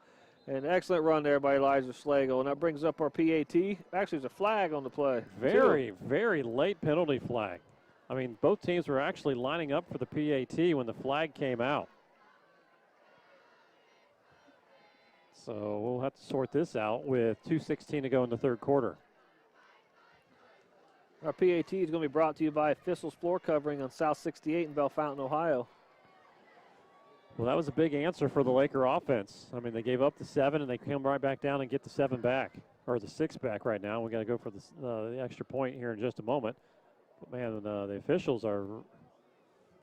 an excellent run there by Elijah Schlegel, and that brings up our PAT. Actually, there's a flag on the play. Very, very late penalty flag. I mean, both teams were actually lining up for the PAT when the flag came out. So we'll have to sort this out with 2:16 to go in the third quarter. Our PAT is going to be brought to you by Thistle's Floor Covering on South 68 in Bellefontaine, Ohio. Well, that was a big answer for the Laker offense. I mean, they gave up the 7, and they come right back down and get the 7 back, or the 6 back right now. We got to go for the extra point here in just a moment. But, man, the officials are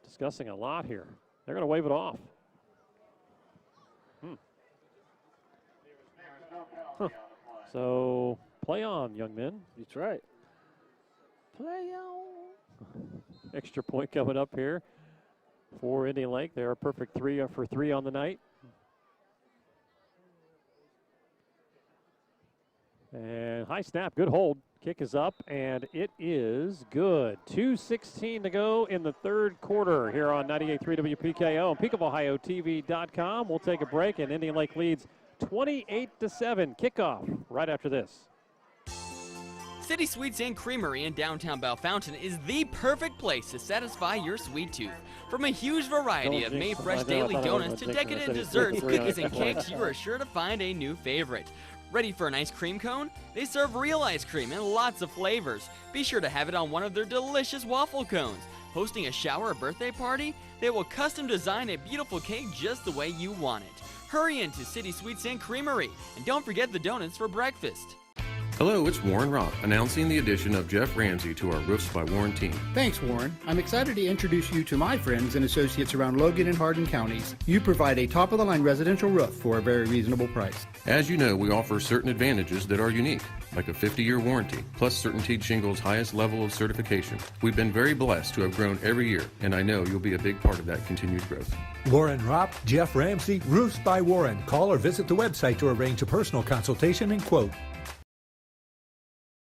discussing a lot here. They're going to wave it off. Huh. So, play on, young men. That's right. Play on. Extra point coming up here for Indian Lake. They're a perfect 3 for 3 on the night. And high snap, good hold. Kick is up, and it is good. 2:16 to go in the third quarter here on 98.3 WPKO and PeakofOhioTV.com. We'll take a break, and Indian Lake leads 28-7. Kickoff right after this. City Sweets and Creamery in downtown Bellefontaine is the perfect place to satisfy your sweet tooth. From a huge variety of made fresh daily donuts to decadent desserts, cookies, and cakes, you are sure to find a new favorite. Ready for an ice cream cone? They serve real ice cream in lots of flavors. Be sure to have it on one of their delicious waffle cones. Hosting a shower or birthday party? They will custom design a beautiful cake just the way you want it. Hurry into City Sweets and Creamery, and don't forget the donuts for breakfast. Hello, it's Warren Rock, announcing the addition of Jeff Ramsey to our Roofs by Warren team. Thanks, Warren. I'm excited to introduce you to my friends and associates around Logan and Hardin counties. You provide a top-of-the-line residential roof for a very reasonable price. As you know, we offer certain advantages that are unique, like a 50-year warranty, plus CertainTeed Shingles' highest level of certification. We've been very blessed to have grown every year, and I know you'll be a big part of that continued growth. Warren Ropp, Jeff Ramsey, Roofs by Warren. Call or visit the website to arrange a personal consultation and quote.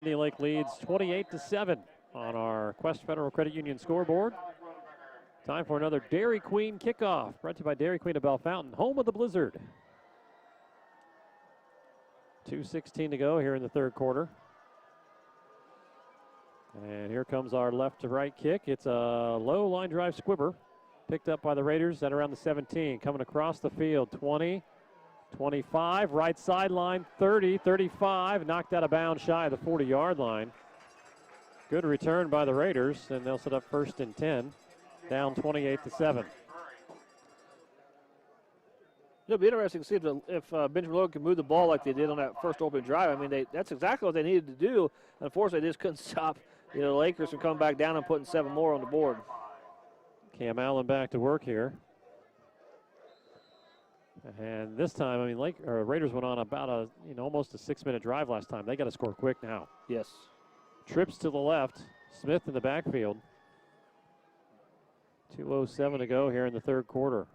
Indian Lake leads 28-7 on our Quest Federal Credit Union scoreboard. Time for another Dairy Queen kickoff, brought to you by Dairy Queen of Bellefontaine, home of the Blizzard. 2:16 to go here in the third quarter. And here comes our left to right kick. It's a low line drive squibber, picked up by the Raiders at around the 17. Coming across the field, 20. 25, right sideline, 30, 35, knocked out of bounds shy of the 40-yard line. Good return by the Raiders, and they'll set up 1st and 10, down 28-7. It'll be interesting to see if Benjamin Logan can move the ball like they did on that first open drive. I mean, that's exactly what they needed to do. Unfortunately, they just couldn't stop the Lakers from coming back down and putting 7 more on the board. Cam Allen back to work here. And this time, I mean, Raiders went on about almost a 6-minute drive last time. They got to score quick now. Yes. Trips to the left. Smith in the backfield. 2:07 to go here in the third quarter.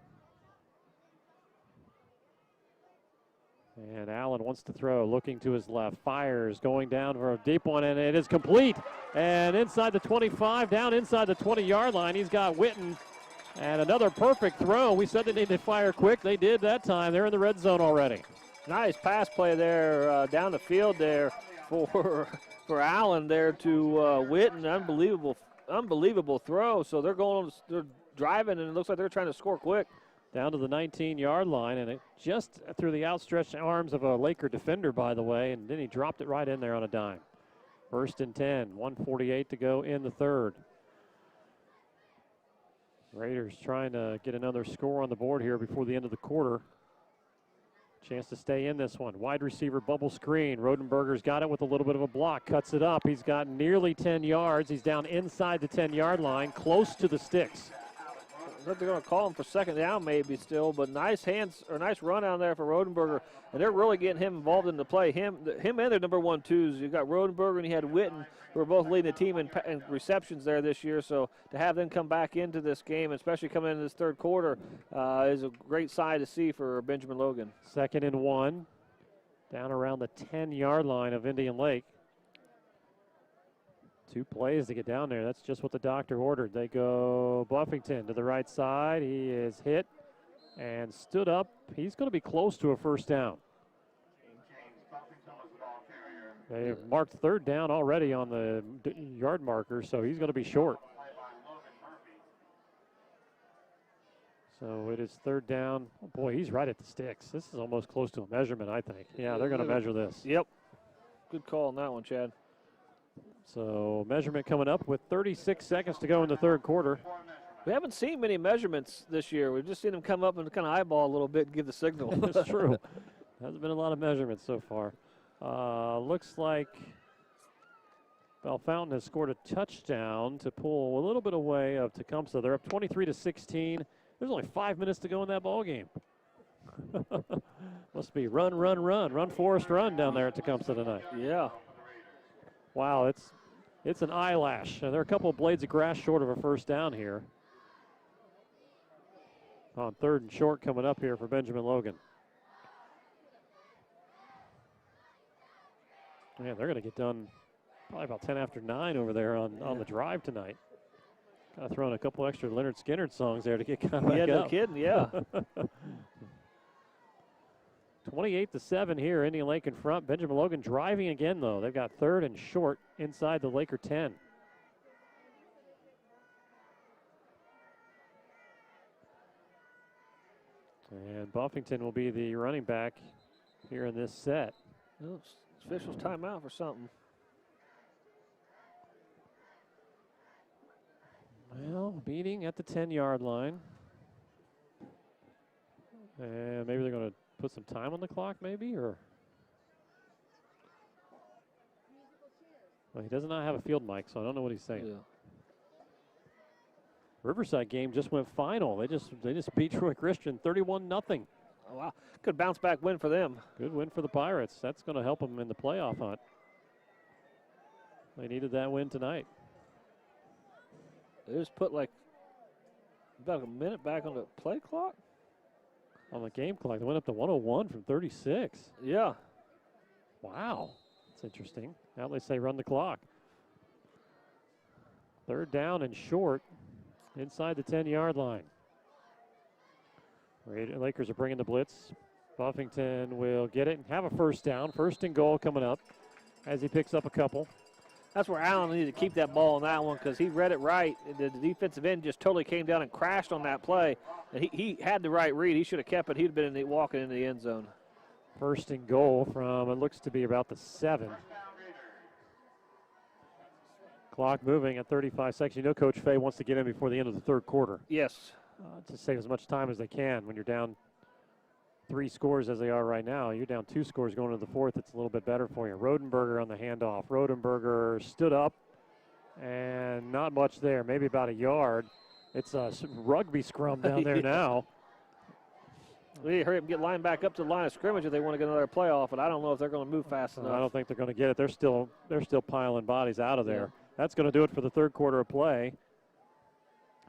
And Allen wants to throw, looking to his left. Fires, going down for a deep one, and it is complete. And inside the 25, down inside the 20-yard line, he's got Witten. And another perfect throw. We said they needed to fire quick. They did that time. They're in the red zone already. Nice pass play there down the field there for Allen there to Witten. Unbelievable throw. So they're driving, and it looks like they're trying to score quick. Down to the 19-yard line, and it just through the outstretched arms of a Laker defender, by the way, and then he dropped it right in there on a dime. 1st and 10, 1:48 to go in the third. Raiders trying to get another score on the board here before the end of the quarter. Chance to stay in this one. Wide receiver bubble screen. Rodenberger's got it with a little bit of a block. Cuts it up. He's got nearly 10 yards. He's down inside the 10-yard line, close to the sticks. I think they're going to call him for second down maybe still, but nice run out there for Rodenberger, and they're really getting him involved in the play. Him and their number 1-2s. You got Rodenberger and you had Witten, who are both leading the team in receptions there this year. So to have them come back into this game, especially coming into this third quarter, is a great sight to see for Benjamin Logan. 2nd and 1, down around the 10-yard line of Indian Lake. 2 plays to get down there. That's just what the doctor ordered. They go Buffington to the right side. He is hit and stood up. He's going to be close to a first down. They have marked 3rd down already on the yard marker, so he's going to be short. So it is 3rd down. Oh boy, he's right at the sticks. This is almost close to a measurement, I think. Yeah, they're going to measure this. Yep. Good call on that one, Chad. So measurement coming up with 36 seconds to go in the third quarter. We haven't seen many measurements this year. We've just seen them come up and kind of eyeball a little bit and give the signal. That's true. Hasn't been a lot of measurements so far. Looks like Bellefontaine has scored a touchdown to pull a little bit away of Tecumseh. They're up 23-16. There's only 5 minutes to go in that ball game. Must be run, Forrest, run down there at Tecumseh tonight. Yeah. Wow, it's an eyelash. They're a couple of blades of grass short of a first down here. On 3rd and short coming up here for Benjamin Logan. Yeah, they're going to get done probably about 10 after 9 over there on the drive tonight. Kind of throwing a couple extra Leonard Skinner songs there to get kind of back no up. kidding, yeah. 28-7 here, Indian Lake in front. Benjamin Logan driving again, though. They've got 3rd and short inside the Laker 10. And Buffington will be the running back here in this set. Well, officials timeout for something. Well, meeting at the 10-yard line. And maybe they're going to put some time on the clock, maybe, or? Well, he does not have a field mic, so I don't know what he's saying. Yeah. Riverside game just went final. They just beat Troy Christian 31-0. Oh, wow. Good bounce back win for them. Good win for the Pirates. That's going to help them in the playoff hunt. They needed that win tonight. They just put like about a minute back on the play clock. On the game clock, they went up to 101 from 36. Yeah. Wow. That's interesting. Now they say run the clock. 3rd down and short inside the 10-yard line. Lakers are bringing the blitz. Buffington will get it and have a 1st down. 1st and goal coming up as he picks up a couple. That's where Allen needed to keep that ball on that one because he read it right. The defensive end just totally came down and crashed on that play. And he had the right read. He should have kept it. He'd have been walking into the end zone. 1st and goal from, it looks to be about the 7. Clock moving at 35 seconds. You know Coach Fay wants to get in before the end of the 3rd quarter. Yes. To save as much time as they can. When you're down 3 scores as they are right now, you're down 2 scores going into the 4th. It's a little bit better for you. Rodenberger on the handoff. Rodenberger stood up and not much there, maybe about a yard. It's a rugby scrum down there now. We hurry up and get line back up to the line of scrimmage if they want to get another playoff, but I don't know if they're going to move fast enough. I don't think they're going to get it. They're still piling bodies out of there. Yeah. That's going to do it for the 3rd quarter of play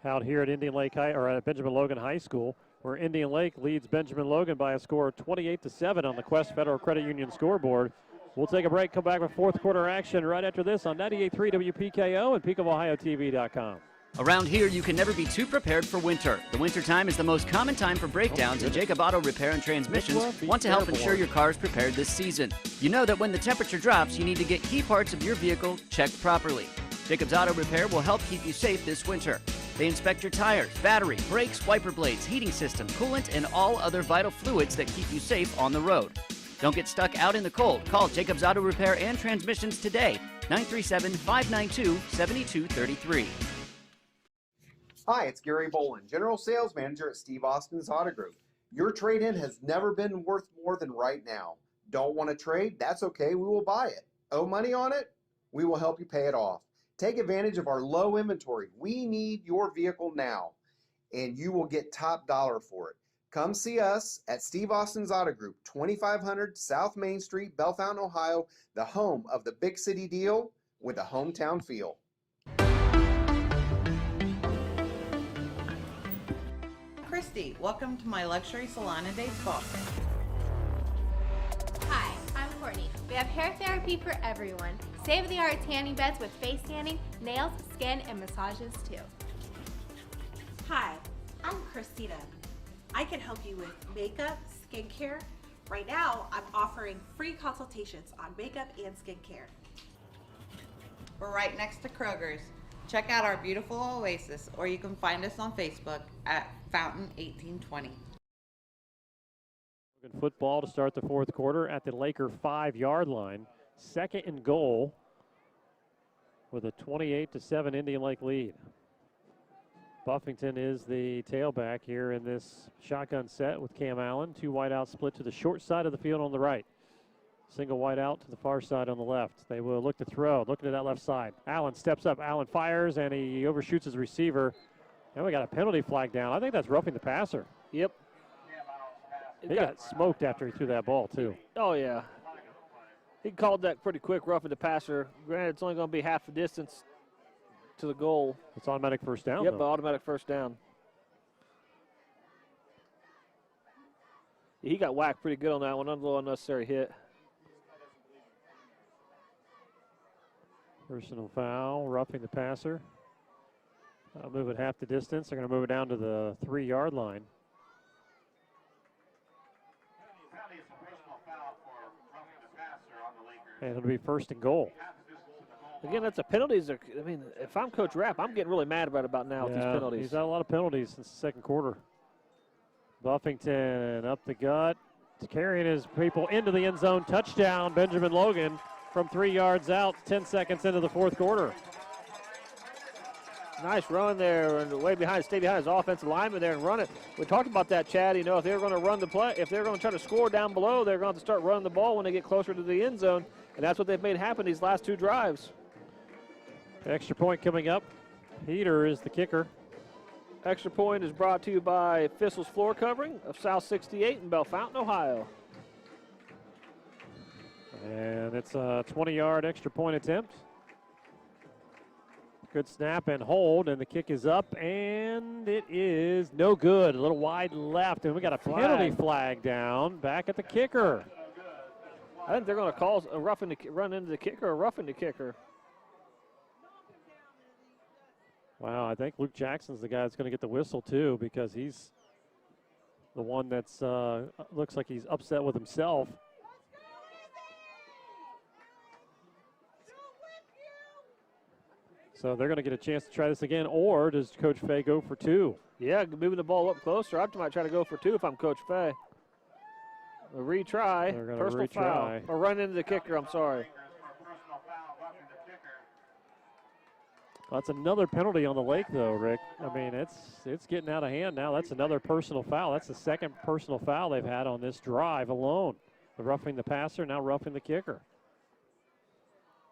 out here at Indian Lake High, or at Benjamin Logan High School, where Indian Lake leads Benjamin Logan by a score of 28-7 on the Quest Federal Credit Union scoreboard. We'll take a break, come back with 4th quarter action right after this on 98.3 WPKO and PeakofOhioTV.com. Around here, you can never be too prepared for winter. The winter time is the most common time for breakdowns, and Jacob Auto Repair and Transmissions want to help ensure your car is prepared this season. You know that when the temperature drops, you need to get key parts of your vehicle checked properly. Jacob's Auto Repair will help keep you safe this winter. They inspect your tires, battery, brakes, wiper blades, heating system, coolant, and all other vital fluids that keep you safe on the road. Don't get stuck out in the cold. Call Jacob's Auto Repair and Transmissions today, 937-592-7233. Hi, it's Gary Bolin, General Sales Manager at Steve Austin's Auto Group. Your trade-in has never been worth more than right now. Don't want to trade? That's okay, we will buy it. Owe money on it? We will help you pay it off. Take advantage of our low inventory. We need your vehicle now, and you will get top dollar for it. Come see us at Steve Austin's Auto Group, 2500 South Main Street, Bellefontaine, Ohio, the home of the big city deal with a hometown feel. Christy, welcome to my luxury salon and day spa. Hi, I'm Courtney. We have hair therapy for everyone. State-of-the-art tanning beds with face tanning, nails, skin, and massages too. Hi, I'm Christina. I can help you with makeup, skincare. Right now, I'm offering free consultations on makeup and skincare. We're right next to Kroger's. Check out our beautiful oasis, or you can find us on Facebook at Fountain 1820. Football to start the 4th quarter at the Laker 5-yard line. 2nd and goal with a 28-7 Indian Lake lead. Buffington is the tailback here in this shotgun set with Cam Allen. 2 wideouts split to the short side of the field on the right. Single wide out to the far side on the left. They will look to throw, looking to that left side. Allen steps up, Allen fires, and he overshoots his receiver. And we got a penalty flag down. I think that's roughing the passer. Yep. He got smoked after he threw that ball, too. Oh, yeah. He called that pretty quick, roughing the passer. Granted, it's only going to be half the distance to the goal. It's automatic 1st down, Yep, though. automatic 1st down. He got whacked pretty good on that one. A little unnecessary hit. Personal foul, roughing the passer. I'll move it half the distance. They're going to move it down to the 3-yard line. And it'll be 1st and goal. Again, that's a penalties. I mean, if I'm Coach Rapp, I'm getting really mad about now with these penalties. He's had a lot of penalties since the 2nd quarter. Buffington up the gut, carrying his people into the end zone. Touchdown, Benjamin Logan from 3 yards out, 10 seconds into the 4th quarter. Nice run there, and way behind, stay behind his offensive lineman there and run it. We talked about that, Chad. You know, if they're going to run the play, if they're going to try to score down below, they're going to have to start running the ball when they get closer to the end zone, and that's what they've made happen these last 2 drives. Extra point coming up. Peter is the kicker. Extra point is brought to you by Fissel's Floor Covering of South 68 in Bellefontaine, Ohio. And it's a 20-yard extra point attempt. Good snap and hold, and the kick is up, and it is no good. A little wide left, and we got a penalty flag down back at the kicker. I think they're going to call a run into the kicker or roughing the kicker. Wow, I think Luke Jackson's the guy that's going to get the whistle too, because he's the one that's looks like he's upset with himself. So they're going to get a chance to try this again, or does Coach Fay go for 2? Yeah, moving the ball up closer. I might try to go for 2 if I'm Coach Fay. A retry, personal foul, or run into the kicker, I'm sorry. Well, that's another penalty on the Lake, though, Rick. I mean, it's getting out of hand now. That's another personal foul. That's the 2nd personal foul they've had on this drive alone. The roughing the passer, now roughing the kicker.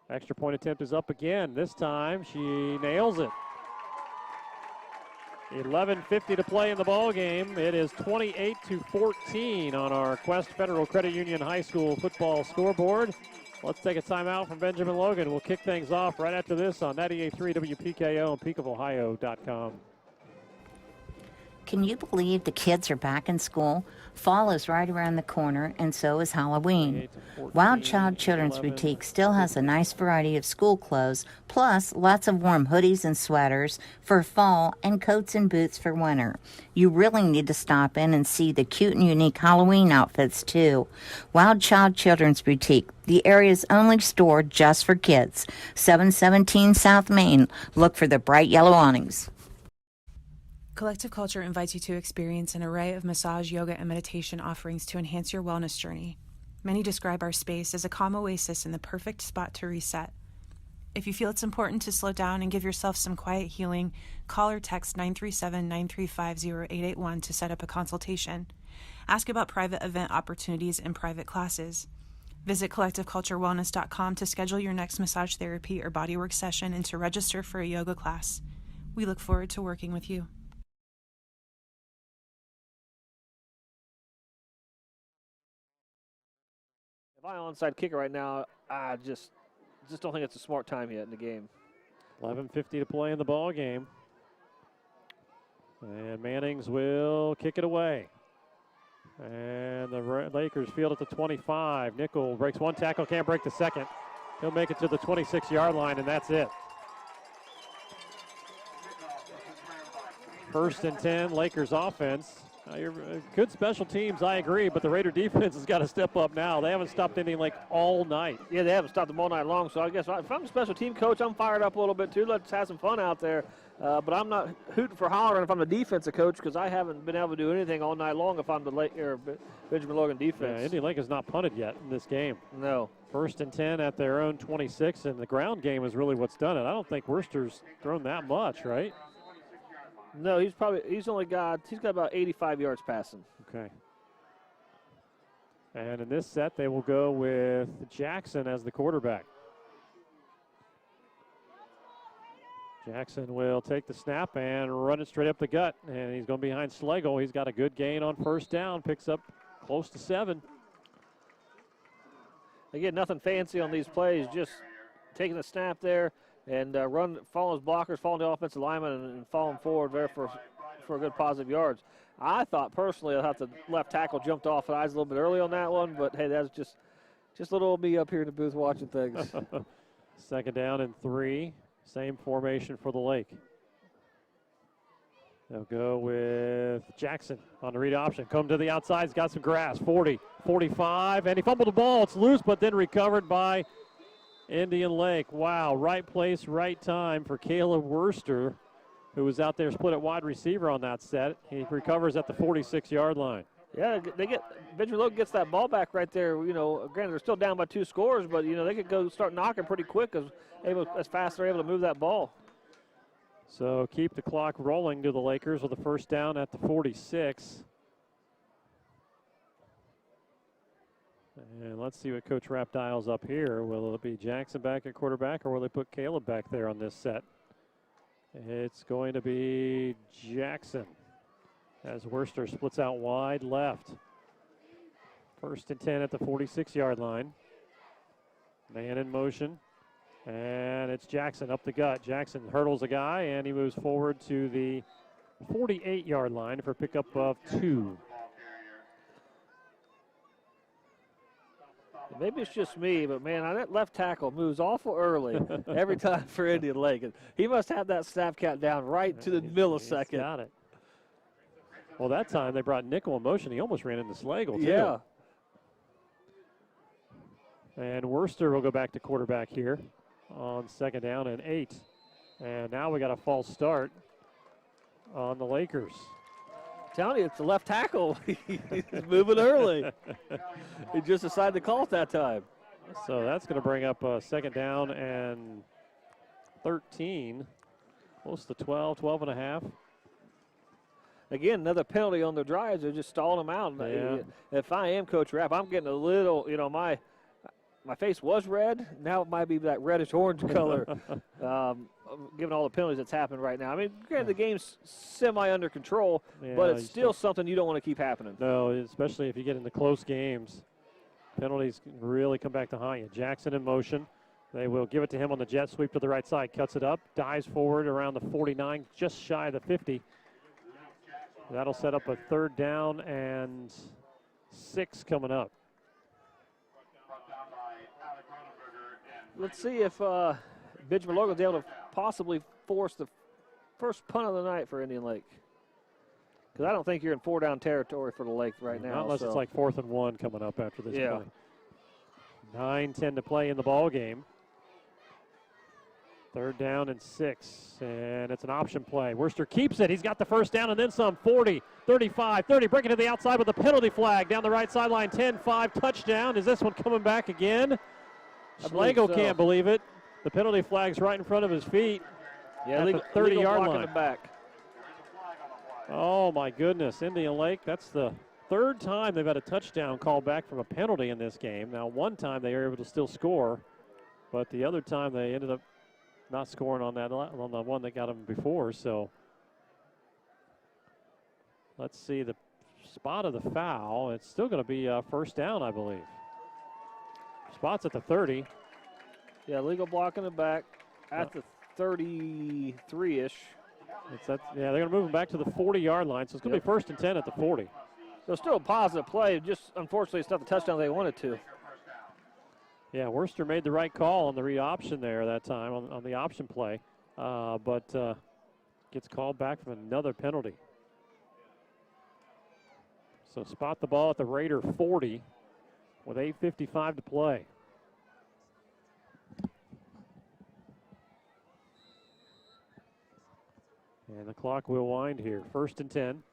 Extra point attempt is up again. This time she nails it. 11:50 to play in the ball game. It is 28-14 on our Quest Federal Credit Union High School football scoreboard. Let's take a timeout from Benjamin Logan. We'll kick things off right after this on 98.3 WPKO and PeakofOhio.com. Can you believe the kids are back in school? Fall is right around the corner, and so is Halloween. Wild Child Children's Boutique still has a nice variety of school clothes, plus lots of warm hoodies and sweaters for fall and coats and boots for winter. You really need to stop in and see the cute and unique Halloween outfits, too. Wild Child Children's Boutique, the area's only store just for kids. 717 South Main. Look for the bright yellow awnings. Collective Culture invites you to experience an array of massage, yoga, and meditation offerings to enhance your wellness journey. Many describe our space as a calm oasis and the perfect spot to reset. If you feel it's important to slow down and give yourself some quiet healing, call or text 937-935-0881 to set up a consultation. Ask about private event opportunities and private classes. Visit collectiveculturewellness.com to schedule your next massage therapy or bodywork session and to register for a yoga class. We look forward to working with you. If I'm onside kicker right now, I just don't think it's a smart time yet in the game. 11:50 to play in the ball game. And Mannings will kick it away. And the Lakers field at the 25. Nickel breaks one tackle, can't break the second. He'll make it to the 26-yard line, and that's it. 1st and 10, Lakers offense. Good special teams, I agree, but the Raider defense has got to step up now. They haven't stopped Indian Lake all night. Yeah, they haven't stopped them all night long, so I guess if I'm a special team coach, I'm fired up a little bit too. Let's have some fun out there. But I'm not hooting for hollering if I'm the defensive coach because I haven't been able to do anything all night long if I'm the Benjamin Logan defense. Yeah, Indian Lake has not punted yet in this game. No. 1st and 10 at their own 26, and the ground game is really what's done it. I don't think Worcester's thrown that much, right? No, he's got about 85 yards passing. Okay. And in this set, they will go with Jackson as the quarterback. Jackson will take the snap and run it straight up the gut. And he's going behind Schlegel. He's got a good gain on 1st down, picks up close to 7. Again, nothing fancy on these plays, just taking the snap there and following his blockers, following the offensive lineman, and falling forward there for a good positive yards. I thought personally I thought the left tackle jumped off the eyes a little bit early on that one, but hey, that's just little me up here in the booth watching things. 2nd down and 3. Same formation for the Lake. They'll go with Jackson on the read option. Come to the outside. He's got some grass. 40, 45, and he fumbled the ball. It's loose, but then recovered by Indian Lake. Wow, right place, right time for Caleb Worster, who was out there split at wide receiver on that set. He recovers at the 46-yard line. Yeah, Benjamin Logan gets that ball back right there. You know, granted they're still down by 2 scores, but you know they could go start knocking pretty quick as fast as they're able to move that ball. So keep the clock rolling to the Lakers with a first down at the 46. And let's see what Coach Rapp dials up here. Will it be Jackson back at quarterback, or will they put Caleb back there on this set? It's going to be Jackson as Worster splits out wide left. First and 10 at the 46-yard line. Man in motion. And it's Jackson up the gut. Jackson hurdles a guy, and he moves forward to the 48-yard line for pickup of 2. Maybe it's just me, but man, that left tackle moves awful early every time for Indian Lake. He must have that snap count down right to the millisecond. He's got it. Well, that time they brought nickel in motion. He almost ran into Slagle, too. Yeah. And Worster will go back to quarterback here on second down and 8. And now we got a false start on the Lakers. Telling you, it's the left tackle. He's moving early. He just decided to call it that time. So that's going to bring up second down and 13, close to 12, 12 and a half. Again, another penalty on the drives. They're just stalling them out. Yeah. If I am Coach Rapp, I'm getting a little, you know, my face was red. Now it might be that reddish-orange color, given all the penalties that's happened right now. I mean, granted, the game's semi-under control, but it's still something you don't want to keep happening. No, especially if you get into close games. Penalties can really come back to haunt you. Jackson in motion. They will give it to him on the jet sweep to the right side. Cuts it up, dives forward around the 49, just shy of the 50. That'll set up a third down and 6 coming up. Let's see if Benjamin Logan's able to possibly force the first punt of the night for Indian Lake. Because I don't think you're in 4-down territory for the Lake right now. Not unless it's like 4th and 1 coming up after this play. 9-10 to play in the ball game. Third down and 6, and it's an option play. Worster keeps it. He's got the first down and then some. 40, 35, 30, breaking to the outside with a penalty flag down the right sideline. 10-5, touchdown. Is this one coming back again? Slagle can't believe it. The penalty flag's right in front of his feet at the 30-yard line. Back. Oh, my goodness. Indian Lake, that's the third time they've had a touchdown called back from a penalty in this game. Now, one time they were able to still score, but the other time they ended up not scoring on the one that got him before. So let's see the spot of the foul. It's still going to be first down, I believe. Spot's at the 30. Yeah, legal block in the back at the 33-ish. Yeah, they're going to move him back to the 40-yard line, so it's going to be first and 10 at the 40. So still a positive play, just unfortunately it's not the touchdown they wanted to. Yeah, Worster made the right call on the read option there that time on the option play, but gets called back from another penalty. So spot the ball at the Raider 40 with 8:55 to play. And the clock will wind here. First and 10.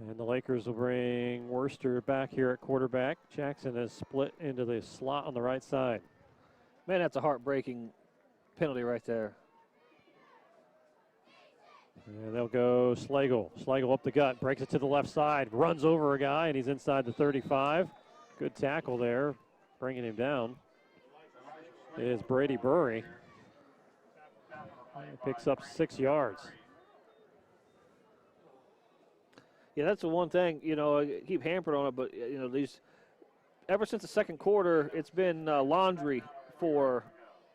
And the Lakers will bring Worster back here at quarterback. Jackson is split into the slot on the right side. Man, that's a heartbreaking penalty right there. And they'll go Slagle. Slagle up the gut, breaks it to the left side, runs over a guy, and he's inside the 35. Good tackle there, bringing him down. It is Brady Burry. He picks up 6 yards. Yeah, that's the one thing, you know, I keep hampering on it, but, you know, ever since the second quarter, it's been laundry for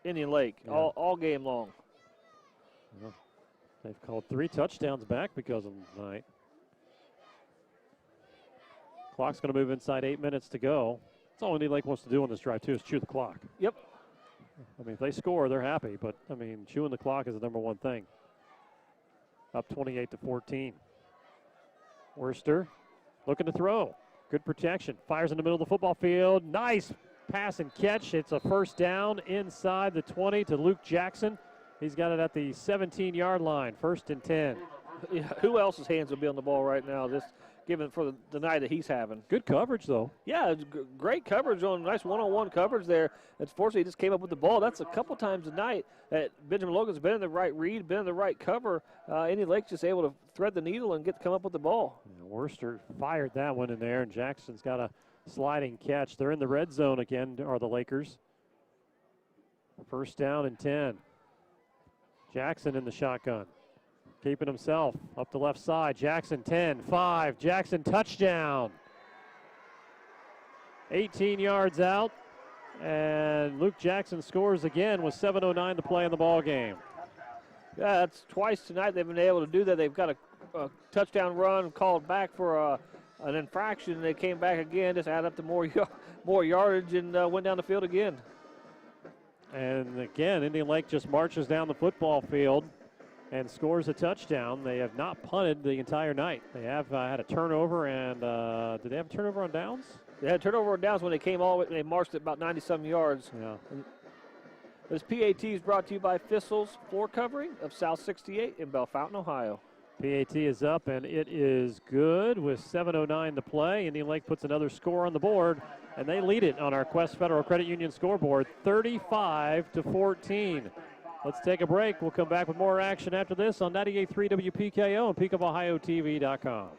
Indian Lake all game long. Well, they've called 3 touchdowns back because of them tonight. Clock's going to move inside 8 minutes to go. That's all Indian Lake wants to do on this drive, too, is chew the clock. Yep. I mean, if they score, they're happy. But, I mean, chewing the clock is the number one thing. Up 28-14. Worcester looking to throw. Good protection. Fires in the middle of the football field. Nice pass and catch. It's a first down inside the 20 to Luke Jackson. He's got it at the 17-yard line. 1st and 10. Yeah, who else's hands will be on the ball right now, just given for the night that he's having? Good coverage, though. Yeah, great coverage on nice one-on-one coverage there. Unfortunately, he just came up with the ball. That's a couple times a night that Benjamin Logan's been in the right read, been in the right cover. Indian Lake's just able to thread the needle and come up with the ball. Yeah, Worcester fired that one in there, and Jackson's got a sliding catch. They're in the red zone again, are the Lakers. 1st down and 10. Jackson in the shotgun. Keeping himself up the left side. Jackson 10, 5. Jackson touchdown. 18 yards out. And Luke Jackson scores again with 7:09 to play in the ball game. Yeah, that's twice tonight they've been able to do that. They've got a touchdown run called back for an infraction. They came back again, just added up to more yardage and went down the field again. And again, Indian Lake just marches down the football field and scores a touchdown. They have not punted the entire night. They have had a turnover, and did they have a turnover on downs? They had a turnover on downs when they came all the way. They marched it about 90-some yards. Yeah. And this PAT is brought to you by Thistle's floor covering of South 68 in Bell Fountain, Ohio. PAT is up, and it is good with 7:09 to play. Indian Lake puts another score on the board, and they lead it on our Quest Federal Credit Union scoreboard, 35-14. Let's take a break. We'll come back with more action after this on 98.3 WPKO and PeakofOhioTV.com.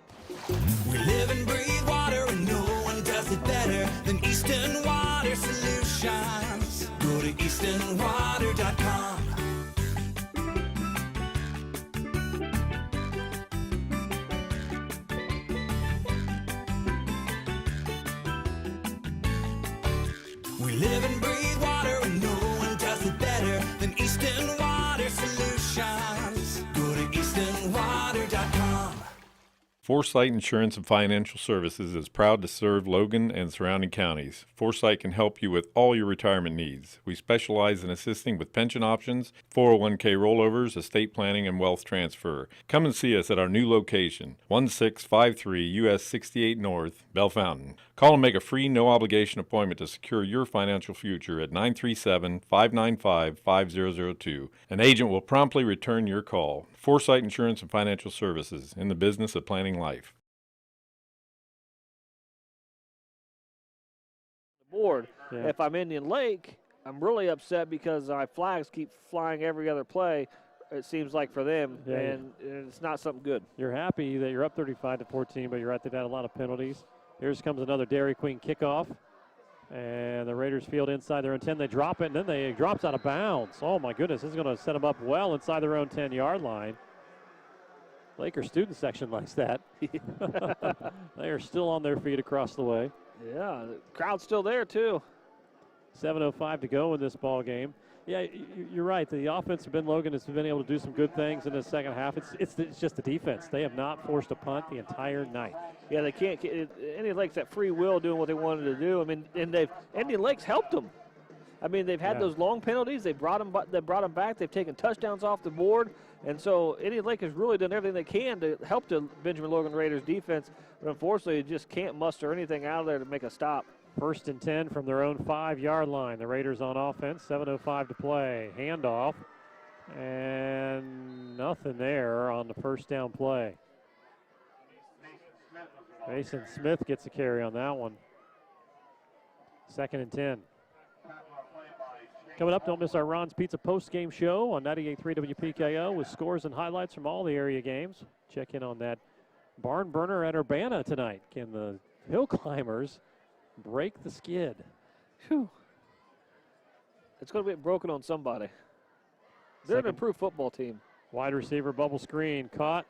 We live and breathe water, and no one does it better than Eastern Water Solutions. Go to easternwater.com. We live and breathe water, and no one does it better than Eastern Water Solutions. Go to easternwater.com. Foresight Insurance and Financial Services is proud to serve Logan and surrounding counties. Foresight can help you with all your retirement needs. We specialize in assisting with pension options, 401k rollovers, estate planning, and wealth transfer. Come and see us at our new location, 1653 US 68 North, Bell Fountain. Call and make a free, no-obligation appointment to secure your financial future at 937-595-5002. An agent will promptly return your call. Foresight Insurance and Financial Services, in the business of planning life. Board. Yeah. If I'm Indian Lake, I'm really upset because my flags keep flying every other play, it seems like, for them, Yeah, and it's not something good. You're happy that you're up 35-14, but you're right, they've had a lot of penalties. Here comes another Dairy Queen kickoff. And the Raiders field inside their own 10. They drop it, and then it drops out of bounds. Oh, my goodness. This is going to set them up well inside their own 10-yard line. Laker student section likes that. They are still on their feet across the way. Yeah, the crowd's still there, too. 7:05 to go in this ball game. Yeah, you're right. The offense of Ben Logan has been able to do some good things in the second half. It's just the defense. They have not forced a punt the entire night. Yeah, they can't. Indian Lake's at free will doing what they wanted to do. I mean, and Indian Lake's helped them. I mean, they've had those long penalties. They brought them back. They've taken touchdowns off the board, and so Indian Lake has really done everything they can to help the Benjamin Logan Raiders defense. But unfortunately, they just can't muster anything out of there to make a stop. 1st and 10 from their own 5-yard line. The Raiders on offense. 7:05 to play. Handoff, and nothing there on the first down play. Mason Smith gets a carry on that one. 2nd and 10. Coming up, don't miss our Ron's Pizza post-game show on 98.3 WPKO with scores and highlights from all the area games. Check in on that barn burner at Urbana tonight. Can the Hill Climbers break the skid? Whew. It's going to be broken on somebody. They're an improved football team. Wide receiver bubble screen caught.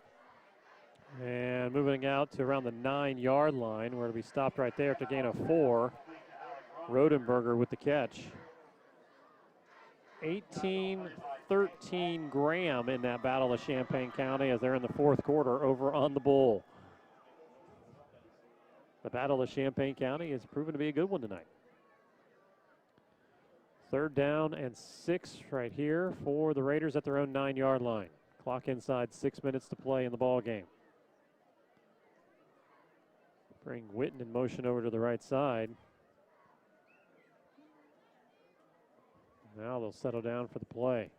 And moving out to around the 9-yard line, where it'll be stopped right there after gain of 4. Rodenberger with the catch. 18-13 Graham in that battle of Champaign County as they're in the 4th quarter over on the Bull. The battle of Champaign County has proven to be a good one tonight. 3rd down and 6 right here for the Raiders at their own 9-yard line. Clock inside, 6 minutes to play in the ball game. Bring Witten in motion over to the right side. Now they'll settle down for the play.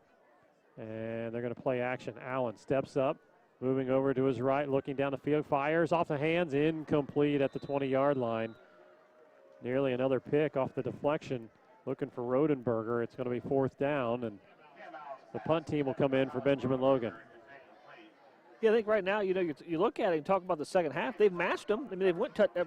And they're going to play action. Allen steps up, moving over to his right, looking down the field, fires off the hands, incomplete at the 20-yard line. Nearly another pick off the deflection, looking for Rodenberger. It's going to be 4th down, and the punt team will come in for Benjamin Logan. Yeah, I think right now, you know, you look at it and talk about the second half. They've matched them. I mean, they've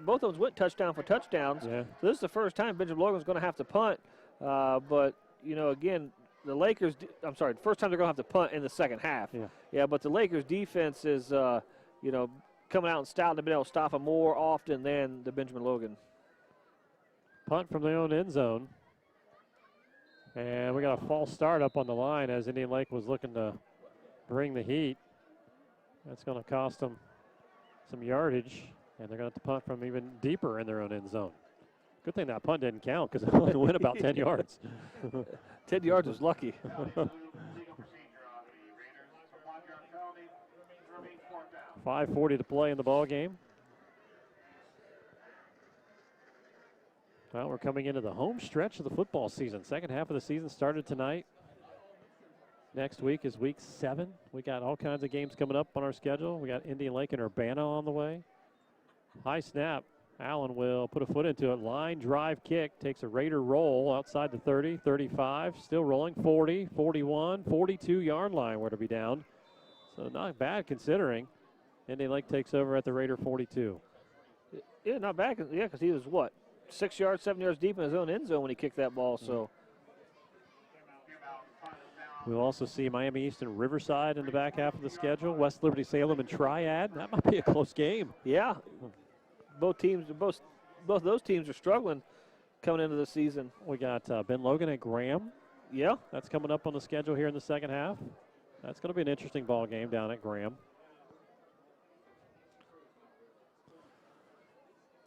both of them went touchdown for touchdowns. Yeah. So this is the first time Benjamin Logan's going to have to punt. But you know, again, the Lakers. I'm sorry, the first time they're going to have to punt in the second half. Yeah. Yeah, but the Lakers' defense is, you know, coming out and stout. They've been able to stop them more often than the Benjamin Logan. Punt from their own end zone. And we got a false start up on the line as Indian Lake was looking to bring the heat. That's going to cost them some yardage, and they're going to have to punt from even deeper in their own end zone. Good thing that punt didn't count because it only went about 10 yards. 10 yards was lucky. 5:40 to play in the ball game. Well, we're coming into the home stretch of the football season. Second half of the season started tonight. Next week is week 7. We got all kinds of games coming up on our schedule. We got Indian Lake and Urbana on the way. High snap. Allen will put a foot into it. Line drive kick. Takes a Raider roll outside the 30, 35. Still rolling. 40, 41, 42-yard line where to be down. So not bad considering. Indian Lake takes over at the Raider 42. Yeah, not bad. Yeah, because he was, what, 6 yards, 7 yards deep in his own end zone when he kicked that ball. So. We'll also see Miami East and Riverside in the back half of the schedule. West Liberty Salem and Triad. That might be a close game. Yeah. Both those teams are struggling coming into the season. We got Ben Logan at Graham. Yeah. That's coming up on the schedule here in the second half. That's going to be an interesting ball game down at Graham.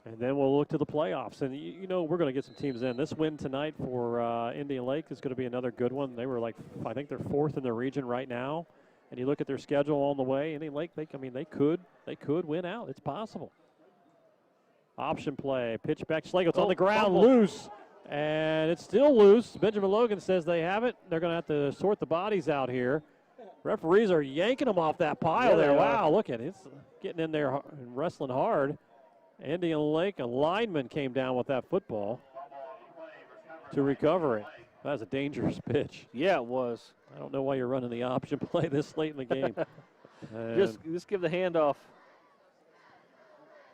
And then we'll look to the playoffs. And, you know, we're going to get some teams in. This win tonight for Indian Lake is going to be another good one. They were like, I think they're 4th in their region right now. And you look at their schedule on the way, Indian Lake, they could win out. It's possible. Option play, pitch back, Schlegel. It's on the ground, fumble. loose. And it's still loose. Benjamin Logan says they have it. They're going to have to sort the bodies out here. Referees are yanking them off that pile there. Wow, look at it. It's getting in there and wrestling hard. Indian Lake, a lineman came down with that football to recover it. That was a dangerous pitch. Yeah, it was. I don't know why you're running the option play this late in the game. just give the handoff.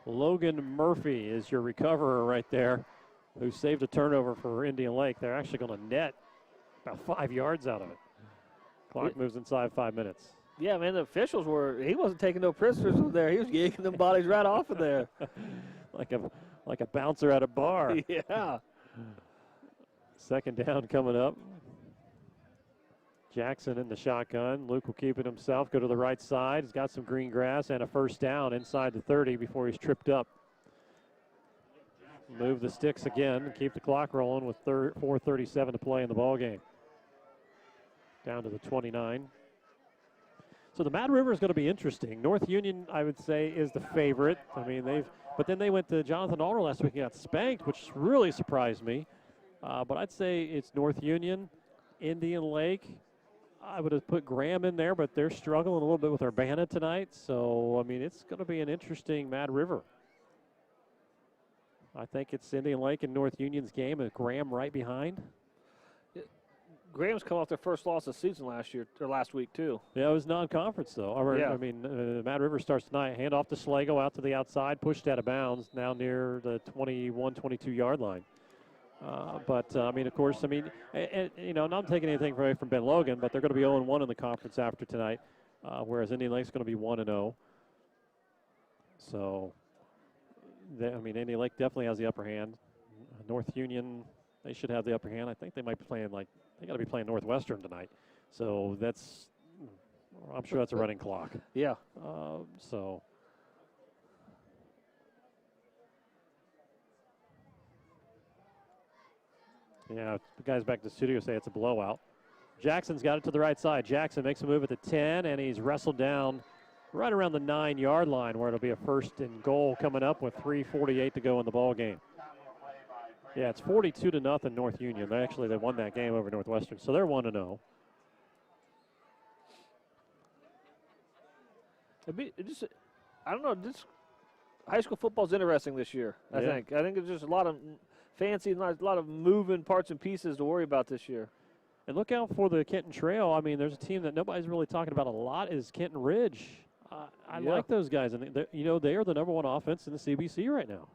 Logan Murphy is your recoverer right there, who saved a turnover for Indian Lake. They're actually going to net about 5 yards out of it. Clock moves inside 5 minutes. Yeah, man, the officials he wasn't taking no prisoners over there. He was yanking them bodies right off of there. like a bouncer at a bar. Yeah. Second down coming up. Jackson in the shotgun. Luke will keep it himself, go to the right side. He's got some green grass and a first down inside the 30 before he's tripped up. Move the sticks again and keep the clock rolling with 4:37 to play in the ball game. Down to the 29. So the Mad River is going to be interesting. North Union, I would say, is the favorite. I mean, but then they went to Jonathan Alder last week and got spanked, which really surprised me. But I'd say it's North Union, Indian Lake. I would have put Graham in there, but they're struggling a little bit with Urbana tonight. So, I mean, it's going to be an interesting Mad River. I think it's Indian Lake and North Union's game, and Graham right behind. Graham's come off their first loss of the season last week, too. Yeah, it was non-conference, though. I mean, Mad River starts tonight. Hand off to Schlegel out to the outside, pushed out of bounds, now near the 21, 22-yard line. I mean, of course, you know, not taking anything away from Ben Logan, but they're going to be 0-1 in the conference after tonight, whereas Indian Lake's going to be 1-0. So, Indian Lake definitely has the upper hand. North Union, they should have the upper hand. I think they might be playing they got to be playing Northwestern tonight. So I'm sure that's a running clock. Yeah. So. Yeah, the guys back to the studio say it's a blowout. Jackson's got it to the right side. Jackson makes a move at the 10, and he's wrestled down right around the 9-yard line where it'll be a 1st and goal coming up with 3:48 to go in the ball game. Yeah, it's 42-0 North Union. They won that game over Northwestern, so they're 1-0. I don't know. This high school football's interesting this year. I think it's just a lot of fancy, a lot of moving parts and pieces to worry about this year. And look out for the Kenton Trail. I mean, there's a team that nobody's really talking about a lot is Kenton Ridge. I like those guys, and they are the #1 offense in the CBC right now.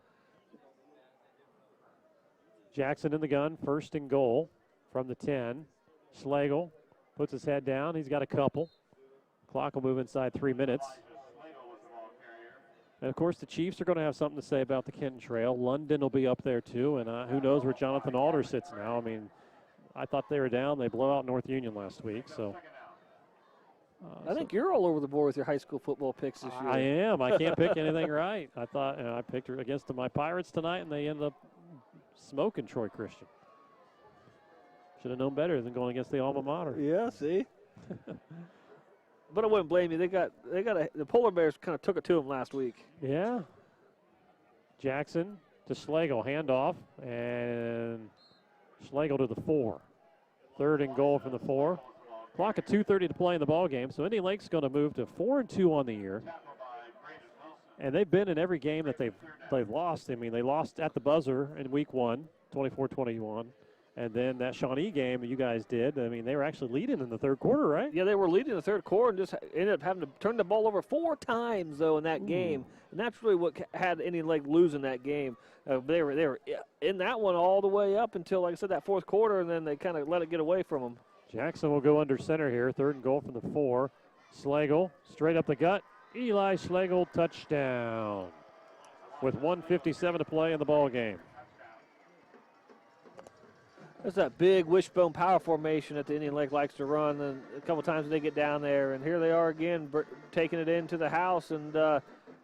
Jackson in the gun, 1st and goal from the 10. Schlegel puts his head down. He's got a couple. Clock will move inside 3 minutes. And, of course, the Chiefs are going to have something to say about the Kenton Trail. London will be up there, too, and who knows where Jonathan Alder sits now. I mean, I thought they were down. They blow out North Union last week, so. I think you're all over the board with your high school football picks this year. I am. I can't pick anything right. I thought I picked against my Pirates tonight, and they ended up smoking Troy Christian. Should have known better than going against the alma mater. Yeah, see. But I wouldn't blame you. The Polar Bears kind of took it to them last week. Yeah. Jackson to Schlegel, handoff, and Schlegel to the 4. 3rd and goal from the 4. Clock at 2:30 to play in the ball game. So Indian Lake's going to move to 4-2 on the year. And they've been in every game that they've lost. I mean, they lost at the buzzer in week 1, 24-21. And then that Shawnee game you guys did, I mean, they were actually leading in the 3rd quarter, right? Yeah, they were leading in the 3rd quarter and just ended up having to turn the ball over 4 times, though, in that game. And that's really what had Indian Lake losing that game. They were in that one all the way up until, like I said, that 4th quarter, and then they kind of let it get away from them. Jackson will go under center here. 3rd and goal from the 4. Schlegel straight up the gut. Eli Schlegel, touchdown. With 1:57 to play in the ball game. That's that big wishbone power formation that the Indian Lake likes to run, and a couple times they get down there. And here they are again, taking it into the house, and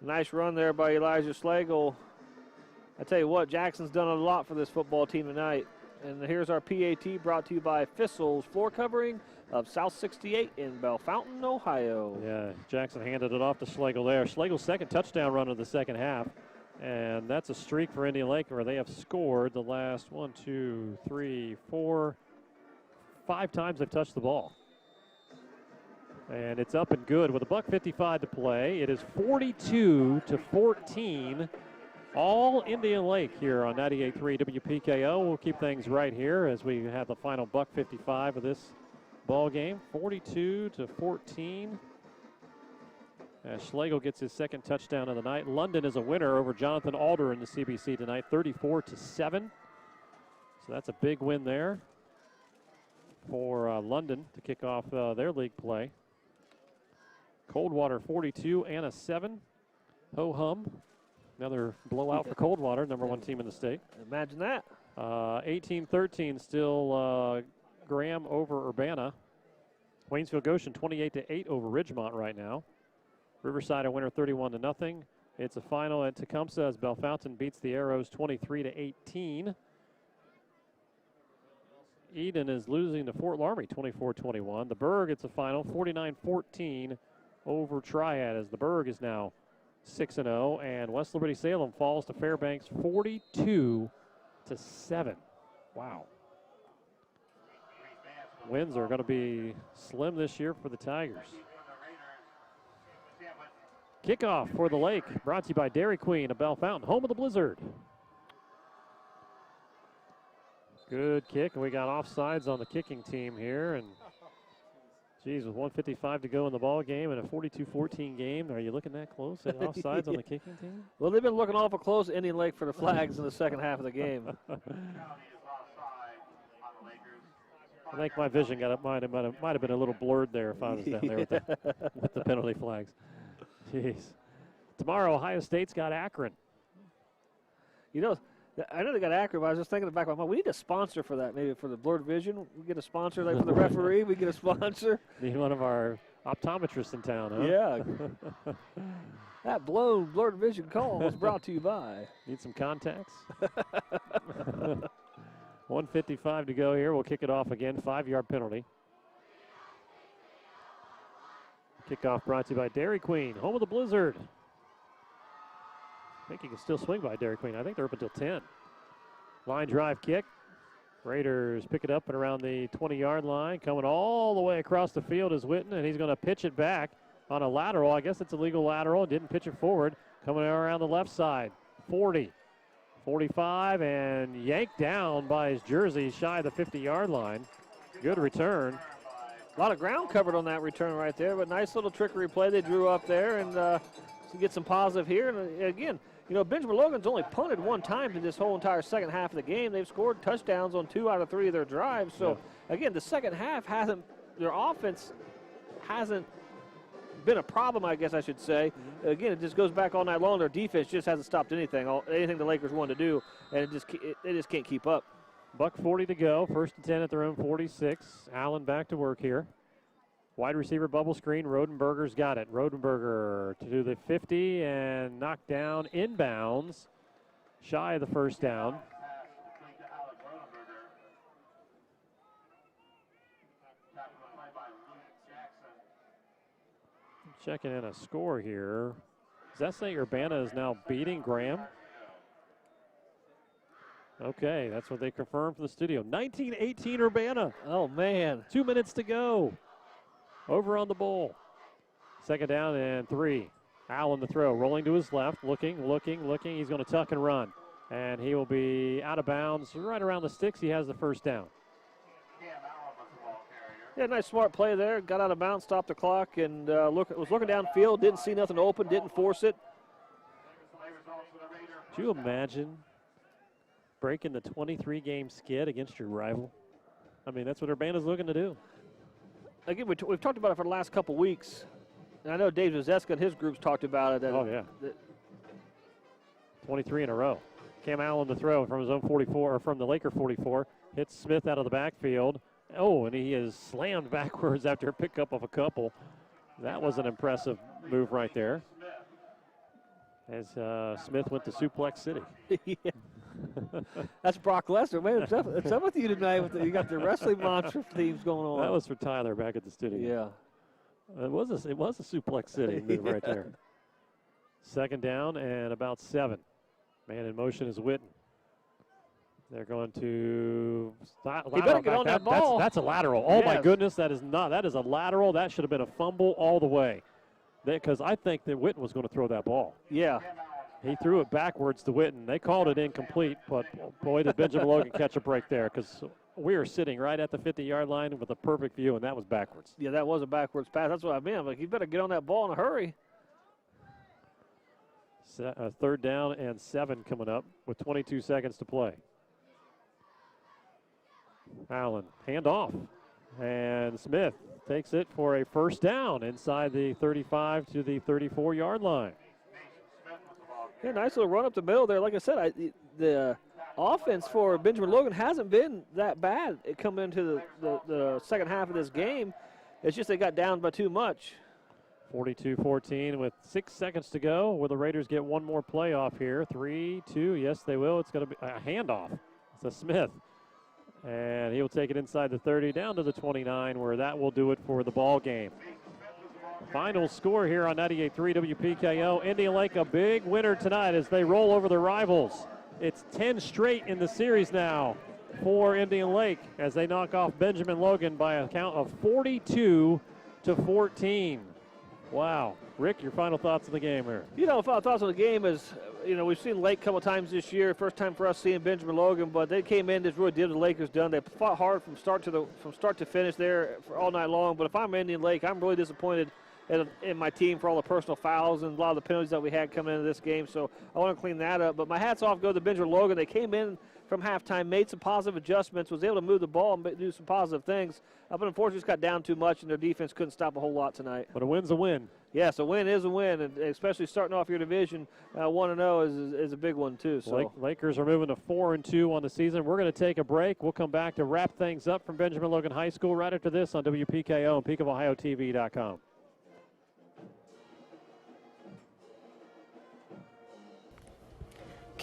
nice run there by Elijah Schlegel. I tell you what, Jackson's done a lot for this football team tonight. And here's our PAT brought to you by Thistle's floor covering of South 68 in Bellefontaine, Ohio. Yeah, Jackson handed it off to Schlegel there. Schlegel's 2nd touchdown run of the 2nd half. And that's a streak for Indian Lake where they have scored the last 1, 2, 3, 4, 5 times they've touched the ball. And it's up and good with $1:55 to play. It is 42-14. All Indian Lake here on 98.3 WPKO. We'll keep things right here as we have the final $1:55 of this ball game. 42-14. As Schlegel gets his 2nd touchdown of the night. London is a winner over Jonathan Alder in the CBC tonight, 34-7. So that's a big win there for London to kick off their league play. Coldwater 42 and a 7. Ho-hum, another blowout for Coldwater, #1 team in the state. Imagine that. 18-13 still Graham over Urbana. Waynesville Goshen 28-8 over Ridgemont right now. Riverside a winner 31-0. It's a final at Tecumseh as Bellefontaine beats the Arrows 23-18. Eden is losing to Fort Laramie 24-21. The Berg, it's a final 49-14 over Triad as the Berg is now 6-0, and West Liberty Salem falls to Fairbanks 42-7. Wow. Wins are going to be slim this year for the Tigers. Kickoff for the Lake, brought to you by Dairy Queen of Bellefontaine, home of the Blizzard. Good kick, and we got offsides on the kicking team here. And geez, with 1:55 to go in the ball game and a 42-14 game, are you looking that close at offsides on the kicking team? Well, they've been looking awful close at Indian Lake for the flags in the 2nd half of the game. I think my vision might have been a little blurred there if I was down there with the penalty flags. Jeez. Tomorrow, Ohio State's got Akron. You know, I know they got Akron, but I was just thinking in the back of my mind, we need a sponsor for that, maybe for the blurred vision. We get a sponsor, like for the referee, we get a sponsor. Need one of our optometrists in town, huh? Yeah. That blurred vision call was brought to you by. Need some contacts? 1:55 to go here. We'll kick it off again. 5-yard penalty. Kickoff brought to you by Dairy Queen, home of the Blizzard. I think you can still swing by Dairy Queen. I think they're up until 10. Line drive kick. Raiders pick it up and around the 20-yard line. Coming all the way across the field is Witten, and he's going to pitch it back on a lateral. I guess it's a legal lateral. Didn't pitch it forward. Coming around the left side. 40, 45, and yanked down by his jersey shy of the 50-yard line. Good return. A lot of ground covered on that return right there, but nice little trickery play they drew up there, and to get some positive here. And again, you know, Benjamin Logan's only punted one time in this whole entire second half of the game. They've scored touchdowns on 2 out of 3 of their drives. So, again, the second half their offense hasn't been a problem, I guess I should say. Again, it just goes back all night long. Their defense just hasn't stopped anything the Lakers wanted to do, and they just can't keep up. $1:40 to go. 1st and 10 at their own 46. Allen back to work here. Wide receiver bubble screen. Rodenberger's got it. Rodenberger to the 50 and knocked down inbounds. Shy of the first down. Checking in a score here. Does that say Urbana is now beating Graham? Okay, that's what they confirmed from the studio. 19-18 Urbana. Oh, man. 2 minutes to go. Over on the bowl. 2nd down and 3. Allen the throw, rolling to his left, looking. He's going to tuck and run. And he will be out of bounds right around the sticks. He has the first down. Yeah, nice smart play there. Got out of bounds, stopped the clock, and was looking downfield. Didn't see nothing open, didn't force it. Could you imagine breaking the 23-game skid against your rival? I mean, that's what Urbana's looking to do. Again, we've talked about it for the last couple weeks. And I know Dave Zazeska and his groups talked about it. Oh, yeah. 23 in a row. Cam Allen to throw from his own 44, or from the Laker 44. Hits Smith out of the backfield. Oh, and he is slammed backwards after a pickup of a couple. That was an impressive move right there. As Smith went to Suplex City. Yeah. That's Brock Lesnar. Man, it's up with you tonight. You got the wrestling monster themes going on. That was for Tyler back at the studio. Yeah. It was a Suplex City move right there. 2nd down and about 7. Man in motion is Witten. They're going to he better get on that ball. That's a lateral. Oh, my goodness, that is a lateral. That should have been a fumble all the way. Because I think that Witten was going to throw that ball. Yeah. He threw it backwards to Witten. They called it incomplete, but boy, did Benjamin Logan catch a break there, because we were sitting right at the 50-yard line with a perfect view, and that was backwards. Yeah, that was a backwards pass. That's what I meant. Like, you better get on that ball in a hurry. 3rd down and 7 coming up with 22 seconds to play. Allen, handoff, and Smith takes it for a first down inside the 35 to the 34-yard line. Yeah, nice little run up the middle there. Like I said, the offense for Benjamin Logan hasn't been that bad coming into the second half of this game. It's just they got down by too much. 42-14 with 6 seconds to go. Will the Raiders get one more play off here? 3-2, yes, they will. It's going to be a handoff. It's a Smith. And he'll take it inside the 30 down to the 29, where that will do it for the ball game. Final score here on 98.3 WPKO. Indian Lake a big winner tonight as they roll over their rivals. It's 10 straight in the series now for Indian Lake as they knock off Benjamin Logan by a count of 42-14. Wow. Rick, your final thoughts on the game here? Final thoughts on the game is, we've seen Lake a couple times this year. First time for us seeing Benjamin Logan, but they came in, just really did what the Lakers done. They fought hard from start to finish there for all night long. But if I'm Indian Lake, I'm really disappointed in my team for all the personal fouls and a lot of the penalties that we had coming into this game. So I want to clean that up. But my hats off go to Benjamin Logan. They came in from halftime, made some positive adjustments, was able to move the ball and do some positive things. But unfortunately, just got down too much, and their defense couldn't stop a whole lot tonight. But a win's a win. Yes, a win is a win, and especially starting off your division 1-0 is a big one too. So Lakers are moving to 4-2 on the season. We're going to take a break. We'll come back to wrap things up from Benjamin Logan High School right after this on WPKO and PeakofOhioTV.com.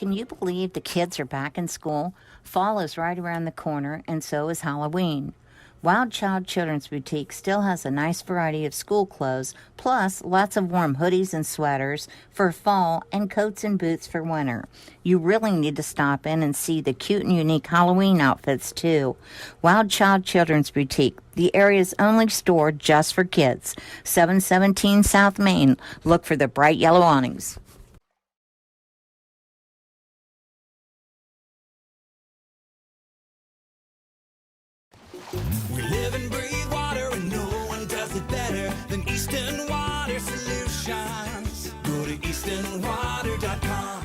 Can you believe the kids are back in school? Fall is right around the corner, and so is Halloween. Wild Child Children's Boutique still has a nice variety of school clothes, plus lots of warm hoodies and sweaters for fall and coats and boots for winter. You really need to stop in and see the cute and unique Halloween outfits, too. Wild Child Children's Boutique, the area's only store just for kids. 717 South Main. Look for the bright yellow awnings. We live and breathe water, and no one does it better than Easton Water Solutions. Go to eastonwater.com.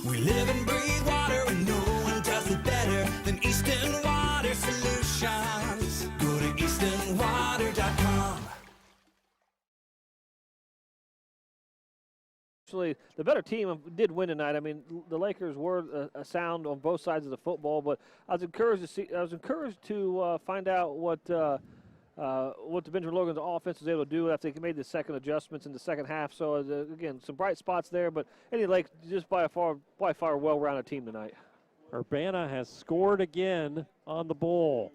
We live and breathe water, and no one does it better than Easton Water Solutions. Go to eastonwater.com. Actually, the better team did win tonight. I mean, the Lakers were a sound on both sides of the football, but I was encouraged to find out what the Benjamin Logan's offense was able to do after they made the second adjustments in the second half. So again, some bright spots there, but Indian Lake just by far well-rounded team tonight. Urbana has scored again on the Bull.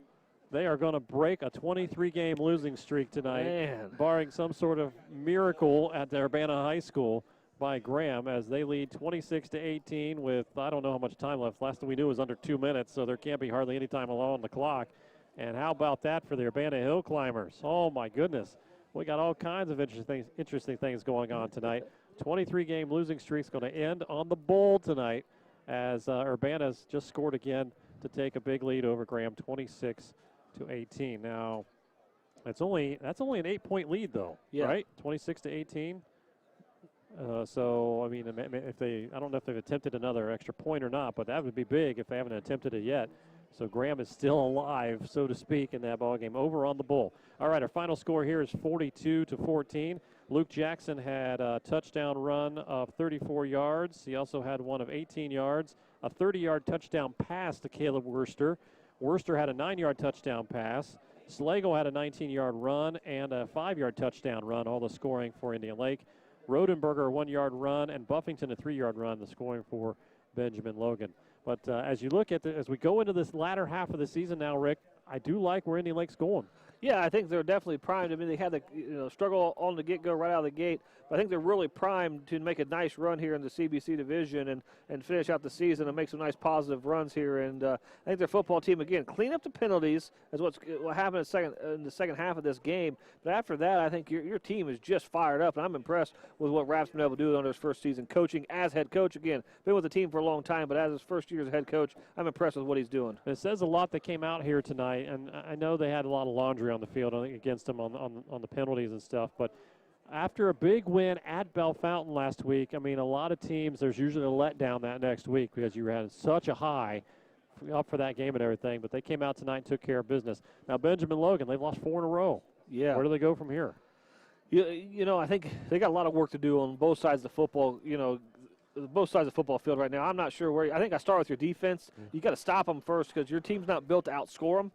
They are going to break a 23-game losing streak tonight, Man. barring some sort of miracle at the Urbana High School by Graham, as they lead 26-18 with I don't know how much time left. Last thing we knew was under 2 minutes, so there can't be hardly any time on the clock. And how about that for the Urbana Hill Climbers? Oh my goodness, we got all kinds of interesting things going on tonight. 23-game losing streak is going to end on the Bull tonight, as Urbana's just scored again to take a big lead over Graham, 26-18. Now, that's only an 8-point lead though, right? 26-18. So, I mean, I don't know if they've attempted another extra point or not, but that would be big if they haven't attempted it yet. So Graham is still alive, so to speak, in that ball game over on the Bull. All right, our final score here is 42-14. Luke Jackson had a touchdown run of 34 yards. He also had one of 18 yards, a 30-yard touchdown pass to Caleb Worster. Worster had a 9-yard touchdown pass. Slagle had a 19-yard run and a 5-yard touchdown run, all the scoring for Indian Lake. Rodenberger, a 1-yard run, and Buffington, a 3-yard run, the scoring for Benjamin Logan. But as you look at as we go into this latter half of the season now, Rick, I do like where Indian Lake's going. Yeah, I think they're definitely primed. I mean, they had the struggle on the get-go right out of the gate, but I think they're really primed to make a nice run here in the CBC division and finish out the season and make some nice positive runs here. And I think their football team, again, clean up the penalties is what happened in the second half of this game. But after that, I think your team is just fired up, and I'm impressed with what Rapp's been able to do under his first season coaching as head coach. Again, been with the team for a long time, but as his first year as head coach, I'm impressed with what he's doing. It says a lot that came out here tonight, and I know they had a lot of laundry on the field against them on the penalties and stuff, but after a big win at Bellefontaine last week, I mean, a lot of teams, there's usually a letdown that next week because you had such a high up for that game and everything, but they came out tonight and took care of business. Now, Benjamin Logan, they've lost 4 in a row. Yeah. Where do they go from here? You know, I think they got a lot of work to do on both sides of the football, both sides of the football field right now. I'm not sure where. I think I start with your defense. You got to stop them first because your team's not built to outscore them.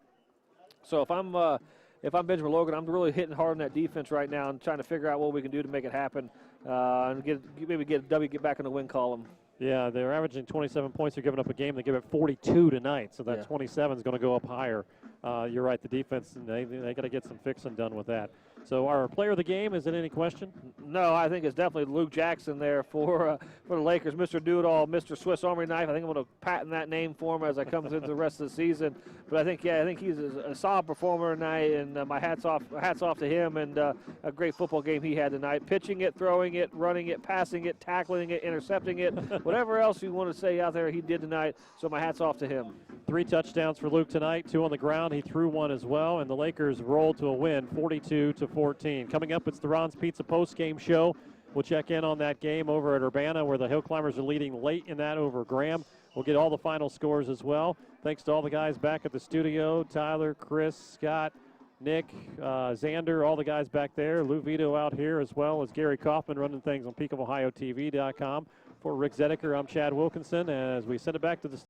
So if I'm Benjamin Logan, I'm really hitting hard on that defense right now and trying to figure out what we can do to make it happen and maybe get a W, get back in the win column. Yeah, they're averaging 27 points. They're giving up a game. They give it 42 tonight, so that 27 is going to go up higher. You're right, the defense, they got to get some fixing done with that. So our player of the game, is it any question? No, I think it's definitely Luke Jackson there for the Lakers. Mr. Do-It-All, Mr. Swiss Army Knife. I think I'm going to patent that name for him as I come through the rest of the season. But I think he's a solid performer tonight, and my hats off to him, and a great football game he had tonight. Pitching it, throwing it, running it, passing it, tackling it, intercepting it, whatever else you want to say out there, he did tonight. So my hats off to him. 3 touchdowns for Luke tonight, 2 on the ground. He threw 1 as well, and the Lakers rolled to a win, 42-14. Coming up, it's the Ron's Pizza post-game show. We'll check in on that game over at Urbana, where the Hill Climbers are leading late in that over Graham. We'll get all the final scores as well. Thanks to all the guys back at the studio, Tyler, Chris, Scott, Nick, Xander, all the guys back there. Lou Vito out here, as well as Gary Kaufman running things on PeakofOhioTV.com. For Rick Zedeker, I'm Chad Wilkinson, as we send it back to the